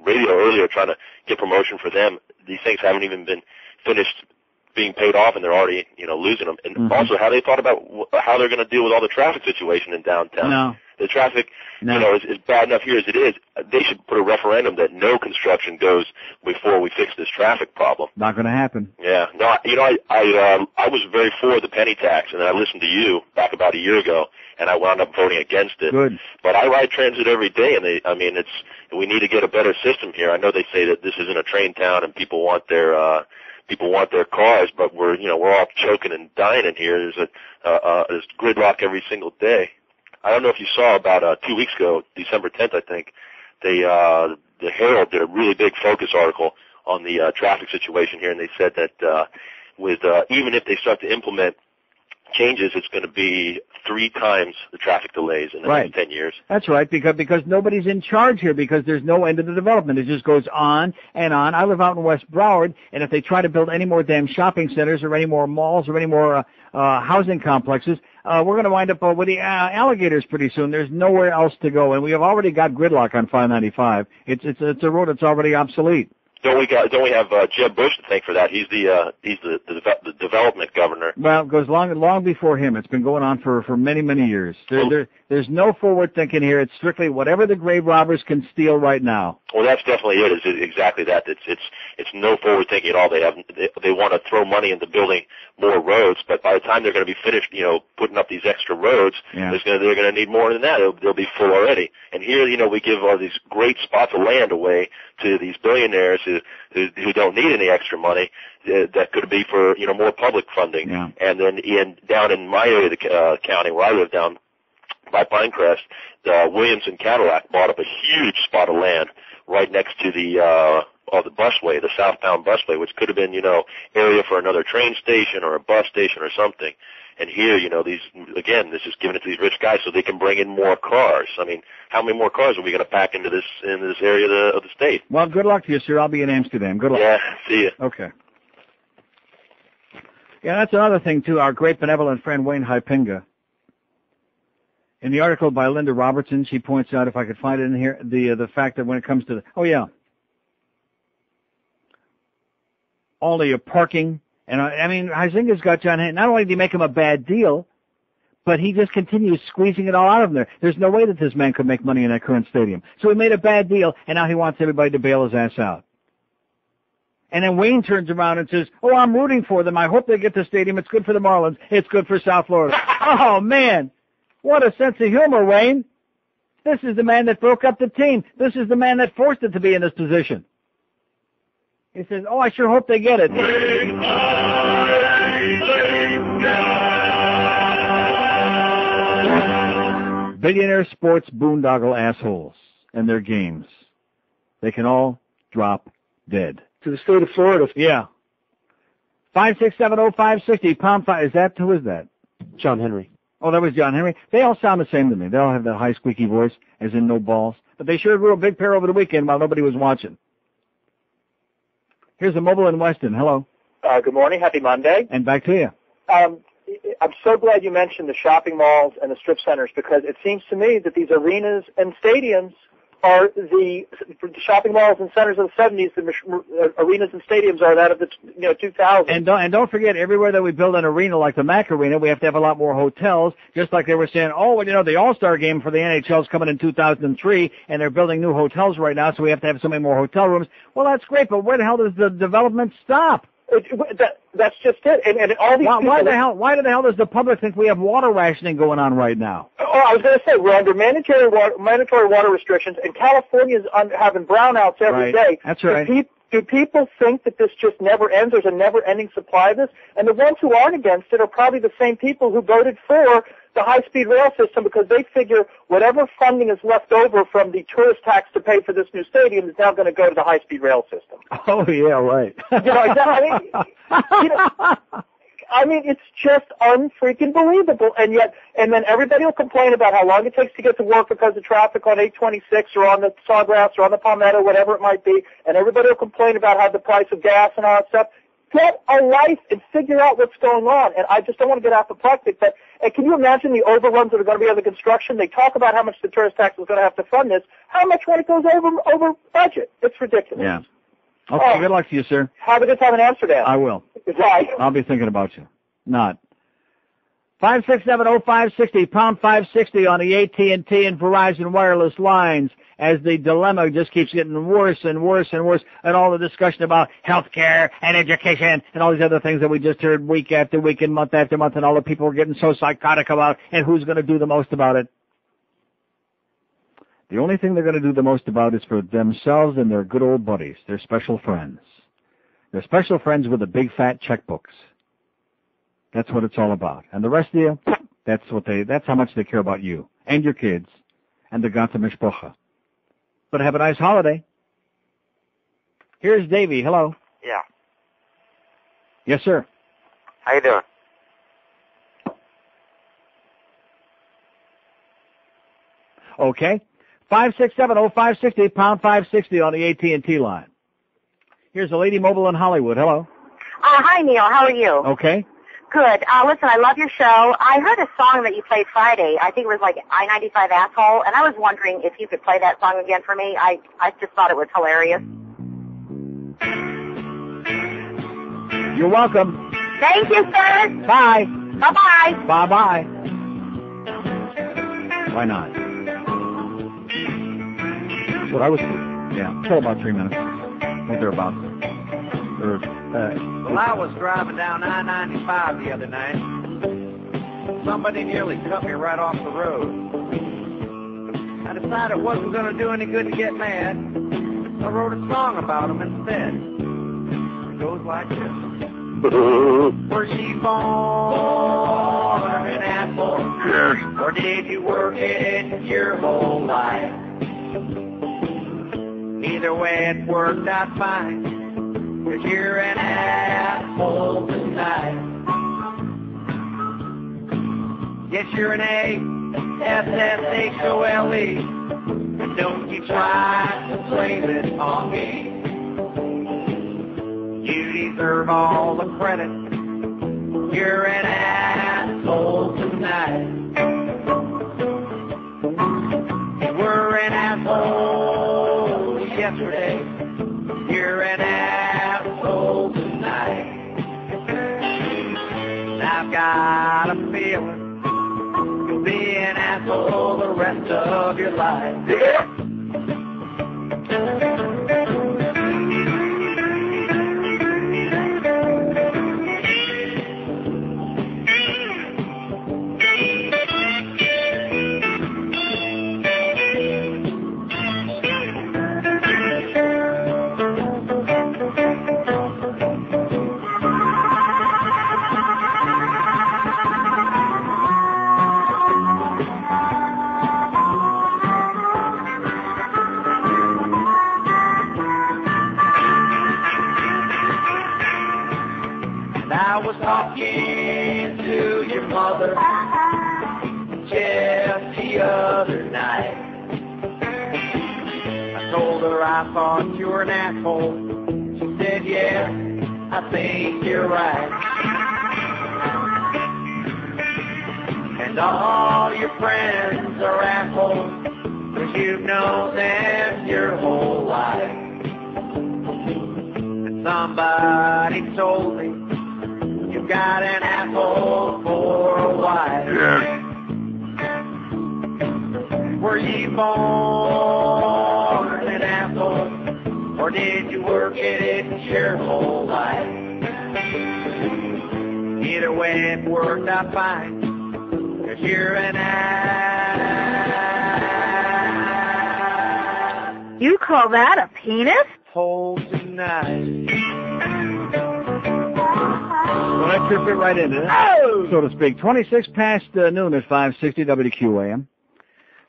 radio earlier, trying to get promotion for them. These things haven't even been finished being paid off, and they're already losing them. And also, how they thought about how they're going to deal with all the traffic situation in downtown. No. The traffic, is bad enough here as it is. They should put a referendum that no construction goes before we fix this traffic problem. Not going to happen. Yeah. No, I was very for the penny tax, and then I listened to you back about a year ago, and I wound up voting against it. Good. But I ride transit every day, and we need to get a better system here. I know they say that this isn't a train town, and people want their cars, but we're all choking and dying in here. There's gridlock every single day. I don't know if you saw about 2 weeks ago, December 10th, I think, the Herald did a really big focus article on the traffic situation here, and they said that even if they start to implement changes, it's going to be 3 times the traffic delays in the next 10 years. That's right, because nobody's in charge here, because there's no end to the development. It just goes on and on. I live out in West Broward, and if they try to build any more damn shopping centers or any more malls or any more housing complexes, we're going to wind up with the alligators pretty soon. There's nowhere else to go, and we have already got gridlock on 595. It's a road that's already obsolete. Don't we have Jeb Bush to thank for that? He's the development governor. Well, it goes long before him. It's been going on for many years. There's no forward thinking here. It's strictly whatever the grave robbers can steal right now. Well, that's definitely it. It's exactly that. It's no forward thinking at all. They want to throw money into building more roads, but by the time they're going to be finished, putting up these extra roads, they're going to need more than that. They'll be full already. And here, we give all these great spots of land away to these billionaires who don't need any extra money. That could be for more public funding. Yeah. And then down in my area of the county where I live, down by Pinecrest, Williamson Cadillac bought up a huge spot of land right next to the busway, the southbound busway, which could have been area for another train station or a bus station or something. And here, this is giving it to these rich guys so they can bring in more cars. I mean, how many more cars are we going to pack into this area of the state? Well, good luck to you, sir. I'll be in Amsterdam. Good luck. Yeah, see you. Okay. Yeah, that's another thing, too. Our great benevolent friend Wayne Hypinga. In the article by Linda Robertson, she points out, if I could find it in here, the fact that when it comes to all the parking, and Huizinga's got John Henry. Not only did he make him a bad deal, but he just continues squeezing it all out of him there. There's no way that this man could make money in that current stadium. So he made a bad deal, and now he wants everybody to bail his ass out. And then Wayne turns around and says, I'm rooting for them. I hope they get the stadium. It's good for the Marlins. It's good for South Florida. Oh, man. What a sense of humor, Wayne. This is the man that broke up the team. This is the man that forced it to be in this position. He says, I sure hope they get it. Billionaire sports boondoggle assholes and their games. They can all drop dead. To the state of Florida. Yeah. 5670560, pound 5. Who is that? John Henry. Oh, that was John Henry. They all sound the same to me. They all have that high squeaky voice, as in no balls. But they sure grew a big pair over the weekend while nobody was watching. Here's a mobile in Weston. Hello. Good morning. Happy Monday. And back to you. I'm so glad you mentioned the shopping malls and the strip centers, because it seems to me that these arenas and stadiums are the shopping malls and centers of the 70s. The arenas and stadiums are that of the 2000s. And don't forget, everywhere that we build an arena like the Mac Arena, we have to have a lot more hotels. Just like they were saying, the All-Star game for the NHL is coming in 2003, and they're building new hotels right now, so we have to have so many more hotel rooms. Well, that's great, but where the hell does the development stop? That's just it. And all these why the hell does the public think we have water rationing going on right now? Oh, I was going to say, we're under mandatory water restrictions, and California's having brownouts every day. That's right. Do people think that this just never ends? There's a never-ending supply of this? And the ones who aren't against it are probably the same people who voted for the high-speed rail system because they figure whatever funding is left over from the tourist tax to pay for this new stadium is now going to go to the high-speed rail system. Oh, yeah, right. I mean, it's just unfreaking believable, and then everybody will complain about how long it takes to get to work because of traffic on 826 or on the Sawgrass or on the Palmetto, whatever it might be, and everybody will complain about how the price of gas and all that stuff. Get a life and figure out what's going on. And I just don't want to get apoplectic, but can you imagine the overruns that are going to be on the construction? They talk about how much the tourist tax is going to have to fund this. How much when it goes over budget? It's ridiculous. Yeah. Okay, good luck to you, sir. Have a good time in Amsterdam. I will. Bye. I'll be thinking about you. Not. 5670560, pound 560 on the AT&T and Verizon wireless lines as the dilemma just keeps getting worse and worse and worse, and all the discussion about health care and education and all these other things that we just heard week after week and month after month, and all the people are getting so psychotic about and who's going to do the most about it. The only thing they're going to do the most about is for themselves and their good old buddies, their special friends. Their special friends with the big fat checkbooks. That's what it's all about. And the rest of you, that's how much they care about you and your kids and the ganze Mishpocha. But have a nice holiday. Here's Davey. Hello. Yeah. Yes, sir. How you doing? Okay. 5670560, pound 560 on the AT&T line. Here's a lady mobile in Hollywood. Hello. Hi, Neil. How are you? Okay. Good. Listen, I love your show. I heard a song that you played Friday. I think it was like I-95 Asshole, and I was wondering if you could play that song again for me. I just thought it was hilarious. You're welcome. Thank you, sir. Bye. Bye-bye. Bye-bye. Why not? That's what I was doing. Yeah, till about 3 minutes. Maybe they're about. Well, I was driving down I-95 the other night. Somebody nearly cut me right off the road. I decided it wasn't going to do any good to get mad. I wrote a song about him instead. It goes like this. Were you born an asshole? Yes. Or did you work it your whole life? Either way, it worked out fine. 'Cause you're an asshole tonight. Yes, you're an A-S-S-H-O-L-E. And don't you try to blame it on me. You deserve all the credit. You're an asshole tonight. You were an asshole yesterday. You're an asshole tonight. And I've got a feeling you'll be an asshole the rest of your life. I was talking to your mother just the other night. I told her I thought you were an asshole. She said, yeah, I think you're right. And all your friends are assholes, 'cause you've known them your whole life. And somebody told me you got an asshole for a wife. Yes. Were you born an asshole, or did you work at it your whole life? Either way, it worked out fine. 'Cause you're an ass. You call that a penis? Hold tonight. Well, that should fit right into it, so to speak. 26 past noon at 560 WQAM.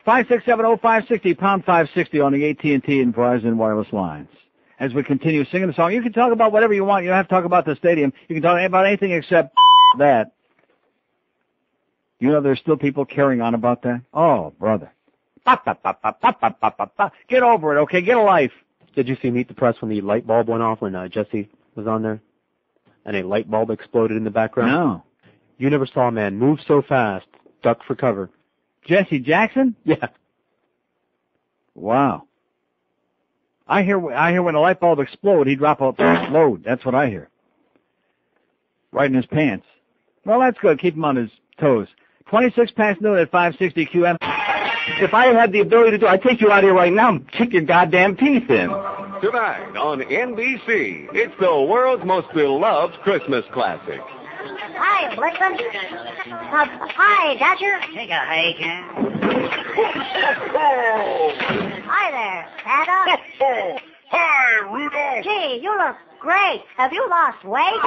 5670560, pound 560 on the AT&T and Verizon wireless lines. As we continue singing the song, you can talk about whatever you want. You don't have to talk about the stadium. You can talk about anything except that. You know there's still people carrying on about that? Oh, brother. Get over it, okay? Get a life. Did you see Meet the Press when the light bulb went off when Jesse was on there? And a light bulb exploded in the background? No. You never saw a man move so fast, duck for cover. Jesse Jackson? Yeah. Wow. I hear when a light bulb explodes, he drop a load. That's what I hear. Right in his pants. Well, that's good. Keep him on his toes. 26 past noon at 560 QM. If I had the ability to do, I'd take you out here right now and kick your goddamn teeth in. Tonight on NBC, it's the world's most beloved Christmas classic. Hi, Blitzen. Hi, Dodger. Take a hike, Hi there, Santa. Hi, Rudolph. Gee, you look great. Have you lost weight?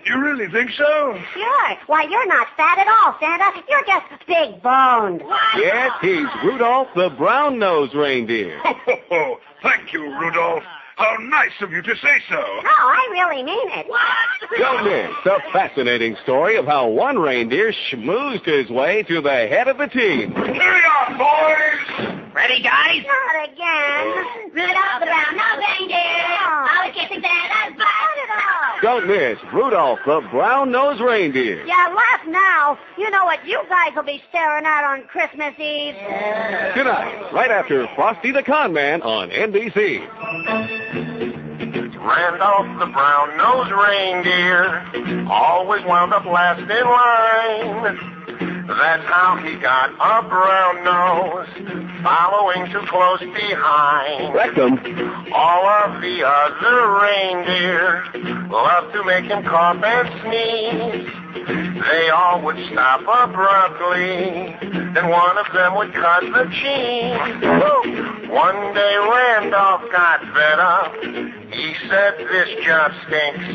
You really think so? Sure. Why, you're not fat at all, Santa. You're just big boned. Yes, he's Rudolph the brown-nosed reindeer. Thank you, Rudolph. How nice of you to say so. No, I really mean it. Don't miss the fascinating story of how one reindeer schmoozed his way to the head of the team. Hurry on, boys. Ready, guys? Not again. Rudolph the brown-nosed reindeer, always kissing Santa's butt. Don't miss Rudolph the brown-nosed reindeer. Yeah, laugh now. You know what you guys will be staring at on Christmas Eve. Tonight, right after Frosty the Con Man on NBC. Randolph the brown-nosed reindeer always wound up last in line. That's how he got a brown nose, following too close behind. Rectum. All of the other reindeer loved to make him cough and sneeze. They all would stop abruptly, then one of them would cut the cheese. One day Randolph got fed up. He said, "This job stinks.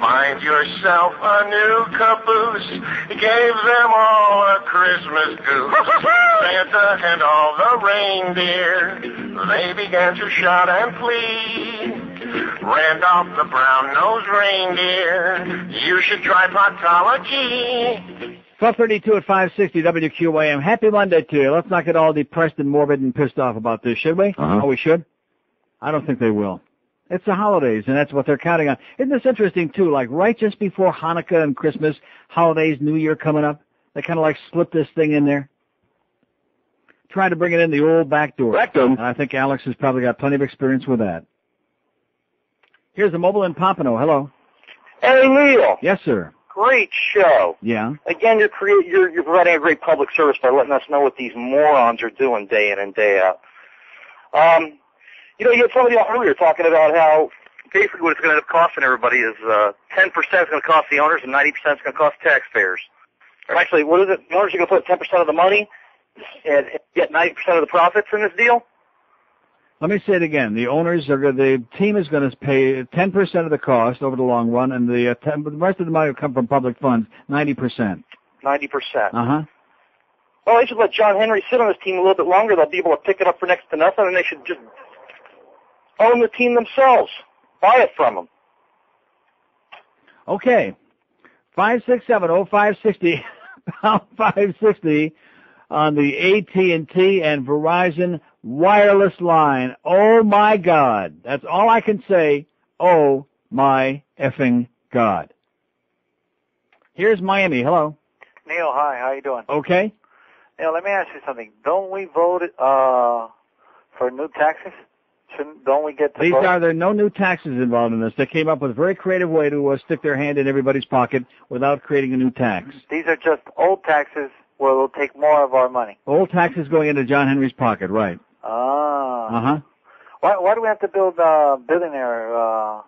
Find yourself a new caboose." He gave them all a Christmas goose. Santa and all the reindeer, they began to shout and plead. Randolph the brown-nosed reindeer, you should try proctology. 1232 at 560 WQAM. Happy Monday to you. Let's not get all depressed and morbid and pissed off about this, should we? Oh, we should? I don't think they will. It's the holidays, and that's what they're counting on. Isn't this interesting, too? Like, right just before Hanukkah and Christmas, holidays, New Year coming up, they kind of like slip this thing in there. Trying to bring it in the old back door. Rectum. And I think Alex has probably got plenty of experience with that. Here's the mobile in Pompano. Hello. Hey, Neil. Yes, sir. Great show. Yeah. Again, you're providing a great public service by letting us know what these morons are doing day in and day out. You had somebody on earlier talking about how basically what it's going to end up costing everybody is 10% is going to cost the owners and 90% is going to cost taxpayers. Or actually, what is it? The owners are going to put 10% of the money and get 90% of the profits in this deal? Let me say it again. The team is going to pay 10% of the cost over the long run, and the rest of the money will come from public funds, 90%. 90%. Uh-huh. Well, they should let John Henry sit on this team a little bit longer. They'll be able to pick it up for next to nothing, and they should just own the team themselves. Buy it from them. Okay. 567-0560, 560 on the AT&T and Verizon wireless line. Oh, my God. That's all I can say. Oh, my effing God. Here's Miami. Hello. Neil, hi. How you doing? Okay. Neil, let me ask you something. Don't we vote for new taxes? Don't we get to vote? There are no new taxes involved in this. They came up with a very creative way to stick their hand in everybody's pocket without creating a new tax. These are just old taxes where we'll take more of our money. Old taxes going into John Henry's pocket, right. Ah. Uh-huh. Why do we have to build billionaire,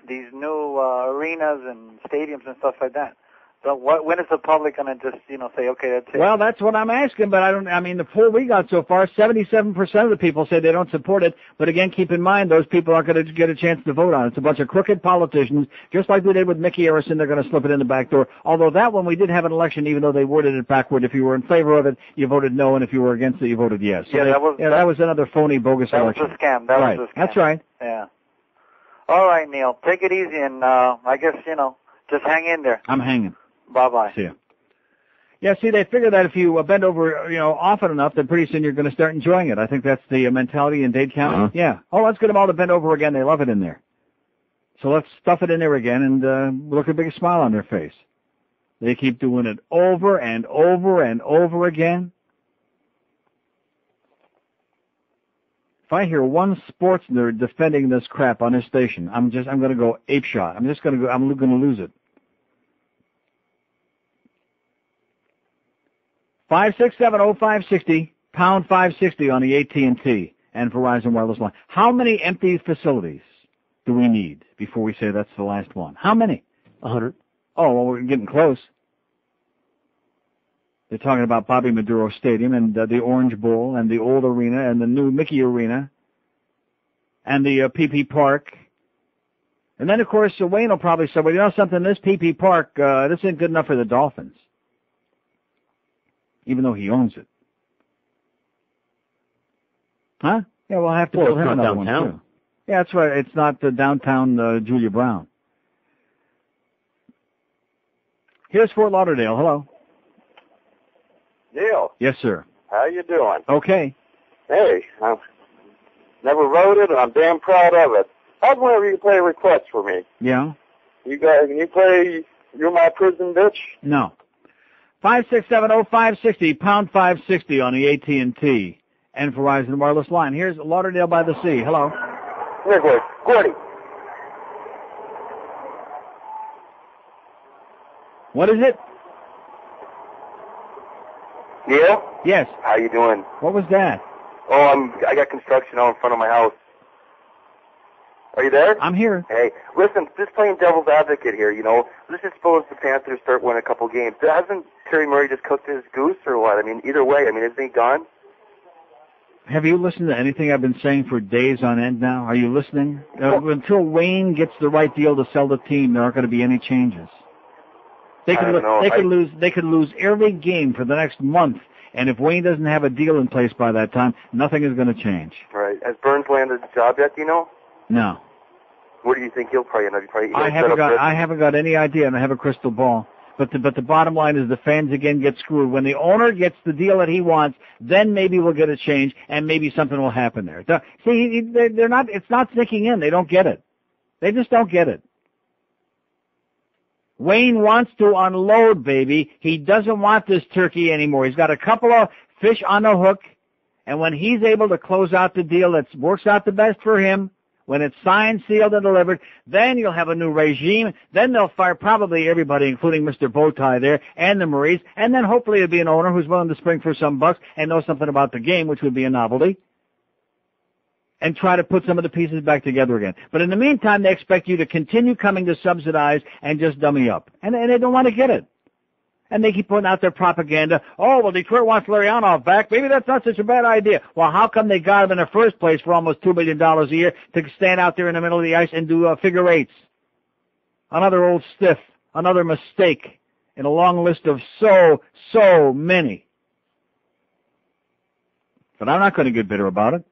new arenas and stadiums and stuff like that. So when is the public going to just, say, okay, that's it? Well, that's what I'm asking, but the poll we got so far, 77% of the people say they don't support it, but again, keep in mind, those people aren't going to get a chance to vote on it. It's a bunch of crooked politicians, just like we did with Mickey Harrison, they're going to slip it in the back door. Although that one, we did have an election, even though they worded it backward. If you were in favor of it, you voted no, and if you were against it, you voted yes. So that was another phony, bogus election. That was a scam. That was a scam. That's right. Yeah. All right, Neil, take it easy, and I guess, just hang in there. I'm hanging. Bye-bye. See ya. Yeah, see, they figure that if you bend over, often enough, then pretty soon you're going to start enjoying it. I think that's the mentality in Dade County. Uh-huh. Yeah. Oh, let's get them all to bend over again. They love it in there. So let's stuff it in there again and look at a big smile on their face. They keep doing it over and over and over again. If I hear one sports nerd defending this crap on this station, I'm going to go ape shot. I'm going to lose it. 567-0560, pound 560 on the AT&T and Verizon wireless line. How many empty facilities do we need before we say that's the last one? How many? 100. Oh, well, we're getting close. They're talking about Bobby Maduro Stadium and the Orange Bowl and the old arena and the new Mickey Arena and the PP Park. And then, of course, Wayne will probably say, well, you know something, this PP Park, this ain't good enough for the Dolphins. Even though he owns it. Huh? Yeah, we'll have to build him another one, too. Yeah, that's right. It's not the downtown Julia Brown. Here's Fort Lauderdale. Hello. Neil. Yes, sir. How you doing? Okay. Hey, I never wrote it, and I'm damn proud of it. How's whenever you play requests for me? Yeah? Can you play You're My Prison Bitch? No. 567-0560, pound 560 on the AT&T and Verizon wireless line. Here's Lauderdale by the Sea. Hello. Here, Gordy. What is it? Neil? Yes. How you doing? What was that? Oh, I got construction out in front of my house. Are you there? I'm here. Hey, listen, just playing devil's advocate here, Let's just suppose the Panthers start winning a couple games. Hasn't Terry Murray just cooked his goose or what? I mean, either way, isn't he gone? Have you listened to anything I've been saying for days on end now? Are you listening? Until Wayne gets the right deal to sell the team, there aren't going to be any changes. They could lose every game for the next month, and if Wayne doesn't have a deal in place by that time, nothing is going to change. Right. Has Burns landed the job yet, do you know? No. What do you think he'll play? I haven't got any idea, and I have a crystal ball. But the bottom line is the fans again get screwed. When the owner gets the deal that he wants, then maybe we'll get a change, and maybe something will happen there. See, they're not. It's not sinking in. They don't get it. They just don't get it. Wayne wants to unload, baby. He doesn't want this turkey anymore. He's got a couple of fish on the hook, and when he's able to close out the deal that works out the best for him, when it's signed, sealed, and delivered, then you'll have a new regime. Then they'll fire probably everybody, including Mr. Bowtie there, and the Maries, and then hopefully it'll be an owner who's willing to spring for some bucks and know something about the game, which would be a novelty, and try to put some of the pieces back together again. But in the meantime, they expect you to continue coming to subsidize and just dummy up. And they don't want to get it. And they keep putting out their propaganda. Oh, well, Detroit wants Larionov back. Maybe that's not such a bad idea. Well, how come they got him in the first place for almost $2 million a year to stand out there in the middle of the ice and do figure eights? Another old stiff. Another mistake in a long list of so many. But I'm not going to get bitter about it.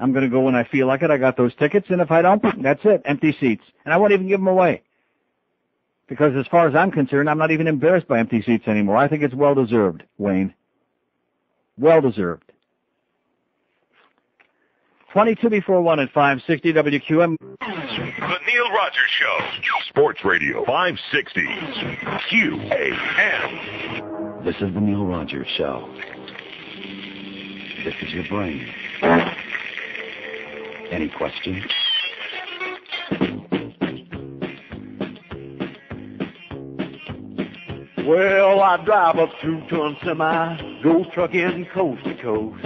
I'm going to go when I feel like it. I got those tickets, and if I don't, that's it. Empty seats. And I won't even give them away. Because as far as I'm concerned, I'm not even embarrassed by empty seats anymore. I think it's well-deserved, Wayne. Well-deserved. 22 before 1 at 560 WQM. The Neil Rogers Show. Sports Radio 560 QAM. This is the Neil Rogers Show. This is your brain. Any questions? Well, I drive a 2-ton semi, go trucking coast to coast.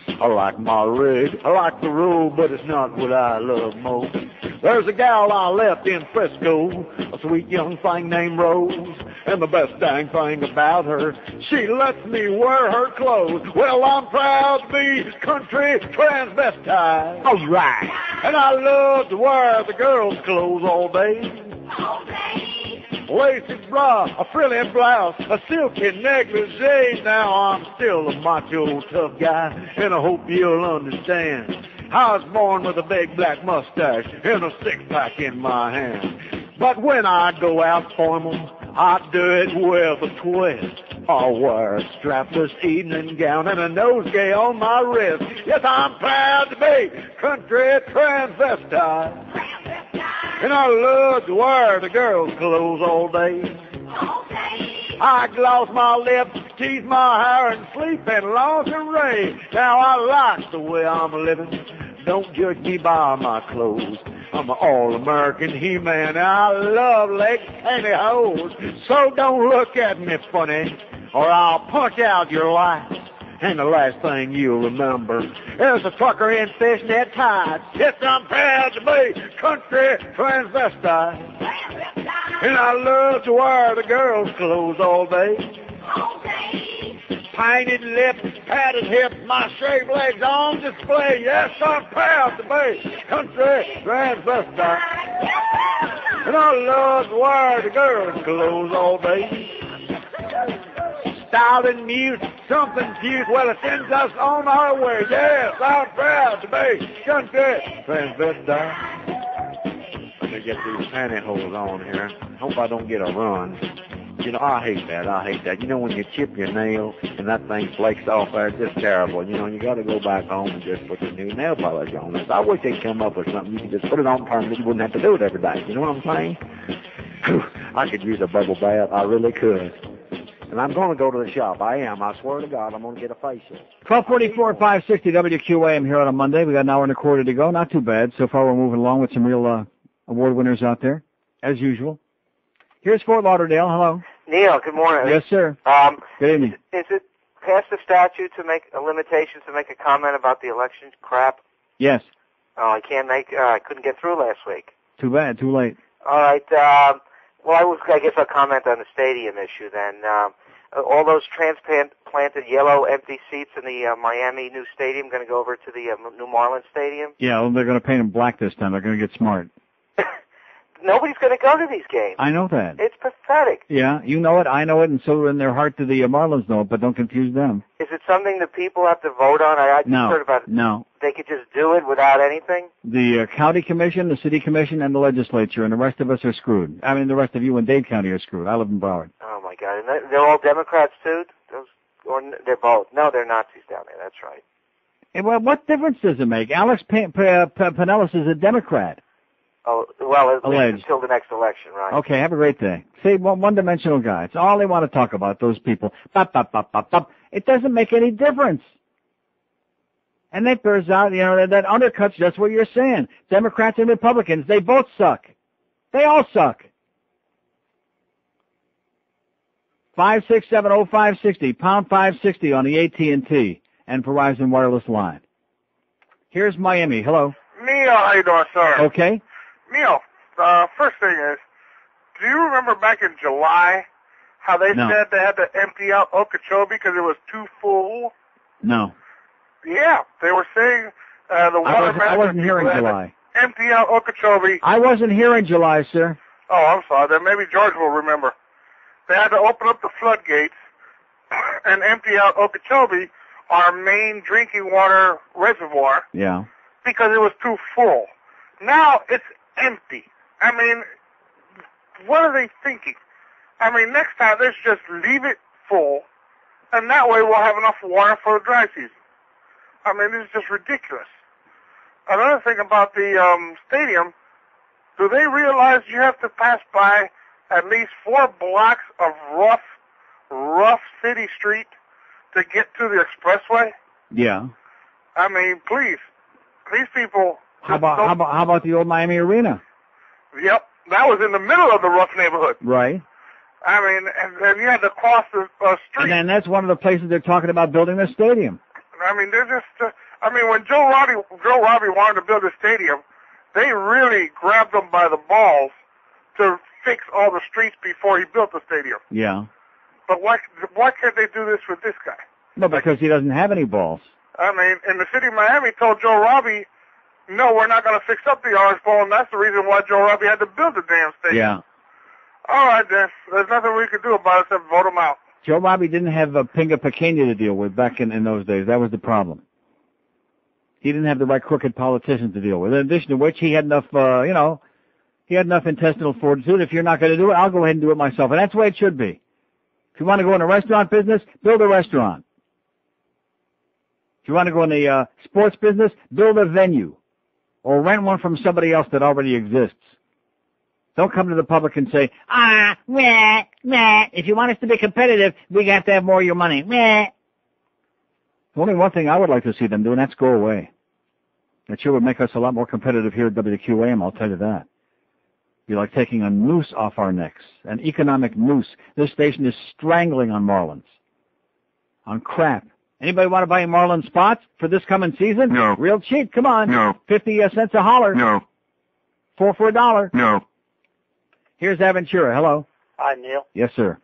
I like my rig, I like the road, but it's not what I love most. There's a gal I left in Frisco, a sweet young thing named Rose. And the best dang thing about her, she lets me wear her clothes. Well, I'm proud to be country transvestite. All right. And I love to wear the girls' clothes all day. Lacy bra, a frilly blouse, a silky negligee. Now I'm still a macho tough guy, and I hope you'll understand. I was born with a big black mustache and a six-pack in my hand. But when I go out formal, I do it with a twist. I'll wear a strapless evening gown and a nosegay on my wrist. Yes, I'm proud to be country transvestite. And I love to wear the girls' clothes all day. I gloss my lips, tease my hair, and sleep in lingerie. Now I like the way I'm living. Don't judge me by my clothes. I'm an all-American He-Man. I love leg pantyhose. So don't look at me funny, or I'll punch out your lights. And the last thing you'll remember is a trucker in fishnet tights. Yes, I'm proud to be country transvestite. And I love to wear the girls' clothes all day. Painted lips, padded hips, my shaved legs on display. Yes, I'm proud to be country transvestite. And I love to wear the girls' clothes all day. Styled and mute, something cute, well, it sends us on our way. Yes, I'm proud to be country transvestite. Let me get these pantyhose on here. Hope I don't get a run. You know, I hate that. You know, when you chip your nail and that thing flakes off there, it's just terrible. You know, you got to go back home and just put the new nail polish on this. I wish they'd come up with something. You could just put it on permanent. You wouldn't have to do it every day. You know what I'm saying? Whew, I could use a bubble bath. I really could. And I'm going to go to the shop. I am. I swear to God, I'm going to get a facial. 1244, 560 WQAM here on a Monday. We got an hour and a quarter to go. Not too bad. So far, we're moving along with some real award winners out there, as usual. Here's Fort Lauderdale. Hello. Neil, good morning. Yes, sir. Good evening. Is it past the statute to make a limitation to make a comment about the election crap? Yes. Oh, I can't make. I couldn't get through last week. Too bad. Too late. All right. Well, I guess I'll comment on the stadium issue then. All those transplanted yellow empty seats in the Miami new stadium going to go over to the new Marlins stadium? Yeah, well, they're going to paint them black this time. They're going to get smart. Nobody's going to go to these games. I know that. It's pathetic. Yeah, you know it, I know it, and so in their heart do the Marlins know it, but don't confuse them. Is it something that people have to vote on? I just heard about it. No. They could just do it without anything? The county commission, the city commission, and the legislature, and the rest of us are screwed. I mean, the rest of you in Dade County are screwed. I live in Broward. Oh, my God. And they're all Democrats, too? Or they're both? No, they're Nazis down there. That's right. And, well, what difference does it make? Alex Pinellas is a Democrat. Oh, well, at Alleged. least until the next election, right? Okay, have a great day. See, one-dimensional guy. It's all they want to talk about, those people. Bop, bop, bop, bop, bop. It doesn't make any difference. And that bears out, you know, that undercuts just what you're saying. Democrats and Republicans, they both suck. They all suck. 5670560, pound 560 on the AT&T and Verizon wireless line. Here's Miami. Hello. Neil, how you doing, sir? Okay. Neil, first thing is, do you remember back in July how they said they had to empty out Okeechobee because it was too full? No. Yeah, they were saying the water I wasn't here in July. Empty out Okeechobee. I wasn't here in July, sir. Oh, I'm sorry. Then maybe George will remember. They had to open up the floodgates and empty out Okeechobee, our main drinking water reservoir. Yeah. Because it was too full. Now it's empty. I mean, what are they thinking? I mean, next time let's just leave it full, and that way we'll have enough water for the dry season. I mean, this is just ridiculous. Another thing about the stadium, do they realize you have to pass by at least 4 blocks of rough city street to get to the expressway? Yeah. I mean, please. These people. How about the old Miami Arena? Yep, that was in the middle of the rough neighborhood. Right. I mean, and you had to cross the street. And then that's one of the places they're talking about building a stadium. I mean, they're just. I mean, when Joe Robbie wanted to build a stadium, they really grabbed him by the balls to fix all the streets before he built the stadium. Yeah. But why can't they do this with this guy? No, because he doesn't have any balls. I mean, and the city of Miami told Joe Robbie, no, we're not going to fix up the Orange Bowl, and that's the reason why Joe Robbie had to build the damn stadium. Yeah. All right, then. There's nothing we can do about it except vote him out. Joe Robbie didn't have a Pinga Pequena to deal with back in those days. That was the problem. He didn't have the right crooked politicians to deal with. In addition to which, he had enough, he had enough intestinal fortitude. If you're not going to do it, I'll go ahead and do it myself. And that's the way it should be. If you want to go in the restaurant business, build a restaurant. If you want to go in the sports business, build a venue. Or rent one from somebody else that already exists. Don't come to the public and say, if you want us to be competitive, we got to have more of your money. Only one thing I would like to see them do, and that's go away. That sure would make us a lot more competitive here at WQAM, I'll tell you that. Be like taking a noose off our necks, an economic noose. This station is strangling on Marlins. On crap. Anybody want to buy Marlins spots for this coming season? No. Real cheap, come on. No. 50 cents a holler. No. 4 for $1. No. Here's Aventura. Hello. Hi, Neil. Yes, sir.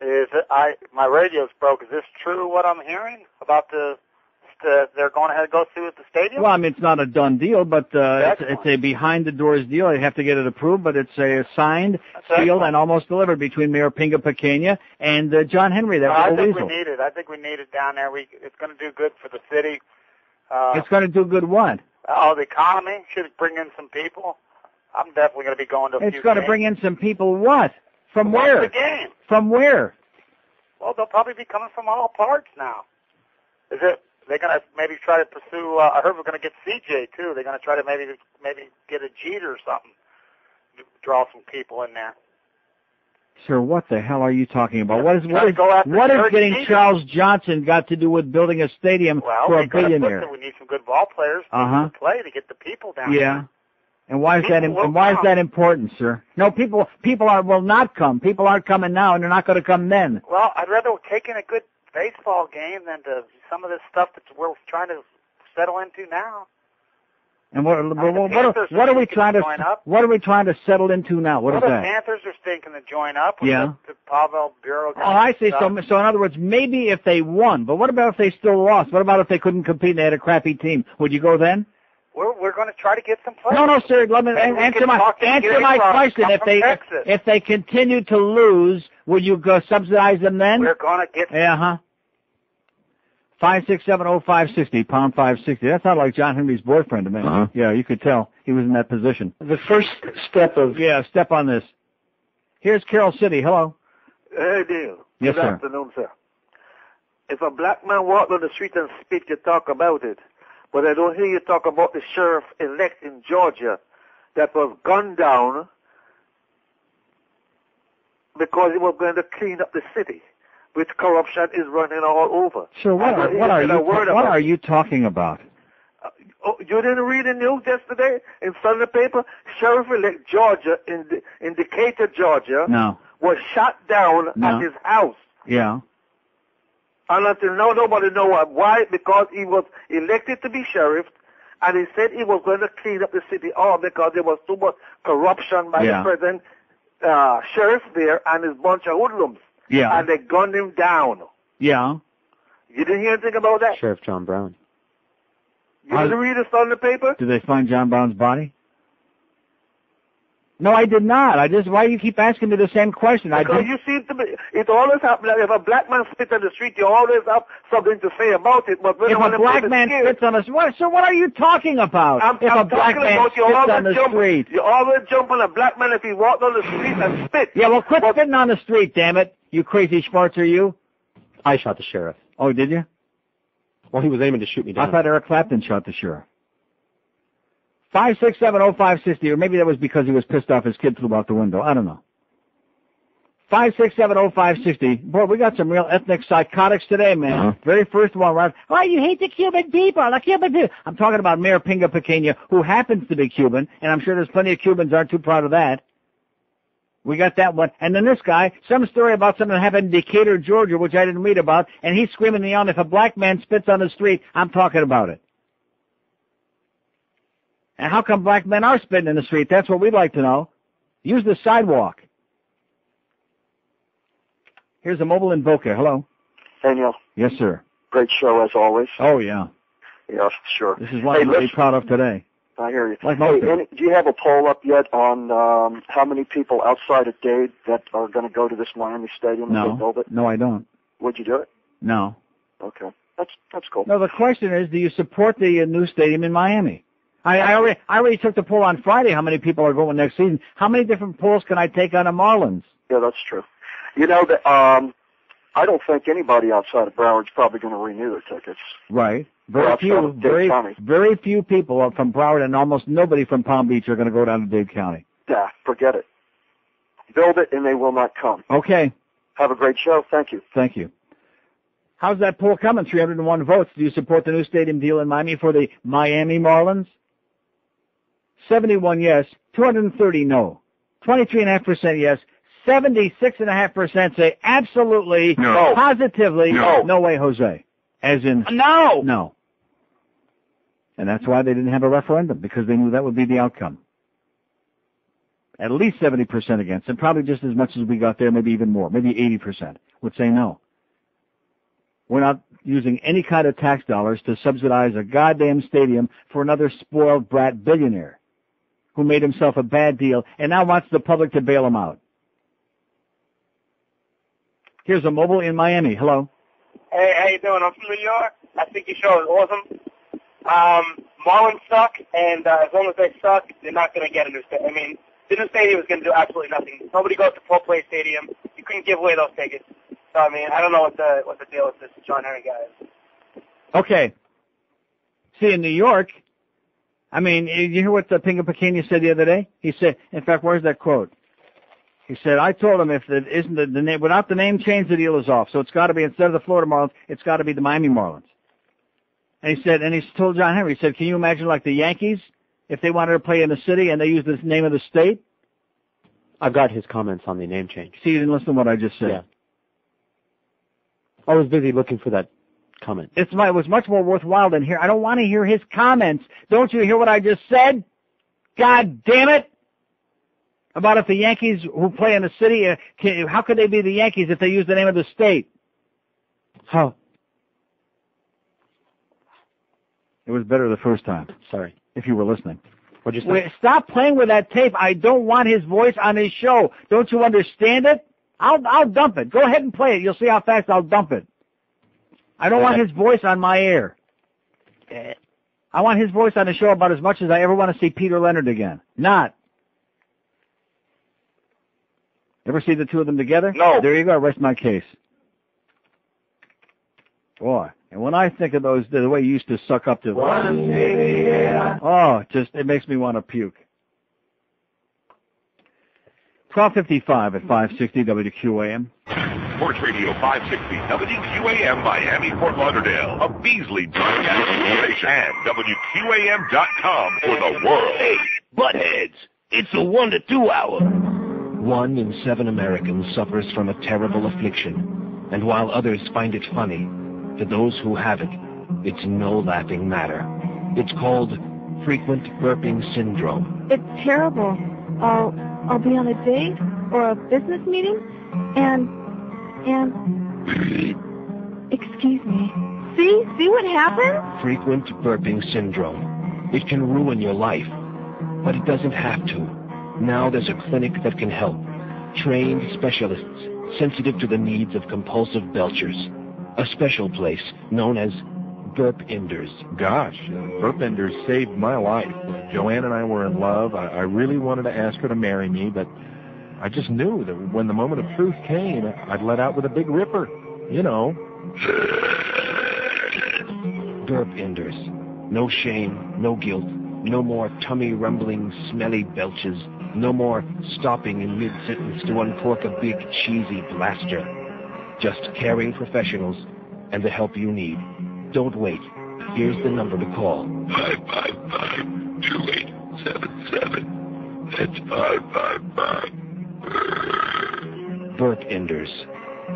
My radio's broke. Is this true what I'm hearing about they're going ahead and go through with the stadium? Well, I mean, it's not a done deal, but it's a behind-the-doors deal. They have to get it approved, but it's a signed, sealed, and almost delivered between Mayor Pinga Pequena and John Henry. I think we need it. I think we need it down there. It's going to do good for the city. It's going to do good what? The economy should bring in some people. I'm definitely going to be going to a few It's going to bring in some people what? From Watch where? the game. From where? Well, they'll probably be coming from all parts now. They're going to maybe try to pursue, I heard we're going to get CJ, too. They're going to try to maybe get a Jeter or something, draw some people in there. Sir, what the hell are you talking about? What is getting Jeter. Charles Johnson got to do with building a stadium for a billionaire? We need some good ball players to play to get the people down there. And why is that important, sir? No, people will not come. People aren't coming now, and they're not going to come then. Well, I'd rather take in a good baseball game than to some of this stuff that we're trying to settle into now. And what are we trying to settle into now? What is the that? Panthers are thinking to join up. Yeah. The Pavel Bureau. Oh, I see. So in other words, maybe if they won, but what about if they still lost? What about if they couldn't compete and they had a crappy team? Would you go then? We're going to try to get some players. No, sir. Let me answer my question. If they continue to lose, would you go subsidize them then? We're going to get. 5670560 pound 560. That sounded like John Henry's boyfriend to me. Yeah, you could tell he was in that position. The first step of step on this. Here's Carroll City. Hello. Hey, Neil. Yes, Good sir. afternoon, sir. If a black man walked on the street and spit, you talk about it. But I don't hear you talk about the sheriff-elect in Georgia that was gunned down because he was going to clean up the city, which corruption is running all over. Sure, what are you talking about? You didn't read the news yesterday in Sunday paper? Sheriff-elect Georgia in Decatur, Georgia, was shot down at his house. Yeah. And until now, nobody knows why, because he was elected to be sheriff, and he said he was going to clean up the city all because there was too much corruption by the present sheriff there and his bunch of hoodlums. Yeah. And they gunned him down. Yeah. You didn't hear anything about that? Sheriff John Brown. You didn't read this on the paper? Did they find John Brown's body? No, I did not. Why do you keep asking me the same question? Because you seem to be, it always happens, if a black man spits on the street, you always have something to say about it. But if a black man spits on the street, so what are you talking about? I'm a black man spits on the street. You always jump on a black man if he walked on the street and spit. Yeah, well, quit spitting on the street, damn it. You crazy schwartzer, you. I shot the sheriff. Oh, did you? Well, he was aiming to shoot me down. I thought Eric Clapton shot the sheriff. 5670560, or maybe that was because he was pissed off his kid flew out the window. I don't know. 5670560. Boy, we got some real ethnic psychotics today, man. Very first one, right? Oh, you hate the Cuban people. I'm talking about Mayor Pinga Pequena, who happens to be Cuban, and I'm sure there's plenty of Cubans aren't too proud of that. We got that one. And then this guy, some story about something that happened in Decatur, Georgia, which I didn't read about, and he's screaming me on, if a black man spits on the street, I'm talking about it. And how come black men are spitting in the street? That's what we'd like to know. Use the sidewalk. Here's a mobile in Boca. Hello. Hey, Neil. Yes, sir. Great show, as always. Oh, yeah. Yeah, sure. This is one I'm really proud of today. I hear you. Like do you have a poll up yet on how many people outside of Dade that are going to go to this Miami Stadium and build it? No, I don't. Would you do it? No. Okay. That's cool. No, the question is, do you support the new stadium in Miami? I already took the poll on Friday how many people are going next season. How many different polls can I take on the Marlins? Yeah, that's true. You know, that I don't think anybody outside of Broward's probably going to renew their tickets. Right. Very few people from Broward, and almost nobody from Palm Beach are going to go down to Dade County. Yeah, forget it. Build it, and they will not come. Okay. Have a great show. Thank you. Thank you. How's that poll coming? 301 votes. Do you support the new stadium deal in Miami for the Miami Marlins? 71 yes, 230 no. 23.5% yes. 76.5% say absolutely, no, positively, no. No way, Jose. As in, no. No. And that's why they didn't have a referendum, because they knew that would be the outcome. At least 70% against, and probably just as much as we got there, maybe even more, maybe 80% would say no. We're not using any kind of tax dollars to subsidize a goddamn stadium for another spoiled brat billionaire who made himself a bad deal and now wants the public to bail him out. Here's a mobile in Miami. Hello. Hey, how you doing? I'm from New York. I think your show is awesome. Marlins suck, and as long as they suck, they're not going to get a new stadium. I mean, the new stadium is going to do absolutely nothing. Nobody goes to Paul Place Stadium. You couldn't give away those tickets. So, I mean, I don't know what the deal with this John Henry guy is. Okay. See, in New York, I mean, you hear what Pinga Pequena said the other day? He said, in fact, where's that quote? He said, I told him if it isn't the name, without the name change, the deal is off. So it's got to be, instead of the Florida Marlins, it's got to be the Miami Marlins. And he said, and he told John Henry, he said, can you imagine like the Yankees, if they wanted to play in the city and they used the name of the state? I've got his comments on the name change. See, you didn't listen to what I just said. Yeah. I was busy looking for that comment. It was much more worthwhile than here. I don't want to hear his comments. Don't you hear what I just said? God damn it! About if the Yankees who play in the city, how could they be the Yankees if they use the name of the state? How? It was better the first time. Sorry. If you were listening. What'd you say? Wait, stop playing with that tape. I don't want his voice on his show. Don't you understand it? I'll dump it. Go ahead and play it. You'll see how fast I'll dump it. I don't want his voice on my air. I want his voice on the show about as much as I ever want to see Peter Leonard again. Not. Ever see the two of them together? No. There you go. Rest my case. Boy. And when I think of those, the way you used to suck up to... Oh, it makes me want to puke. 12:55 at 560 WQAM. Sports Radio 560 WQAM Miami, Fort Lauderdale, a Beasley broadcast station, and WQAM.com for the world. Hey, buttheads, it's a 1 to 2 hour. 1 in 7 Americans suffers from a terrible affliction, and while others find it funny, to those who have it, it's no laughing matter. It's called frequent burping syndrome. It's terrible. I'll be on a date or a business meeting, and excuse me. See what happens? Frequent burping syndrome. It can ruin your life, but it doesn't have to. Now there's a clinic that can help. Trained specialists sensitive to the needs of compulsive belchers. A special place known as Burp Enders. Gosh, Burp Enders saved my life. Joanne and I were in love. I really wanted to ask her to marry me, but I just knew that when the moment of truth came, I'd let out with a big ripper. You know. Burp Enders. No shame, no guilt, no more tummy-rumbling, smelly belches, no more stopping in mid-sentence to uncork a big, cheesy blaster. Just caring professionals and the help you need. Don't wait. Here's the number to call. 555-2877. That's 555. Burp Enders.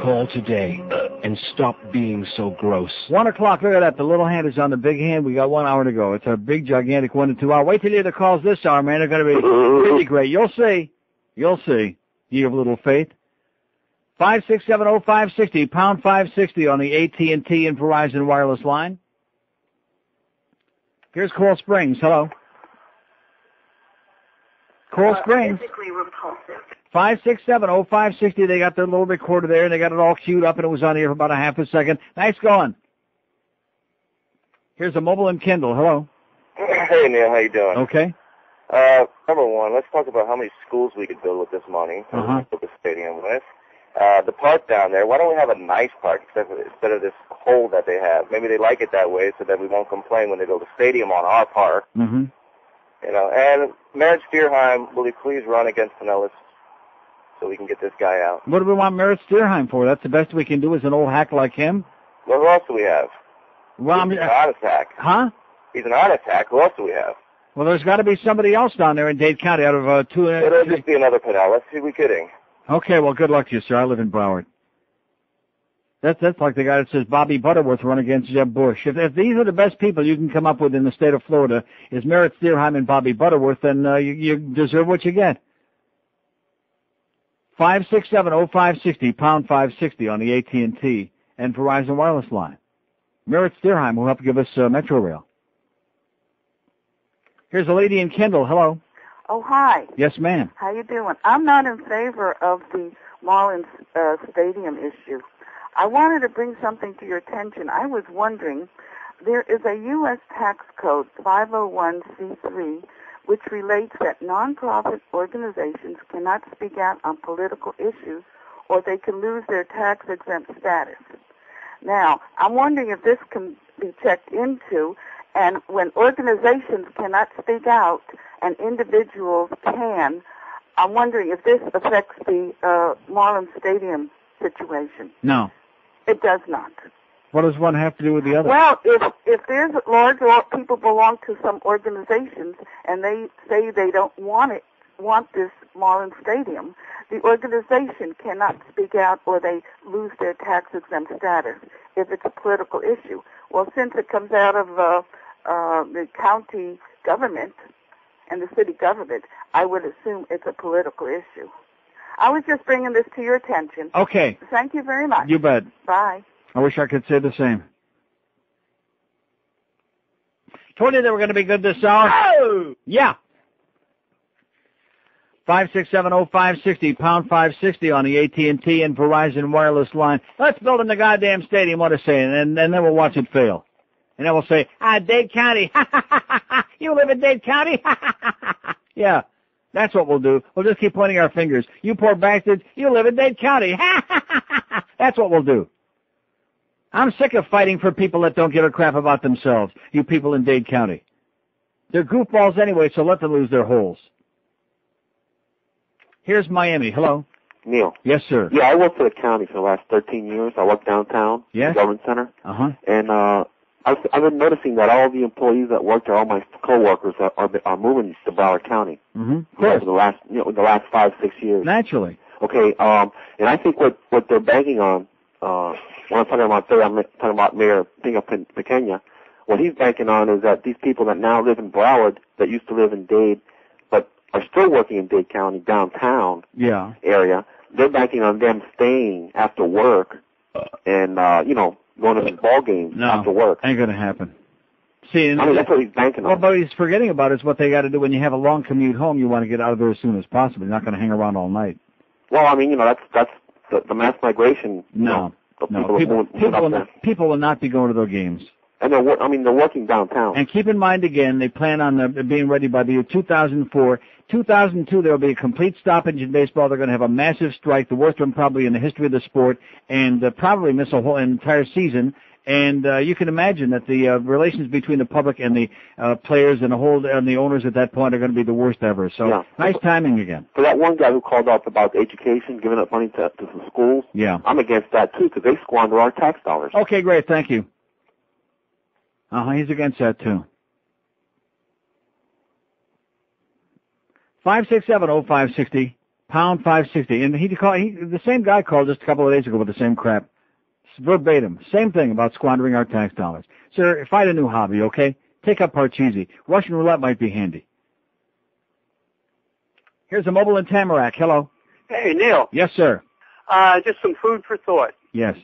Call today and stop being so gross. 1 o'clock, look at that. The little hand is on the big hand. We got 1 hour to go. It's a big, gigantic 1 to 2 hour. Wait till you hear the calls this hour, man. They're going to be pretty great. You'll see. You'll see. You have a little faith. 5670560, pound 560 on the AT&T and Verizon wireless line. Here's Coral Springs. Hello. Coral Springs. Physically repulsive. 5670560. They got their little recorder there, and they got it all queued up, and it was on here for about a half a second. Nice going. Here's a mobile and Kindle. Hello. Hey, Neil. How you doing? Okay. Number one, let's talk about how many schools we could build with this money. Build the stadium with. The park down there, why don't we have a nice park instead of this hole that they have? Maybe they like it that way so that we won't complain when they build a stadium on our park. Mm-hmm. You know, and Merritt Steerheim, will he please run against Pinellas so we can get this guy out? What do we want Merritt Steerheim for? That's the best we can do is an old hack like him? Well, who else do we have? Well, He's an art attack. Huh? He's an art attack. Who else do we have? Well, there's got to be somebody else down there in Dade County out of two... It'll just be another Pinellas. Who are we kidding? Okay, well, good luck to you, sir. I live in Broward. That's like the guy that says Bobby Butterworth run against Jeb Bush. If these are the best people you can come up with in the state of Florida, is Merritt Steerheim and Bobby Butterworth, then you deserve what you get. 5670560, pound 560 on the AT&T and Verizon wireless line. Merritt Steerheim will help give us Metro Rail. Here's a lady in Kendall. Hello. Oh, hi. Yes, ma'am. How you doing? I'm not in favor of the Marlins stadium issue. I wanted to bring something to your attention. I was wondering, there is a U.S. tax code, 501c3, which relates that nonprofit organizations cannot speak out on political issues or they can lose their tax-exempt status. Now, I'm wondering if this can be checked into, and when organizations cannot speak out and individuals can, I'm wondering if this affects the Marlins Stadium situation. No. It does not. What does one have to do with the other? Well, if there's large people belong to some organizations and they say they don't want this Marlins Stadium, the organization cannot speak out or they lose their tax-exempt status if it's a political issue. Well, since it comes out of the county government and the city government, I would assume it's a political issue. I was just bringing this to your attention. Okay. Thank you very much. You bet. Bye. I wish I could say the same. Told you they were going to be good this hour. Oh! Yeah. 5670560, pound 560 on the AT&T and Verizon wireless line. Let's build in the goddamn stadium, what a saying, and then we'll watch it fail. And then we'll say, Dade County, you live in Dade County? Yeah, that's what we'll do. We'll just keep pointing our fingers. You poor bastards, you live in Dade County. That's what we'll do. I'm sick of fighting for people that don't give a crap about themselves, you people in Dade County. They're goofballs anyway, so let them lose their holes. Here's Miami. Hello. Neil. Yes, sir. Yeah, I worked for the county for the last 13 years. I worked downtown, yes? The government center. Uh-huh. And I've been noticing that all the employees that work there, all my coworkers, are moving to Broward County. Mm-hmm. Of course. For the last 5-6 years. Naturally. Okay. And I think what they're banking on, when I'm talking about there, I'm talking about Mayor Pequena. What he's banking on is that these people that now live in Broward, that used to live in Dade, but are still working in Dade County downtown area, they're banking on them staying after work and going to these ball games after work. Ain't gonna happen. See, that's what he's banking on. Well, what he's forgetting about is what they got to do when you have a long commute home. You want to get out of there as soon as possible. You're not going to hang around all night. Well, I mean, that's the mass migration. No, people will not be going to those games. And they're working downtown. And keep in mind again, they plan on being ready by the year 2004. 2002, there will be a complete stoppage in baseball. They're going to have a massive strike, the worst one probably in the history of the sport, and probably miss an entire season. And you can imagine that the relations between the public and the players and the owners at that point are going to be the worst ever. So nice timing again. For that one guy who called up about education, giving up money to some schools, I'm against that too because they squander our tax dollars. Okay, great, thank you. He's against that too. 5670560, pound 560, and the same guy called just a couple of days ago with the same crap. verbatim. Same thing about squandering our tax dollars. Sir, find a new hobby, okay? Take up Parcheesi. Russian roulette might be handy. Here's a mobile in Tamarack. Hello. Hey, Neil. Yes, sir. Just some food for thought. Yes.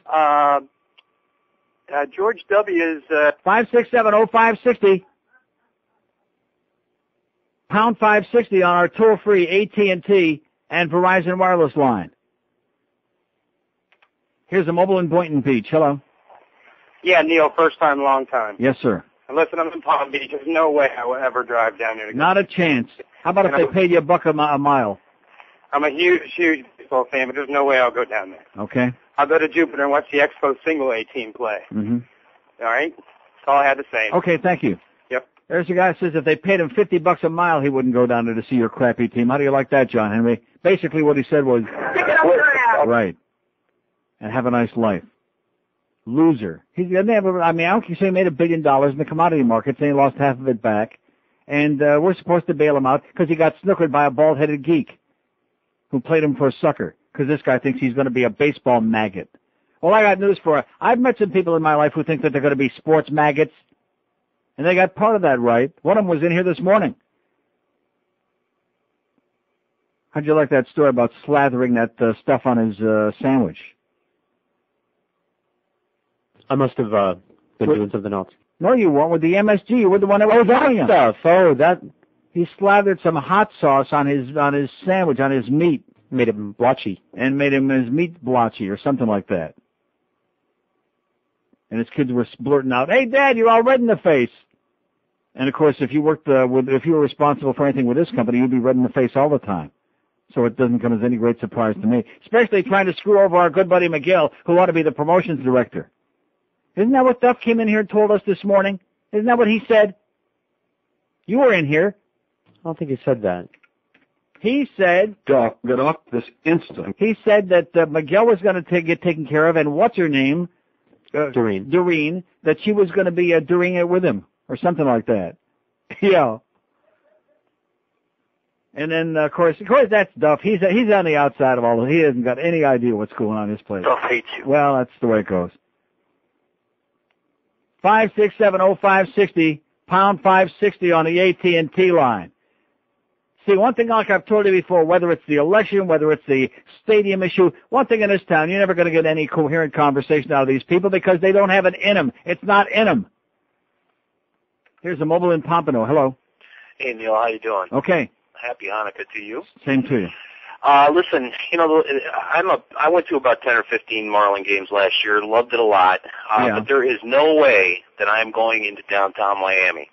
George W.'s... 5670560. Pound 560 on our toll-free AT&T and Verizon wireless line. Here's a mobile in Boynton Beach. Hello. Yeah, Neil, first time, long time. Yes, sir. And listen, I'm in Palm Beach. There's no way I will ever drive down there. Not a chance. How about if they paid you $1 a mile? I'm a huge baseball fan, but there's no way I'll go down there. Okay. I'll go to Jupiter and watch the Expos single A team play. Mm-hmm. All right? That's all I had to say. Okay, thank you. Yep. There's a guy who says if they paid him $50 a mile, he wouldn't go down there to see your crappy team. How do you like that, John Henry? Basically what he said was... Stick it up your ass. Right. And have a nice life. Loser. I don't say he made $1 billion in the commodity markets and he lost half of it back. And we're supposed to bail him out because he got snookered by a bald-headed geek who played him for a sucker because this guy thinks he's going to be a baseball maggot. Well, I got news for you. I've met some people in my life who think that they're going to be sports maggots, and they got part of that right. One of them was in here this morning. How'd you like that story about slathering that stuff on his sandwich? I must have been doing something else. No, you weren't with the MSG. You were the one that was on you. Stuff. Oh, that. He slathered some hot sauce on his sandwich, on his meat. Made him blotchy. And made him his meat blotchy or something like that. And his kids were blurting out, "Hey, Dad, you're all red in the face." And of course, if you worked if you were responsible for anything with this company, you'd be red in the face all the time. So it doesn't come as any great surprise to me, especially trying to screw over our good buddy McGill, who ought to be the promotions director. Isn't that what Duff came in here and told us this morning? Isn't that what he said? You were in here. I don't think he said that. He said... Duff, get off this instant. He said that Miguel was going to get taken care of, and what's her name? Doreen. That she was going to be doing it with him, or something like that. Yeah. And then, of course, that's Duff. He's on the outside of all of it. He hasn't got any idea what's going on in this place. Duff hates you. Well, that's the way it goes. 5670560, pound 560 on the AT&T line. See, one thing like I've told you before, whether it's the election, whether it's the stadium issue, one thing in this town, you're never going to get any coherent conversation out of these people because they don't have it in them. It's not in them. Here's a mobile in Pompano. Hello. Hey, Neil, how you doing? Okay. Happy Hanukkah to you. Same to you. Listen, I went to about 10 or 15 Marlin games last year, loved it a lot, but there is no way that I'm going into downtown Miami.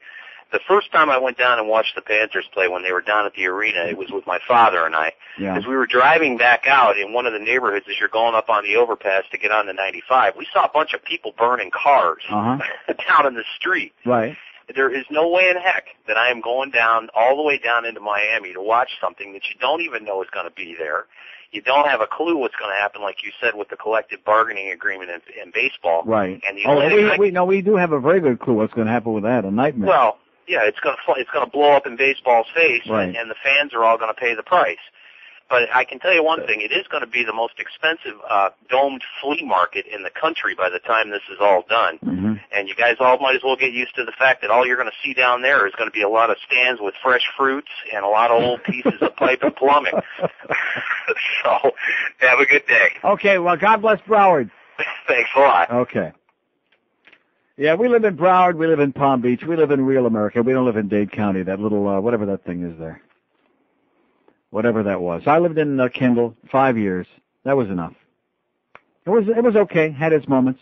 The first time I went down and watched the Panthers play when they were down at the arena, it was with my father and I. As we were driving back out in one of the neighborhoods as you're going up on the overpass to get on the 95, we saw a bunch of people burning cars down in the street. Right. There is no way in heck that I am going down all the way down into Miami to watch something that you don't even know is going to be there. You don't have a clue what's going to happen, like you said, with the collective bargaining agreement in baseball. Right. And we do have a very good clue what's going to happen with that. A nightmare. Well, yeah, it's going to blow up in baseball's face, and the fans are all going to pay the price. But I can tell you one thing, it is going to be the most expensive domed flea market in the country by the time this is all done. Mm-hmm. And you guys all might as well get used to the fact that all you're going to see down there is going to be a lot of stands with fresh fruits and a lot of old pieces of pipe and plumbing. So, have a good day. Okay, well, God bless Broward. Thanks a lot. Okay. Yeah, we live in Broward, we live in Palm Beach, we live in real America. We don't live in Dade County, that little, whatever that thing is there. Whatever that was. I lived in Kendall 5 years. That was enough. It was okay. Had its moments.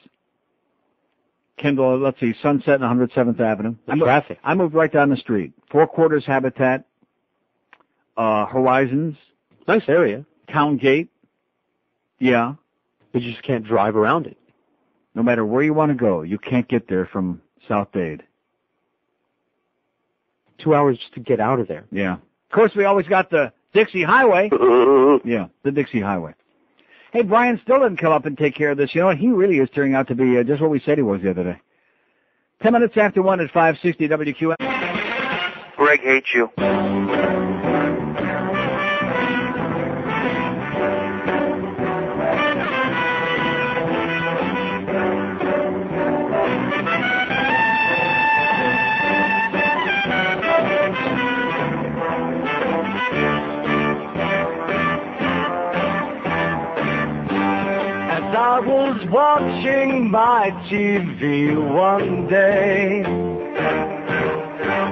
Kendall, let's see, Sunset and 107th Avenue. Traffic. I moved right down the street. 4 Quarters Habitat. Horizons. Nice area. Town Gate. Yeah. But you just can't drive around it. No matter where you want to go, you can't get there from South Dade. 2 hours just to get out of there. Yeah. Of course, we always got the Dixie Highway. Yeah, the Dixie Highway. Hey, Brian still didn't come up and take care of this. You know what? He really is turning out to be just what we said he was the other day. 10 minutes after 1 at 560 WQM. Greg hates you. my TV one day.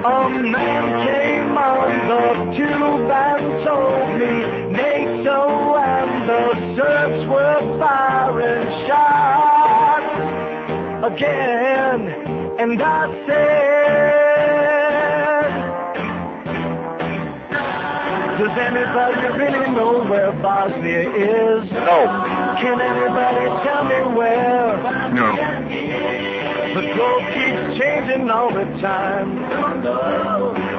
A man came on the tube and told me NATO and the Serbs were firing shots again, and I said, does anybody really know where Bosnia is? No. Can anybody tell me where? No. The globe keeps changing all the time.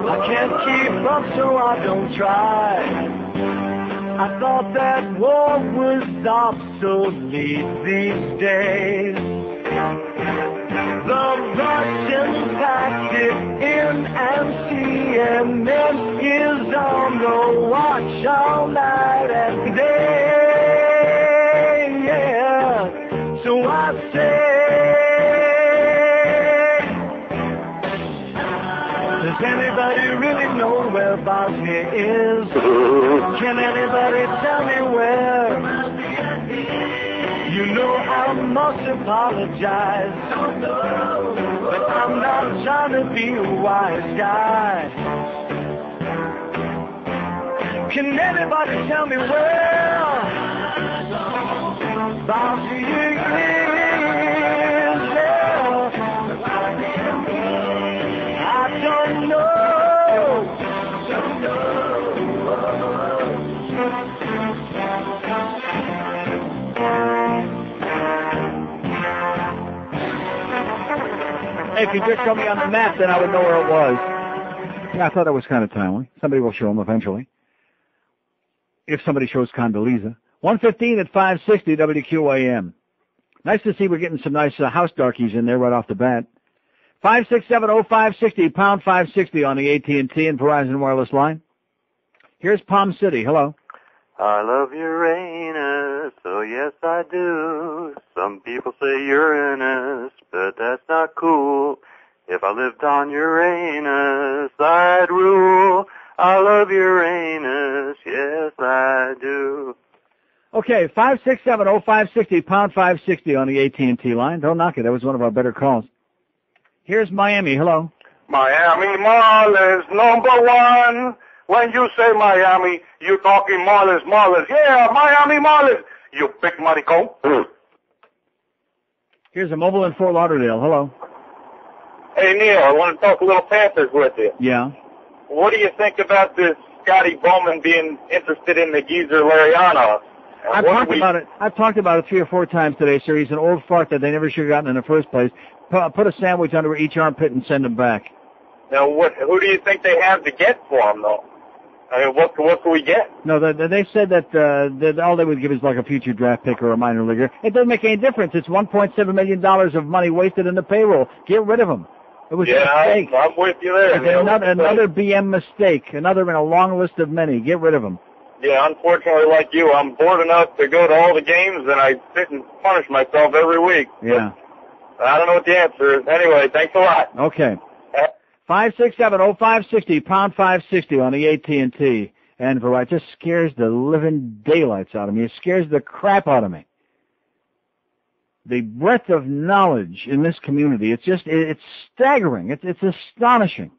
I can't keep up, so I don't try. I thought that war was obsolete these days. The Russians packed it in, and CNN is on the watch all night and day. Yeah. So I say, does anybody really know where Bosnia is? Can anybody tell me where? You know I must apologize, but I'm not trying to be a wise guy. Can anybody tell me where Bosnia is? I don't know. If you just show me on the map, then I would know where it was. Yeah, I thought that was kind of timely. Somebody will show them eventually. If somebody shows Condoleezza. 115 at 560 WQAM. Nice to see we're getting some nice house darkies in there right off the bat. 5670560, pound 560 on the AT&T and Verizon wireless line. Here's Palm City. Hello. I love Uranus, oh yes I do. Some people say Uranus, but that's not cool. If I lived on Uranus, I'd rule. I love Uranus, yes I do. Okay, 5670560, pound 560 on the AT&T line. Don't knock it. That was one of our better calls. Here's Miami. Hello. Miami Marlins, #1. When you say Miami, you talking Marlins. Yeah, Miami Marlins. You big maricon. Here's a mobile in Fort Lauderdale. Hello. Hey, Neil, I want to talk a little Panthers with you. Yeah. What do you think about this Scotty Bowman being interested in the geezer Lariano? I've talked about it 3 or 4 times today, sir. He's an old fart that they never should have gotten in the first place. Put a sandwich under each armpit and send him back. Now, who do you think they have to get for him, though? I mean, what can we get? No, they said that all they would give is like a future draft pick or a minor leaguer. It doesn't make any difference. It's $1.7 million of money wasted in the payroll. Get rid of him. It was a mistake. I'm with you there. Another BM mistake. Another in a long list of many. Get rid of him. Yeah, unfortunately, like you, I'm bored enough to go to all the games, and I sit and punish myself every week. Yeah. I don't know what the answer is. Anyway, thanks a lot. Okay. 5670560, pound 560 on the AT&T and Verizon. It just scares the living daylights out of me. It scares the crap out of me. The breadth of knowledge in this community, it's staggering. It's astonishing.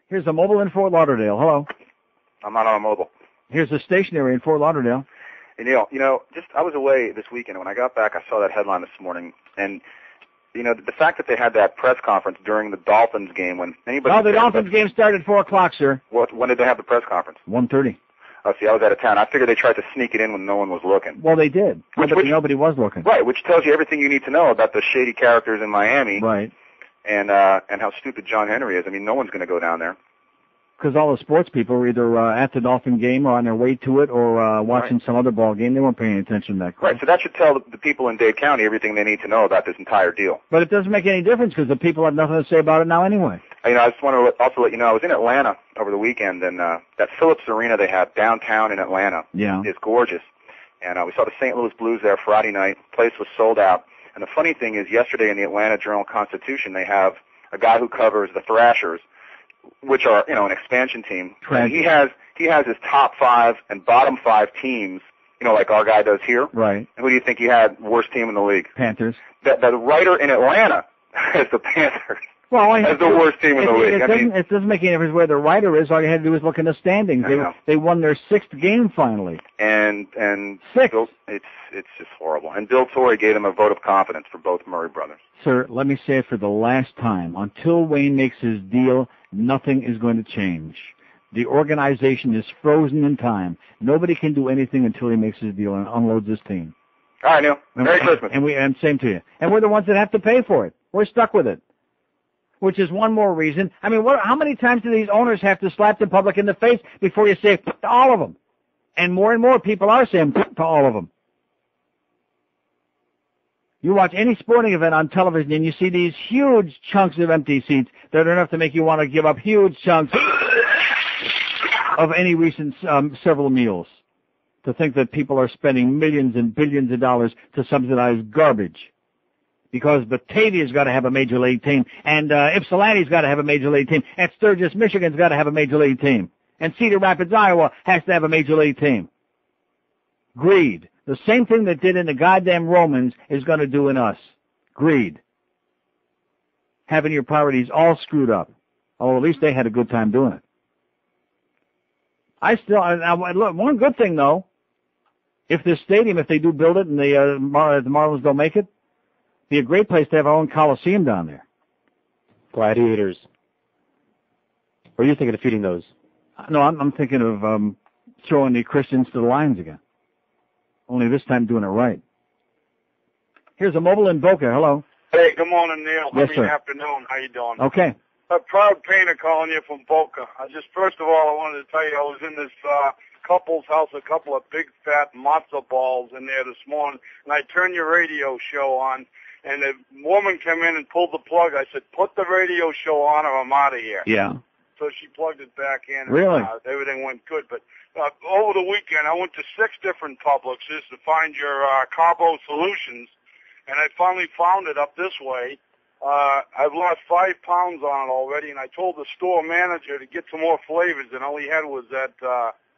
Here's a mobile in Fort Lauderdale. Hello. I'm not on a mobile. Here's a stationary in Fort Lauderdale. Hey, Neil, I was away this weekend, and when I got back, I saw that headline this morning, and the fact that they had that press conference during the Dolphins game when anybody... No, the Dolphins game started at 4 o'clock, sir. When did they have the press conference? 1:30. Oh, see, I was out of town. I figured they tried to sneak it in when no one was looking. Well, they did. Nobody was looking. Right, which tells you everything you need to know about the shady characters in Miami. Right. And how stupid John Henry is. I mean, no one's going to go down there. Because all the sports people were either at the Dolphin game or on their way to it or watching some other ball game. They weren't paying attention to that. Right, so that should tell the people in Dade County everything they need to know about this entire deal. But it doesn't make any difference because the people have nothing to say about it now anyway. I just want to also let you know, I was in Atlanta over the weekend, and that Phillips Arena they have downtown in Atlanta is gorgeous. And we saw the St. Louis Blues there Friday night. Place was sold out. And the funny thing is, yesterday in the Atlanta Journal-Constitution, they have a guy who covers the Thrashers, which are, an expansion team. And he has his top 5 and bottom 5 teams you know, like our guy does here. Right. And who do you think you had worst team in the league? Panthers. The writer in Atlanta has the Panthers. Well, as the worst team in the league. It doesn't make any difference where the writer is. All you had to do was look in the standings. They won their 6th game finally. And Bill, it's just horrible. And Bill Torrey gave them a vote of confidence for both Murray brothers. Sir, let me say it for the last time. Until Wayne makes his deal, nothing is going to change. The organization is frozen in time. Nobody can do anything until he makes his deal and unloads his team. All right, Neil. Merry Christmas. And same to you. And we're the ones that have to pay for it. We're stuck with it. Which is one more reason. I mean, how many times do these owners have to slap the public in the face before you say to all of them? And more people are saying to all of them. You watch any sporting event on television and you see these huge chunks of empty seats that are enough to make you want to give up huge chunks of any recent several meals. To think that people are spending millions and billions of dollars to subsidize garbage. Because Batavia's got to have a major league team, and Ypsilanti's got to have a major league team, and Sturgis, Michigan's got to have a major league team, and Cedar Rapids, Iowa has to have a major league team. Greed. The same thing that did in the goddamn Romans is going to do in us. Greed. Having your priorities all screwed up. Oh, at least they had a good time doing it. Look, one good thing, though, if this stadium, if they do build it and the Marlins don't make it, be a great place to have our own Coliseum down there. Gladiators. Or are you thinking of feeding those? No, I'm thinking of throwing the Christians to the lions again. Only this time doing it right. Here's a mobile in Boca. Hello. Hey, good morning, Neil. Yes, sir. Afternoon. How you doing? Okay. A proud painter calling you from Boca. First of all, I wanted to tell you I was in this couple's house, a couple of big fat matzo balls in there this morning, and I turned your radio show on. And the woman came in and pulled the plug. I said, put the radio show on or I'm out of here. Yeah. So she plugged it back in. Really? And, everything went good. But over the weekend, I went to 6 different Publixes to find your Carbo Solutions, and I finally found it up this way. I've lost 5 pounds on it already, and I told the store manager to get some more flavors, and all he had was that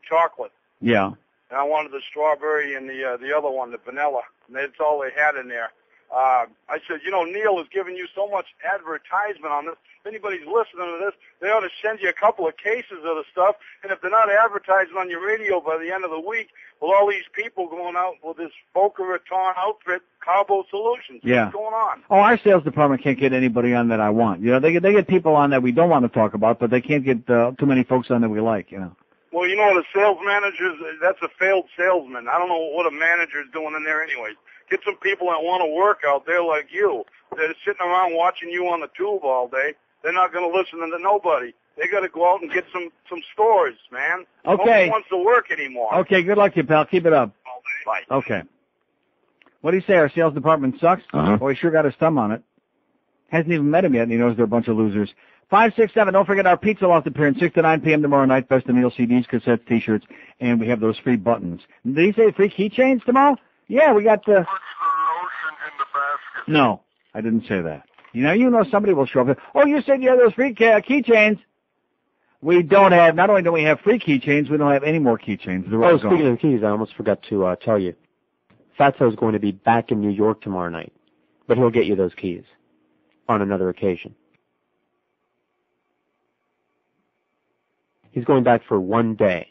chocolate. Yeah. And I wanted the strawberry and the other one, the vanilla. And that's all they had in there. I said, Neil is giving you so much advertisement on this. If anybody's listening to this, they ought to send you a couple of cases of the stuff. And if they're not advertising on your radio by the end of the week, well, all these people going out with this Boca Raton outfit, Carbo Solutions. Yeah. What's going on? Oh, our sales department can't get anybody on that I want. They get people on that we don't want to talk about, but they can't get too many folks on that we like, Well, the sales managers, that's a failed salesman. I don't know what a manager's doing in there anyways. Get some people that want to work out there like you. They're sitting around watching you on the tube all day. They're not going to listen to nobody. They got to go out and get some stores, man. Okay. Nobody wants to work anymore. Okay, good luck to you, pal. Keep it up. Bye. Okay. What do you say? Our sales department sucks? Uh-huh. Well, he sure got his thumb on it. Hasn't even met him yet, and he knows they're a bunch of losers. 567. Don't forget our pizza loft appearance, 6 to 9 p.m. tomorrow night. Best of Neil CDs, cassettes, T-shirts, and we have those free buttons. Did he say free keychains tomorrow? Yeah, we got the... No, I didn't say that. You know somebody will show up. Oh, you said you had those free keychains. We don't have, not only don't we have free keychains, we don't have any more keychains. Speaking of keys, I almost forgot to tell you. Fatso's going to be back in New York tomorrow night, but he'll get you those keys on another occasion. He's going back for one day.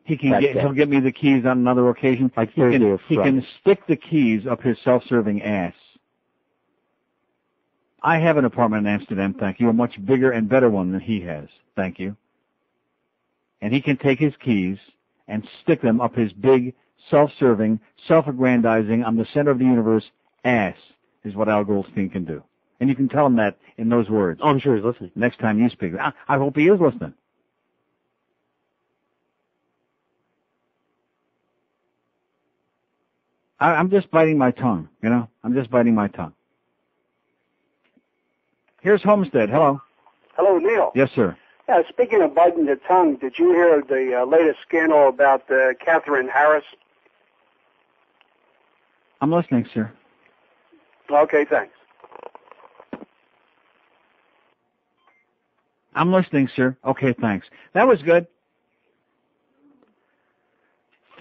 He'll get me the keys on another occasion. Like Thursday or He Friday. can stick the keys up his self-serving ass. I have an apartment in Amsterdam, thank you, a much bigger and better one than he has, thank you. And he can take his keys and stick them up his big, self-serving, self-aggrandizing, I'm the center of the universe ass, is what Al Goldstein can do. And you can tell him that in those words. Oh, I'm sure he's listening. Next time you speak. I hope he is listening. I'm just biting my tongue, I'm just biting my tongue. Here's Homestead. Hello. Hello, Neil. Yes, sir. Yeah, speaking of biting the tongue, did you hear the latest scandal about Catherine Harris? I'm listening, sir. Okay, thanks. I'm listening, sir. Okay, thanks. That was good.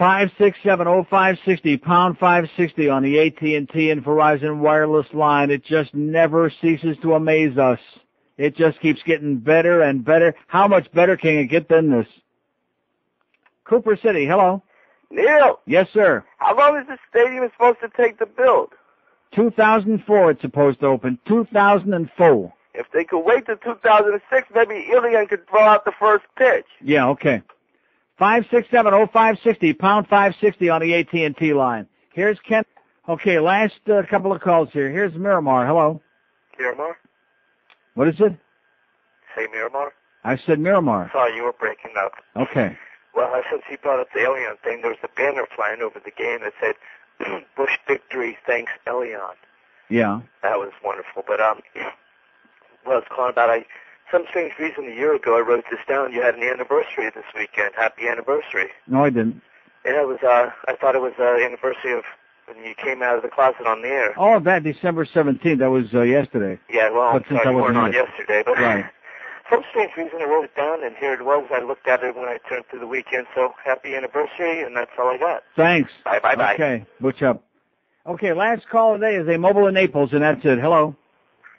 5670560, pound 560 on the AT&T and Verizon wireless line. It just never ceases to amaze us. It just keeps getting better and better. How much better can it get than this? Cooper City, hello. Neil. Yes, sir. How long is the stadium supposed to take to build? 2004 it's supposed to open. 2004. If they could wait till 2006, maybe Ilian could throw out the first pitch. Yeah, okay. 5670560, pound 560 on the AT&T line. Here's Ken. Okay, last couple of calls here. Here's Miramar. Hello. Miramar? What is it? Say Miramar? I said Miramar. Sorry, you were breaking up. Okay. Well, since he brought up the Elion thing, there was a banner flying over the game that said, Bush victory, thanks Elion. Yeah. That was wonderful. But, what I was calling about, some strange reason a year ago I wrote this down. You had an anniversary this weekend. Happy anniversary. No, I didn't. And it was, I thought it was the anniversary of when you came out of the closet on the air. Oh, that December 17th. That was yesterday. Yeah, well, But I'm since sorry, I you weren't wasn't on here. yesterday. But Right. some strange reason I wrote it down, and here it was. I looked at it when I turned through the weekend. So happy anniversary, and that's all I got. Thanks. Bye. Okay, butch up. Okay, last call today is a mobile in Naples, and that's it. Hello.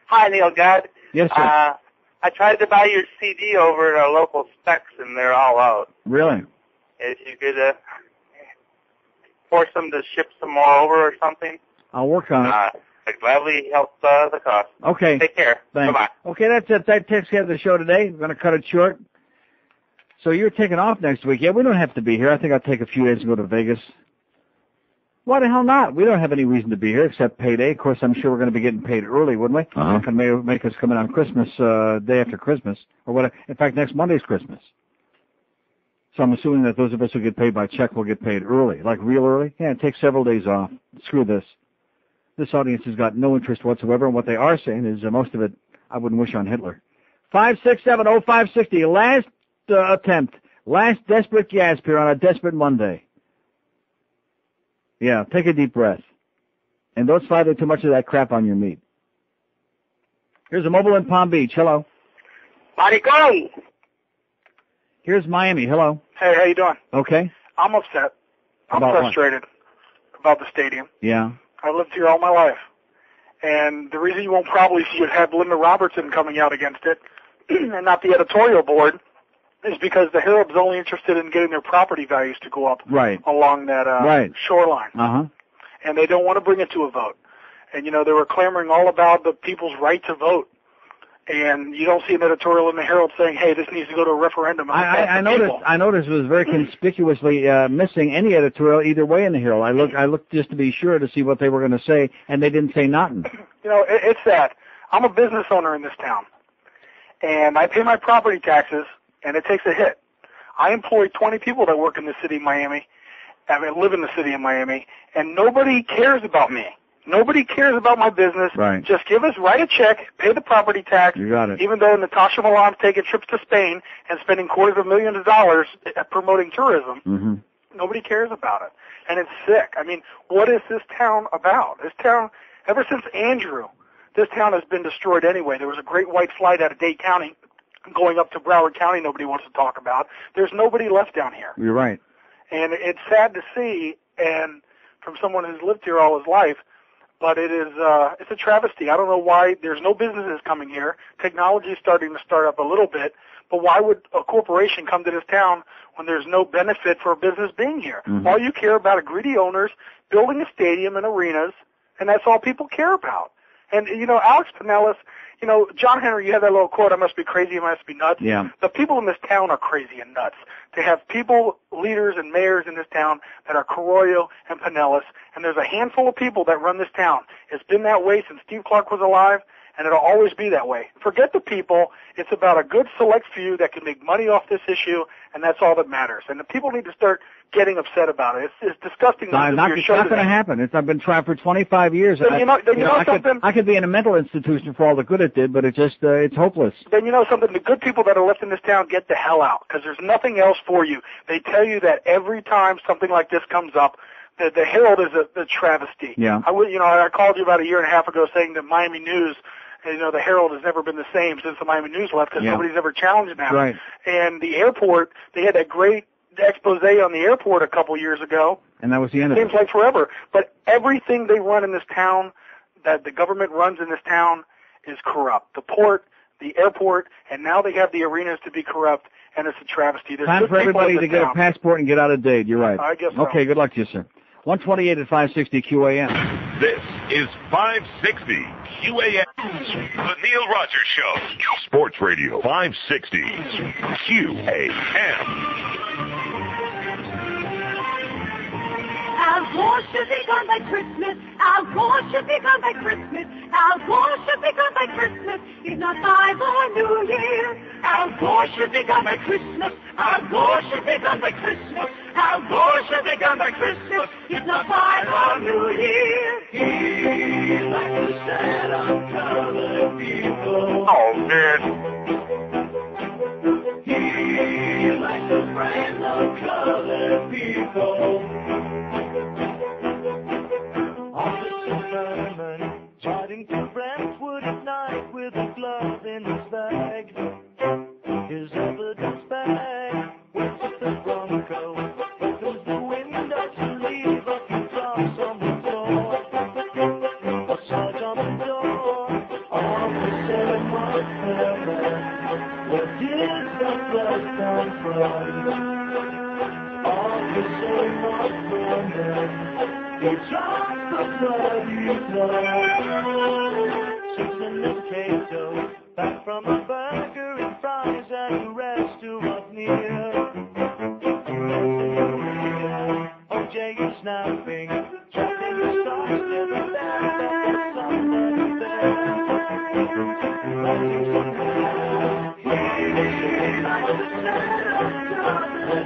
Hi, Neil God. Yes, sir. I tried to buy your CD over at our local Specs, and they're all out. Really? If you could force them to ship some more over or something, I'll work on it. I'd gladly help the cost. Okay. Take care. Thanks. Bye-bye. Okay, that's it. That takes care of the show today. We're going to cut it short. So you're taking off next week. Yeah, we don't have to be here. I think I'll take a few days and go to Vegas. Why the hell not? We don't have any reason to be here except payday. Of course, I'm sure we're going to be getting paid early, wouldn't we? Not going to make us come in on Christmas, day after Christmas, or whatever. In fact, next Monday's Christmas. So I'm assuming that those of us who get paid by check will get paid early, like real early. Yeah, take several days off. Screw this. This audience has got no interest whatsoever, and what they are saying is most of it I wouldn't wish on Hitler. 5670560, last attempt, last desperate gasp here on a desperate Monday. Yeah, take a deep breath. And don't slather too much of that crap on your meat. Here's a mobile in Palm Beach. Hello. Maricón. Here's Miami. Hello. Hey, how you doing? Okay. I'm upset. I'm About what? frustrated about the stadium. Yeah. I lived here all my life. And the reason you won't probably see it have Linda Robertson coming out against it and not the editorial board is because the Herald's only interested in getting their property values to go up along that shoreline. Uh-huh. And they don't want to bring it to a vote. And, you know, they were clamoring all about the people's right to vote. And you don't see an editorial in the Herald saying, hey, this needs to go to a referendum. I noticed it was very conspicuously missing any editorial either way in the Herald. I looked just to be sure to see what they were going to say, and they didn't say nothing. You know, it's sad. I'm a business owner in this town, and I pay my property taxes, and it takes a hit. I employ 20 people that work in the city of Miami, live in the city of Miami, and nobody cares about me. Nobody cares about my business. Right. Just write a check, pay the property tax. You got it. Even though Natasha Milan's taking trips to Spain and spending $250,000 promoting tourism, Mm-hmm. nobody cares about it. And it's sick. I mean, what is this town about? This town, ever since Andrew, this town has been destroyed anyway. There was a great white flight out of Dade County going up to Broward County nobody wants to talk about. There's nobody left down here. You're right. And it's sad to see, and from someone who's lived here all his life, but it's a travesty. I don't know why there's no businesses coming here. Technology is starting to start up a little bit, but why would a corporation come to this town when there's no benefit for a business being here? Mm-hmm. All you care about are greedy owners building a stadium and arenas, and that's all people care about. And, you know, Alex Pinellas, you know, John Henry, you had that little quote, I must be crazy, I must be nuts. Yeah. The people in this town are crazy and nuts. To have people, leaders and mayors in this town that are Carollo and Pinellas, and there's a handful of people that run this town. It's been that way since Steve Clark was alive, and it'll always be that way. Forget the people. It's about a good select few that can make money off this issue, and that's all that matters. And the people need to start getting upset about it. It's disgusting. It's not going to happen. I've been trying for 25 years. I could be in a mental institution for all the good it did, but it's hopeless. Then you know something? The good people that are left in this town, get the hell out, because there's nothing else for you. They tell you that every time something like this comes up, the Herald is a travesty. Yeah. I called you about a year and a half ago saying that Miami News, the Herald has never been the same since the Miami News left because nobody's ever challenged them. Right. And the airport, they had that great the expose on the airport a couple years ago. And that was the end of it. Seems like forever. But everything they run in this town, that the government runs in this town, is corrupt. The port, the airport, and now they have the arenas to be corrupt, and it's a travesty. There's Time good for people everybody in to the get town. a passport and get out of date. You're right. I guess so. Okay, good luck to you, sir. 128 at 560 QAM. This is 560 QAM. The Neil Rogers Show. Sports Radio 560 QAM. Al Gore should be gone by Christmas. Al Gore should be gone by Christmas. Al Gore should be gone by Christmas. If not by the New Year. Al Gore should be gone by Christmas. Al Gore should be gone by Christmas. Al Gore should be gone by Christmas. If not by the New Year. He's like the sad uncolored people. Oh, man. He's like the friend of colored people. Riding through Brentwood at night with a glove in his bag. His evidence bag went with the Bronco. Opens the window to leave a few drops on the floor. A charge on the door. Officer Montgomery, where did the blood come from? Officer Montgomery, he dropped the bloody blood. Susan and Cato, back from a burger and fries at a restaurant near. OJ is snapping, trapping the stars in the back of somebody's bed. Writing somewhere, like the sound of God that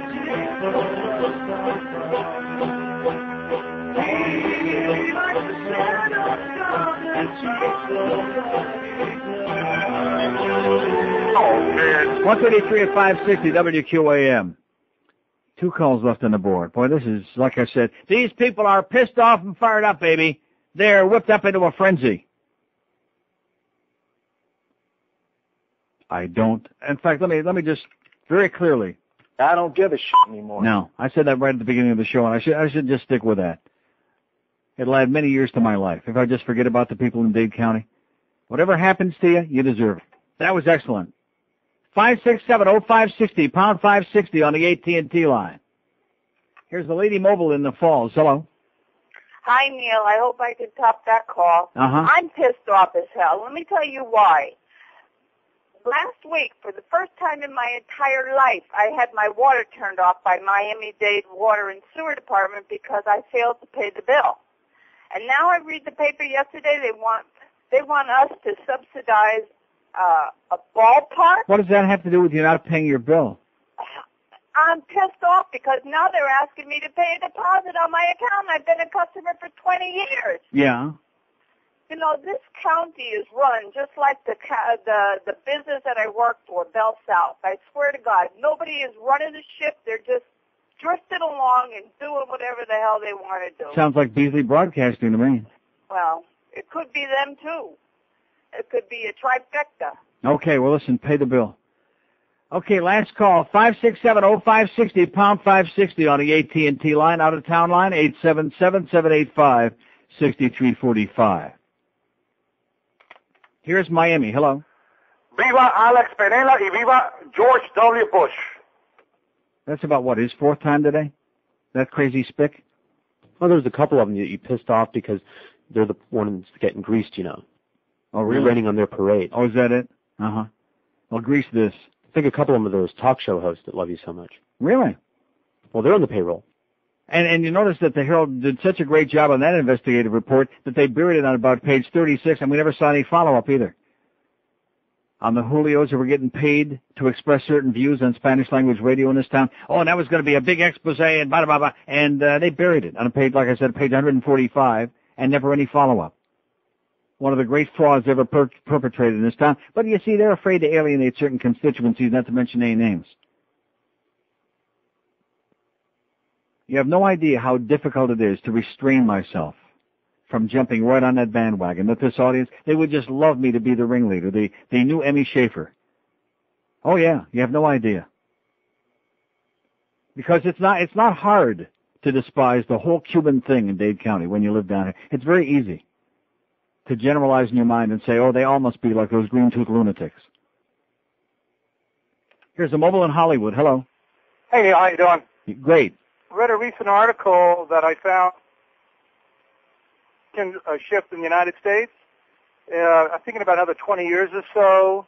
Oh, man. 133 at 560 WQAM. 2 calls left on the board. Boy, this is, like I said, these people are pissed off and fired up, baby. They're whipped up into a frenzy. I don't. In fact, let me just very clearly. I don't give a shit anymore. No, I said that right at the beginning of the show, and I should just stick with that. It'll add many years to my life if I just forget about the people in Dade County. Whatever happens to you, you deserve it. That was excellent. 567-0560, pound 560 on the AT&T line. Here's the Lady Mobile in the Falls. Hello. Hi, Neil. I hope I can top that call. Uh-huh. I'm pissed off as hell. Let me tell you why. Last week, for the first time in my entire life, I had my water turned off by Miami-Dade Water and Sewer Department because I failed to pay the bill. And now I read the paper yesterday. They want us to subsidize a ballpark. What does that have to do with you not paying your bill? I'm pissed off because now they're asking me to pay a deposit on my account. I've been a customer for 20 years. Yeah. You know, this county is run just like the business that I work for, Bell South. I swear to God, nobody is running the ship. They're just drifting along and doing whatever the hell they want to do. Sounds like Beasley Broadcasting to me. Well, it could be them too. It could be a trifecta. Okay, well, listen, pay the bill. Okay, last call, 567-0560, pound 560 on the AT&T line, out-of-town line, 877-785-6345. Here's Miami. Hello. Viva Alex Penela y viva George W. Bush. That's about what, his 4th time today? That crazy spick? Well, there's a couple of them that you pissed off because they're the ones getting greased, you know. Oh, really? You're raining on their parade. Oh, is that it? Uh-huh. Well, grease this. I think a couple of them are those talk show hosts that love you so much. Really? Well, they're on the payroll. And you notice that the Herald did such a great job on that investigative report that they buried it on about page 36, and we never saw any follow-up either. On the Julios who were getting paid to express certain views on Spanish-language radio in this town. Oh, and that was going to be a big expose and blah, blah, blah. And they buried it on a page, like I said, page 145, and never any follow-up. One of the great frauds ever perpetrated in this town. But you see, they're afraid to alienate certain constituencies, not to mention any names. You have no idea how difficult it is to restrain myself from jumping right on that bandwagon. That this audience, they would just love me to be the ringleader, the new Emmy Schaefer. Oh, yeah, you have no idea. Because it's not hard to despise the whole Cuban thing in Dade County when you live down here. It's very easy to generalize in your mind and say, oh, they all must be like those green-toothed lunatics. Here's a mobile in Hollywood. Hello. Hey, Neil, how you doing? Great. I read a recent article that I found a shift in the United States. I'm thinking about another 20 years or so.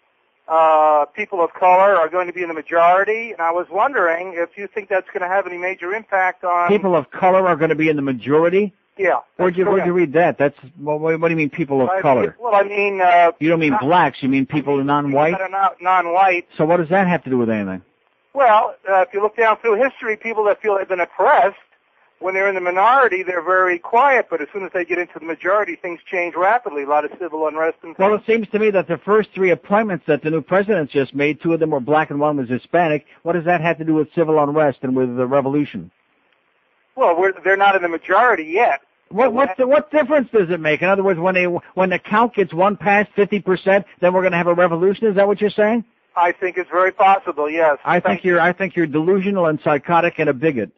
People of color are going to be in the majority, and I was wondering if you think that's going to have any major impact on... People of color are going to be in the majority? Yeah. Where'd you read that? That's what do you mean people of color? Well, I mean... you don't mean blacks, you mean people non-white? That are not non-white. So what does that have to do with anything? Well, if you look down through history, people that feel they've been oppressed, when they're in the minority, they're very quiet, but as soon as they get into the majority, things change rapidly. A lot of civil unrest and things. Well, it seems to me that the first 3 appointments that the new president just made, 2 of them were black and 1 was Hispanic. What does that have to do with civil unrest and with the revolution? Well, they're not in the majority yet. What difference does it make? In other words, when the count gets 1 past 50%, then we're going to have a revolution? Is that what you're saying? I think it's very possible, yes. I think you're delusional and psychotic and a bigot.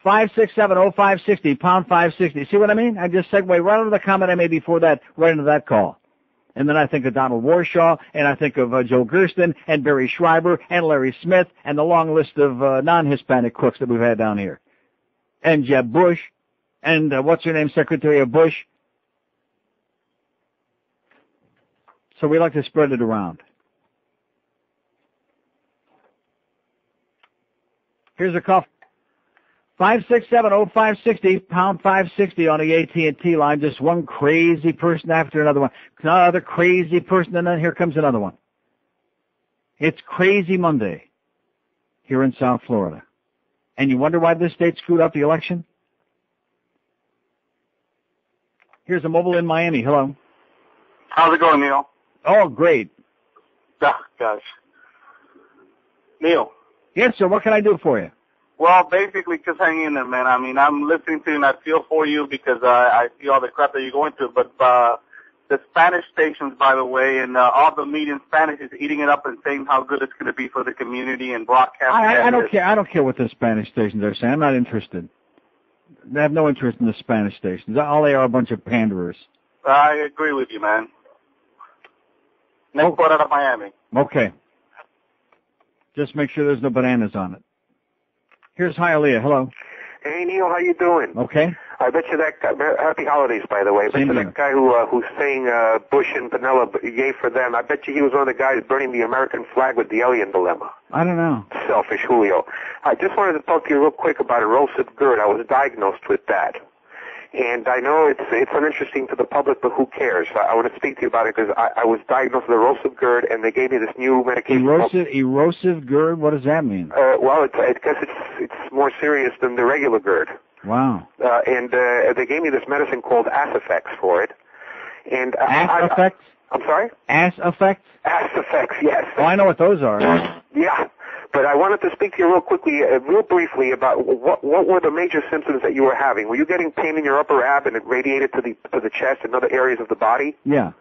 5670560, pound 560. See what I mean? I just segue right into the comment I made before that, right into that call. And then I think of Donald Warshaw, and I think of Joe Gersten, and Barry Schreiber, and Larry Smith, and the long list of non-Hispanic crooks that we've had down here. And Jeb Bush, and what's her name, Secretary of Bush. So we like to spread it around. Here's a call. 5670560, pound 560 on the AT&T line. Just one crazy person after another one. Another crazy person, and then here comes another one. It's Crazy Monday here in South Florida. And you wonder why this state screwed up the election? Here's a mobile in Miami. Hello. How's it going, Neil? Oh, great. Gosh. Neil. Yes, sir. What can I do for you? Well, basically, just hang in there, man. I mean, I'm listening to you, and I feel for you because I see all the crap that you're going through. But the Spanish stations, by the way, and all the media in Spanish is eating it up and saying how good it's going to be for the community and broadcasting. I don't care. I don't care what the Spanish stations are saying. I'm not interested. I have no interest in the Spanish stations. All they are a bunch of panderers. I agree with you, man. Next port out of Miami. Okay. Just make sure there's no bananas on it. Here's Hialeah. Hello. Hey, Neil, how you doing? Okay. I bet you that guy, happy holidays, by the way. I bet you that guy who's saying Bush and Vanilla, yay for them. I bet you he was one of the guys burning the American flag with the alien dilemma. I don't know. Selfish Julio. I just wanted to talk to you real quick about erosive GERD. I was diagnosed with that. And I know it's uninteresting to the public, but who cares? I want to speak to you about it because I was diagnosed with erosive GERD, and they gave me this new medication. Erosive GERD? What does that mean? Well, I guess it's more serious than the regular GERD. Wow. And they gave me this medicine called Asifex for it. And Asifex? I'm sorry? Asifex? Asifex, yes. Oh, I know what those are. Yeah. But I wanted to speak to you real quickly, real briefly about what were the major symptoms that you were having. Were you getting pain in your upper ab and it radiated to the chest and other areas of the body? Yeah.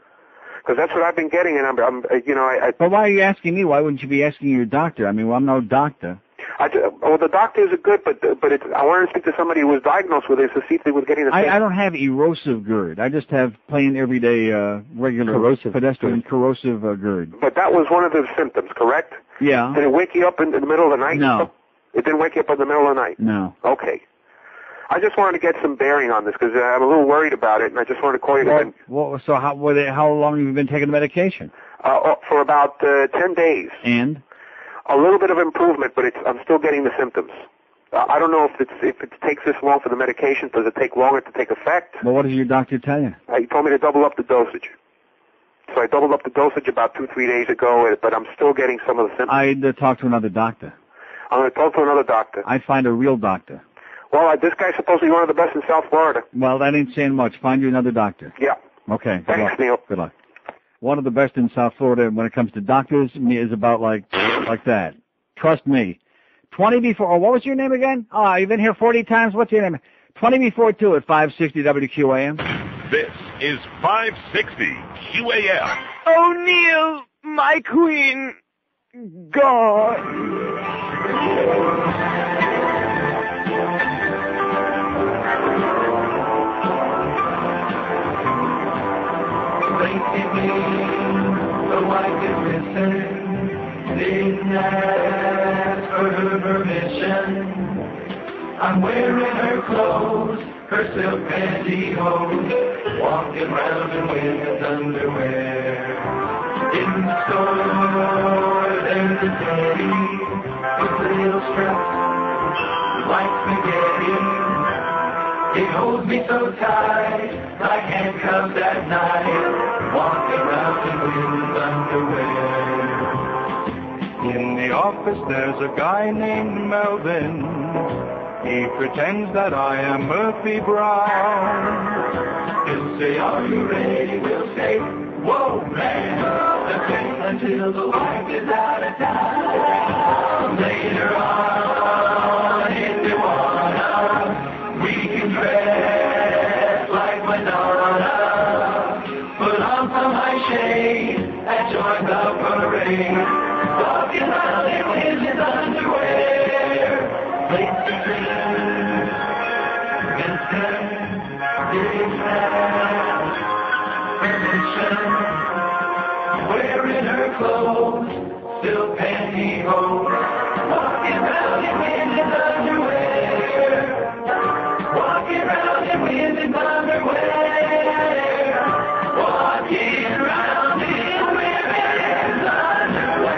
Because that's what I've been getting, and I'm But why are you asking me? Why wouldn't you be asking your doctor? I mean, well, I'm no doctor. Well, the doctors are good, but I wanted to speak to somebody who was diagnosed with it to see if they was getting the same. I don't have erosive GERD. I just have plain, everyday, regular pedestrian corrosive GERD. But that was one of the symptoms, correct? Yeah. Did it wake you up in the middle of the night? No. It didn't wake you up in the middle of the night? No. Okay. I just wanted to get some bearing on this because I'm a little worried about it, and I just wanted to call you. So how long have you been taking the medication? For about 10 days. And? A little bit of improvement, but I'm still getting the symptoms. I don't know if it takes this long for the medication. Does it take longer to take effect? Well, what does your doctor tell you? He told me to double up the dosage. So I doubled up the dosage about 2-3 days ago, but I'm still getting some of the symptoms. I'd talk to another doctor. I'm going to talk to another doctor. I'd find a real doctor. Well, this guy's supposed to be one of the best in South Florida. Well, that ain't saying much. Find you another doctor. Yeah. Okay. Thanks, Neil. Good luck. One of the best in South Florida when it comes to doctors is about like that. Trust me. 20 before, what was your name again? You've been here 40 times. What's your name? 20 before 2 at 560 WQAM. This is 560 QAM. Oh, Neil, my queen, God. Making me the wife is missing. Didn't ask for her permission. I'm wearing her clothes, her silk pantyhose, walking round in women's underwear. In the store, there's a teddy with little straps like spaghetti. It holds me so tight, like handcuffs at night, walking around in women's underwear. In the office there's a guy named Melvin. He pretends that I am Murphy Brown. He'll say, are you ready? We'll say, whoa, man. The thing until the wife is out of town. Later on, if you wanna, we can dress like Madonna. Put on some high shade and join the parade. Walking around in women's underwear. Wearing her clothes, still pantyhose, walking around in women's underwear, walking around in women's underwear, walking around in women's underwear.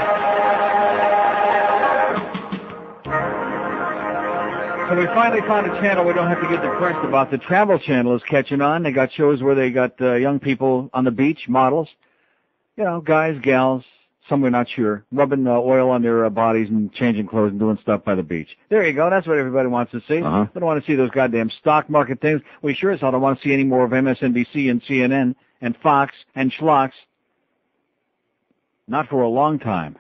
So we finally found a channel we don't have to get depressed about. The Travel Channel is catching on. They got shows where they got young people on the beach, models, you know, guys, gals, some we're not sure, rubbing oil on their bodies and changing clothes and doing stuff by the beach. There you go. That's what everybody wants to see. They don't want to see those goddamn stock market things. We sure as hell don't want to see any more of MSNBC and CNN and Fox and Schlocks. Not for a long time.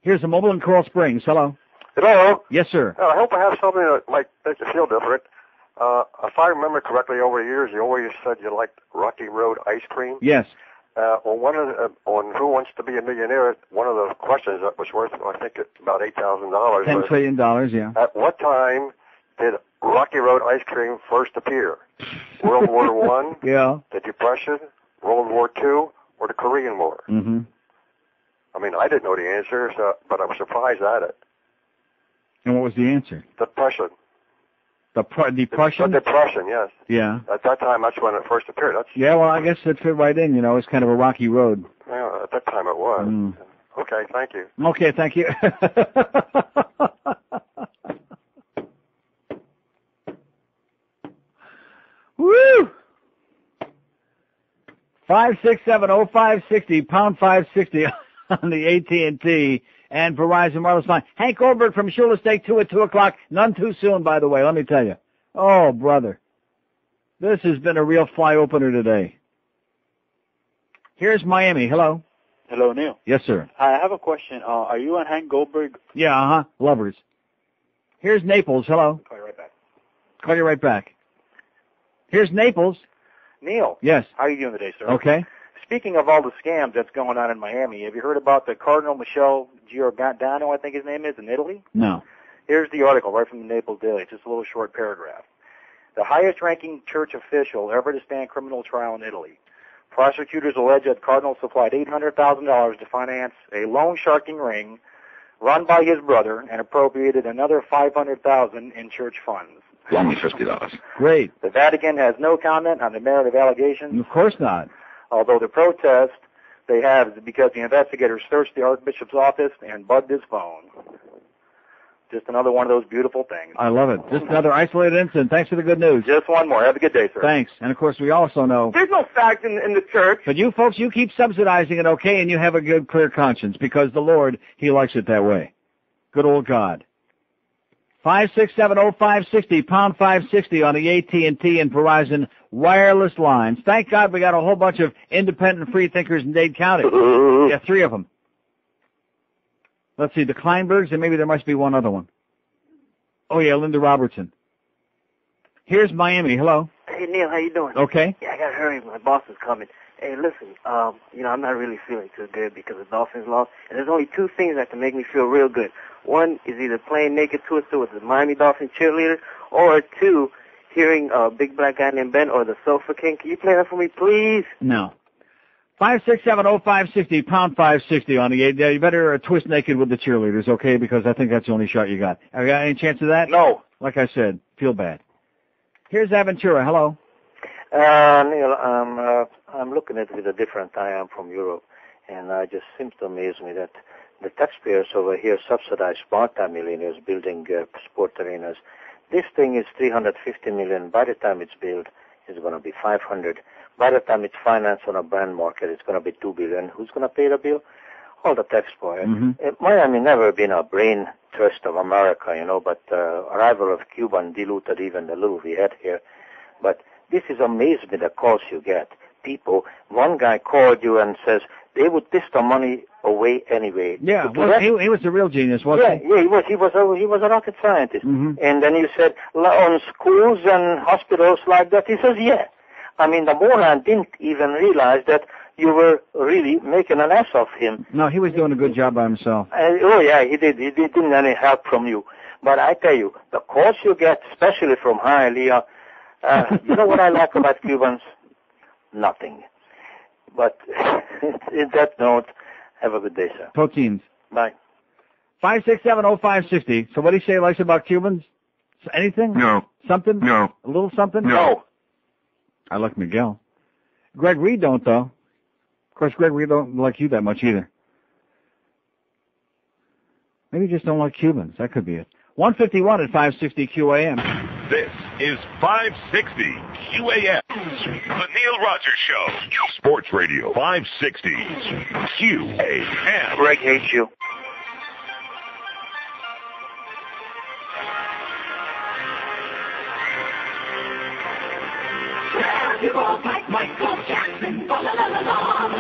Here's a mobile in Coral Springs. Hello. Hello? Yes, sir. I hope I have something that might make you feel different. If I remember correctly, over the years, you always said you liked Rocky Road ice cream. Yes. On Who Wants to Be a Millionaire, one of the questions that was worth, I think, about $8,000. $10 trillion, yeah. At what time did Rocky Road ice cream first appear? World War I, yeah. the Depression, World War II, or the Korean War? Mm-hmm. I mean, I didn't know the answer, but I was surprised at it. And what was the answer? Depression. Depression? The Depression, yes. Yeah. At that time, that's when it first appeared. Yeah, well, I guess it fit right in, you know. It's kind of a rocky road. Yeah, at that time it was. Mm. Okay, thank you. Okay, thank you. Woo! 567-0560, pound 560 on the AT&T and Verizon wireless line. Hank Goldberg from Shula Steak 2 at 2 o'clock. None too soon, by the way, let me tell you. Oh, brother. This has been a real fly opener today. Here's Miami. Hello. Hello, Neil. Yes, sir. I have a question. Are you and Hank Goldberg? Yeah, lovers. Here's Naples. Hello. Call you right back. Call you right back. Here's Naples. Neil. Yes. How are you doing today, sir? Okay. Speaking of all the scams that's going on in Miami, have you heard about the Cardinal Michele Giordano, I think his name is, in Italy? No. Here's the article right from the Naples Daily. It's just a little short paragraph. The highest-ranking church official ever to stand criminal trial in Italy. Prosecutors allege that Cardinal supplied $800,000 to finance a loan-sharking ring run by his brother and appropriated another $500,000 in church funds. Loan me $50. Great. The Vatican has no comment on the merit of allegations. Of course not. Although the protest they have is because the investigators searched the Archbishop's office and bugged his phone. Just another one of those beautiful things. I love it. Just another isolated incident. Thanks for the good news. Just one more. Have a good day, sir. Thanks. And, of course, we also know... There's no fact in the church. But you folks, you keep subsidizing it, okay, and you have a good, clear conscience because the Lord, He likes it that way. Good old God. 567-0560, pound 560 on the AT&T and Verizon wireless lines. Thank God we got a whole bunch of independent free thinkers in Dade County. Yeah, 3 of them. Let's see, the Kleinbergs, and maybe there must be one other one. Oh, yeah, Linda Robertson. Here's Miami. Hello. Hey, Neil, how you doing? Okay. Yeah, I got to hurry. My boss is coming. Hey, listen, I'm not really feeling too good because the Dolphins lost, and there's only 2 things that can make me feel real good. One is either playing Naked Twister with the Miami Dolphins cheerleader, or 2, hearing a big black guy named Ben or the Sofa King. Can you play that for me, please? No. 5670560, pound 560 on the 8. You better twist naked with the cheerleaders, okay? Because I think that's the only shot you got. Have you got any chance of that? No. Like I said, feel bad. Here's Aventura. Hello. Neil, I'm looking at it with a different eye. I'm from Europe, and it just seems to amaze me that the taxpayers over here subsidize multi-millionaires building sport arenas. This thing is $350 million. By the time it's built, it's going to be $500. By the time it's financed on a brand market, it's going to be $2 billion. Who's going to pay the bill? All the taxpayers. Miami never been a brain trust of America, but arrival of Cuban diluted even the little we had here. But this is amazing, the calls you get. People, one guy called you and says they would piss the money away anyway. Yeah, well, he was a real genius, wasn't he? Yeah, he was a rocket scientist. And then you said, on schools and hospitals like that, he says, yeah. I mean, the moron didn't even realize that you were really making an ass of him. No, he was doing a good job by himself. Oh, yeah, he did. He didn't have any help from you. But I tell you, the calls you get, especially from Hialeah, you know what I like about Cubans? Nothing. But in that note, have a good day, sir. Proteins. Bye. 5670560. So what do you say he likes about Cubans? Anything? No. Something? No. A little something? No. I like Miguel. Greg Reed don't, though. Of course, Greg Reed don't like you that much either. Maybe you just don't like Cubans. That could be it. 151 at 560 QAM. This is 560 QAM. The Neil Rogers Show. Sports Radio 560 QAM. Greg hates you. Like Michael Jackson, la la la la la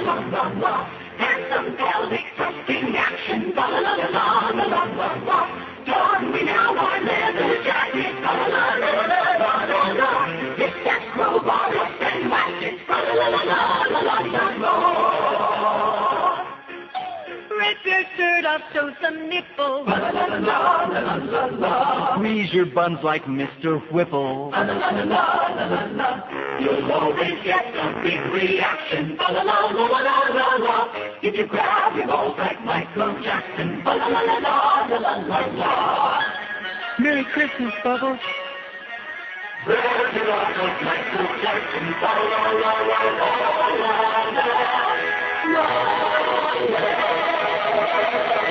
la la la. Handsome pelvic thrusting action, la la la la la la la la. Don we now our leather jackets, la la la la la la la. Hit that crowbar up and whack it, la la la la la la la la. Rip your shirt up, show some nipples, la la la la la la la. Squeeze your buns like Mr. Whipple, la la la la la la la. You'll always get a big reaction, la la la la la la la. If you grab your balls like Michael Jackson, la la la la la la la la. Merry Christmas, Bubbles. Grab your balls like Michael Jackson, la la la la la la la.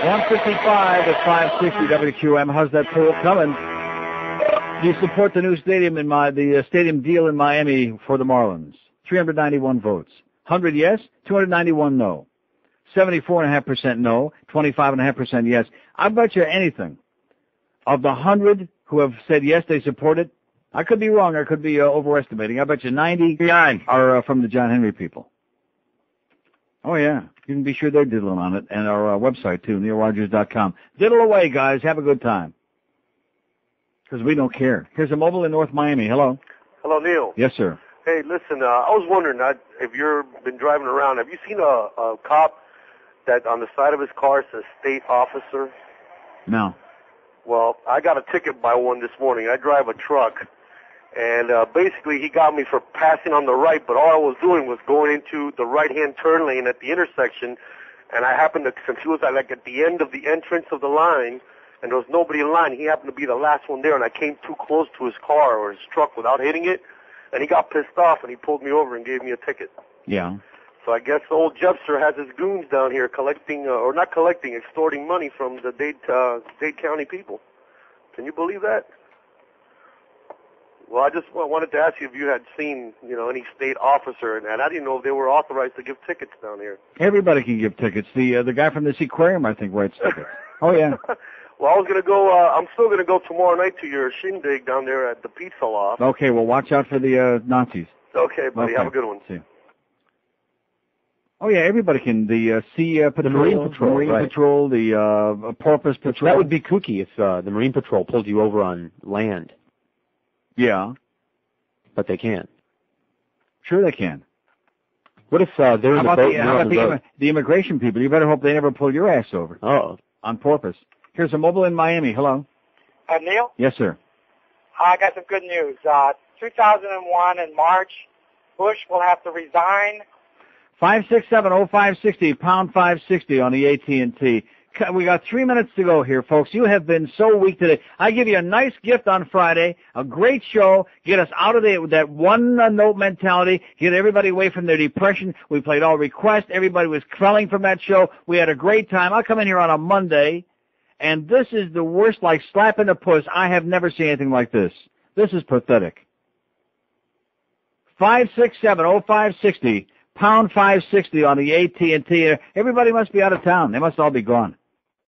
155 at 560 WQM. How's that poll coming? Do you support the new stadium the stadium deal in Miami for the Marlins? 391 votes. 100 yes, 291 no. 74.5% no, 25.5% yes. I bet you anything. Of the 100 who have said yes, they support it, I could be wrong, I could be overestimating. I bet you 99 are from the John Henry people. Oh, yeah. You can be sure they're diddling on it. And our website, too, neilrogers.com. Diddle away, guys. Have a good time. Because we don't care. Here's a mobile in North Miami. Hello. Hello, Neil. Yes, sir. Hey, listen, I was wondering if you've been driving around, have you seen a cop that on the side of his car says state officer? No. Well, I got a ticket by one this morning. I drive a truck, and basically he got me for passing on the right, but all I was doing was going into the right-hand turn lane at the intersection, and I happened to, since he was at the end of the entrance of the line, and there was nobody in line, he happened to be the last one there, and I came too close to his car or his truck without hitting it, and he got pissed off, and he pulled me over and gave me a ticket. Yeah. So I guess old Jebster has his goons down here collecting, or not collecting, extorting money from the Dade County people. Can you believe that? Well, I just wanted to ask you if you had seen, any state officer, and I didn't know if they were authorized to give tickets down here. Everybody can give tickets. The guy from this aquarium, I think, writes tickets. Oh, yeah. Well, I was going to go, I'm still going to go tomorrow night to your shindig down there at the Pizza Loft. Okay, well, watch out for the Nazis. Okay, buddy. Okay. Have a good one. See you. Oh, yeah, everybody can. The Sea Patrol. The Marine Patrol. Marine Patrol, the Porpoise Patrol. That would be kooky if the Marine Patrol pulled you over on land. Yeah. But they can. Sure they can. What if they're in the boat? How about the immigration people? You better hope they never pull your ass over. Oh. On Porpoise. Here's a mobile in Miami. Hello. Neil? Yes, sir. I got some good news. 2001 in March, Bush will have to resign. 567-0560, pound 560 on the AT&T. We got 3 minutes to go here, folks. You have been so weak today. I give you a nice gift on Friday, a great show, get us out of that one-note mentality, get everybody away from their depression. We played all requests. Everybody was quelling from that show. We had a great time. I'll come in here on a Monday, and this is the worst, like slapping a puss. I have never seen anything like this. This is pathetic. 567-0560, pound 560 on the AT&T. Everybody must be out of town. They must all be gone.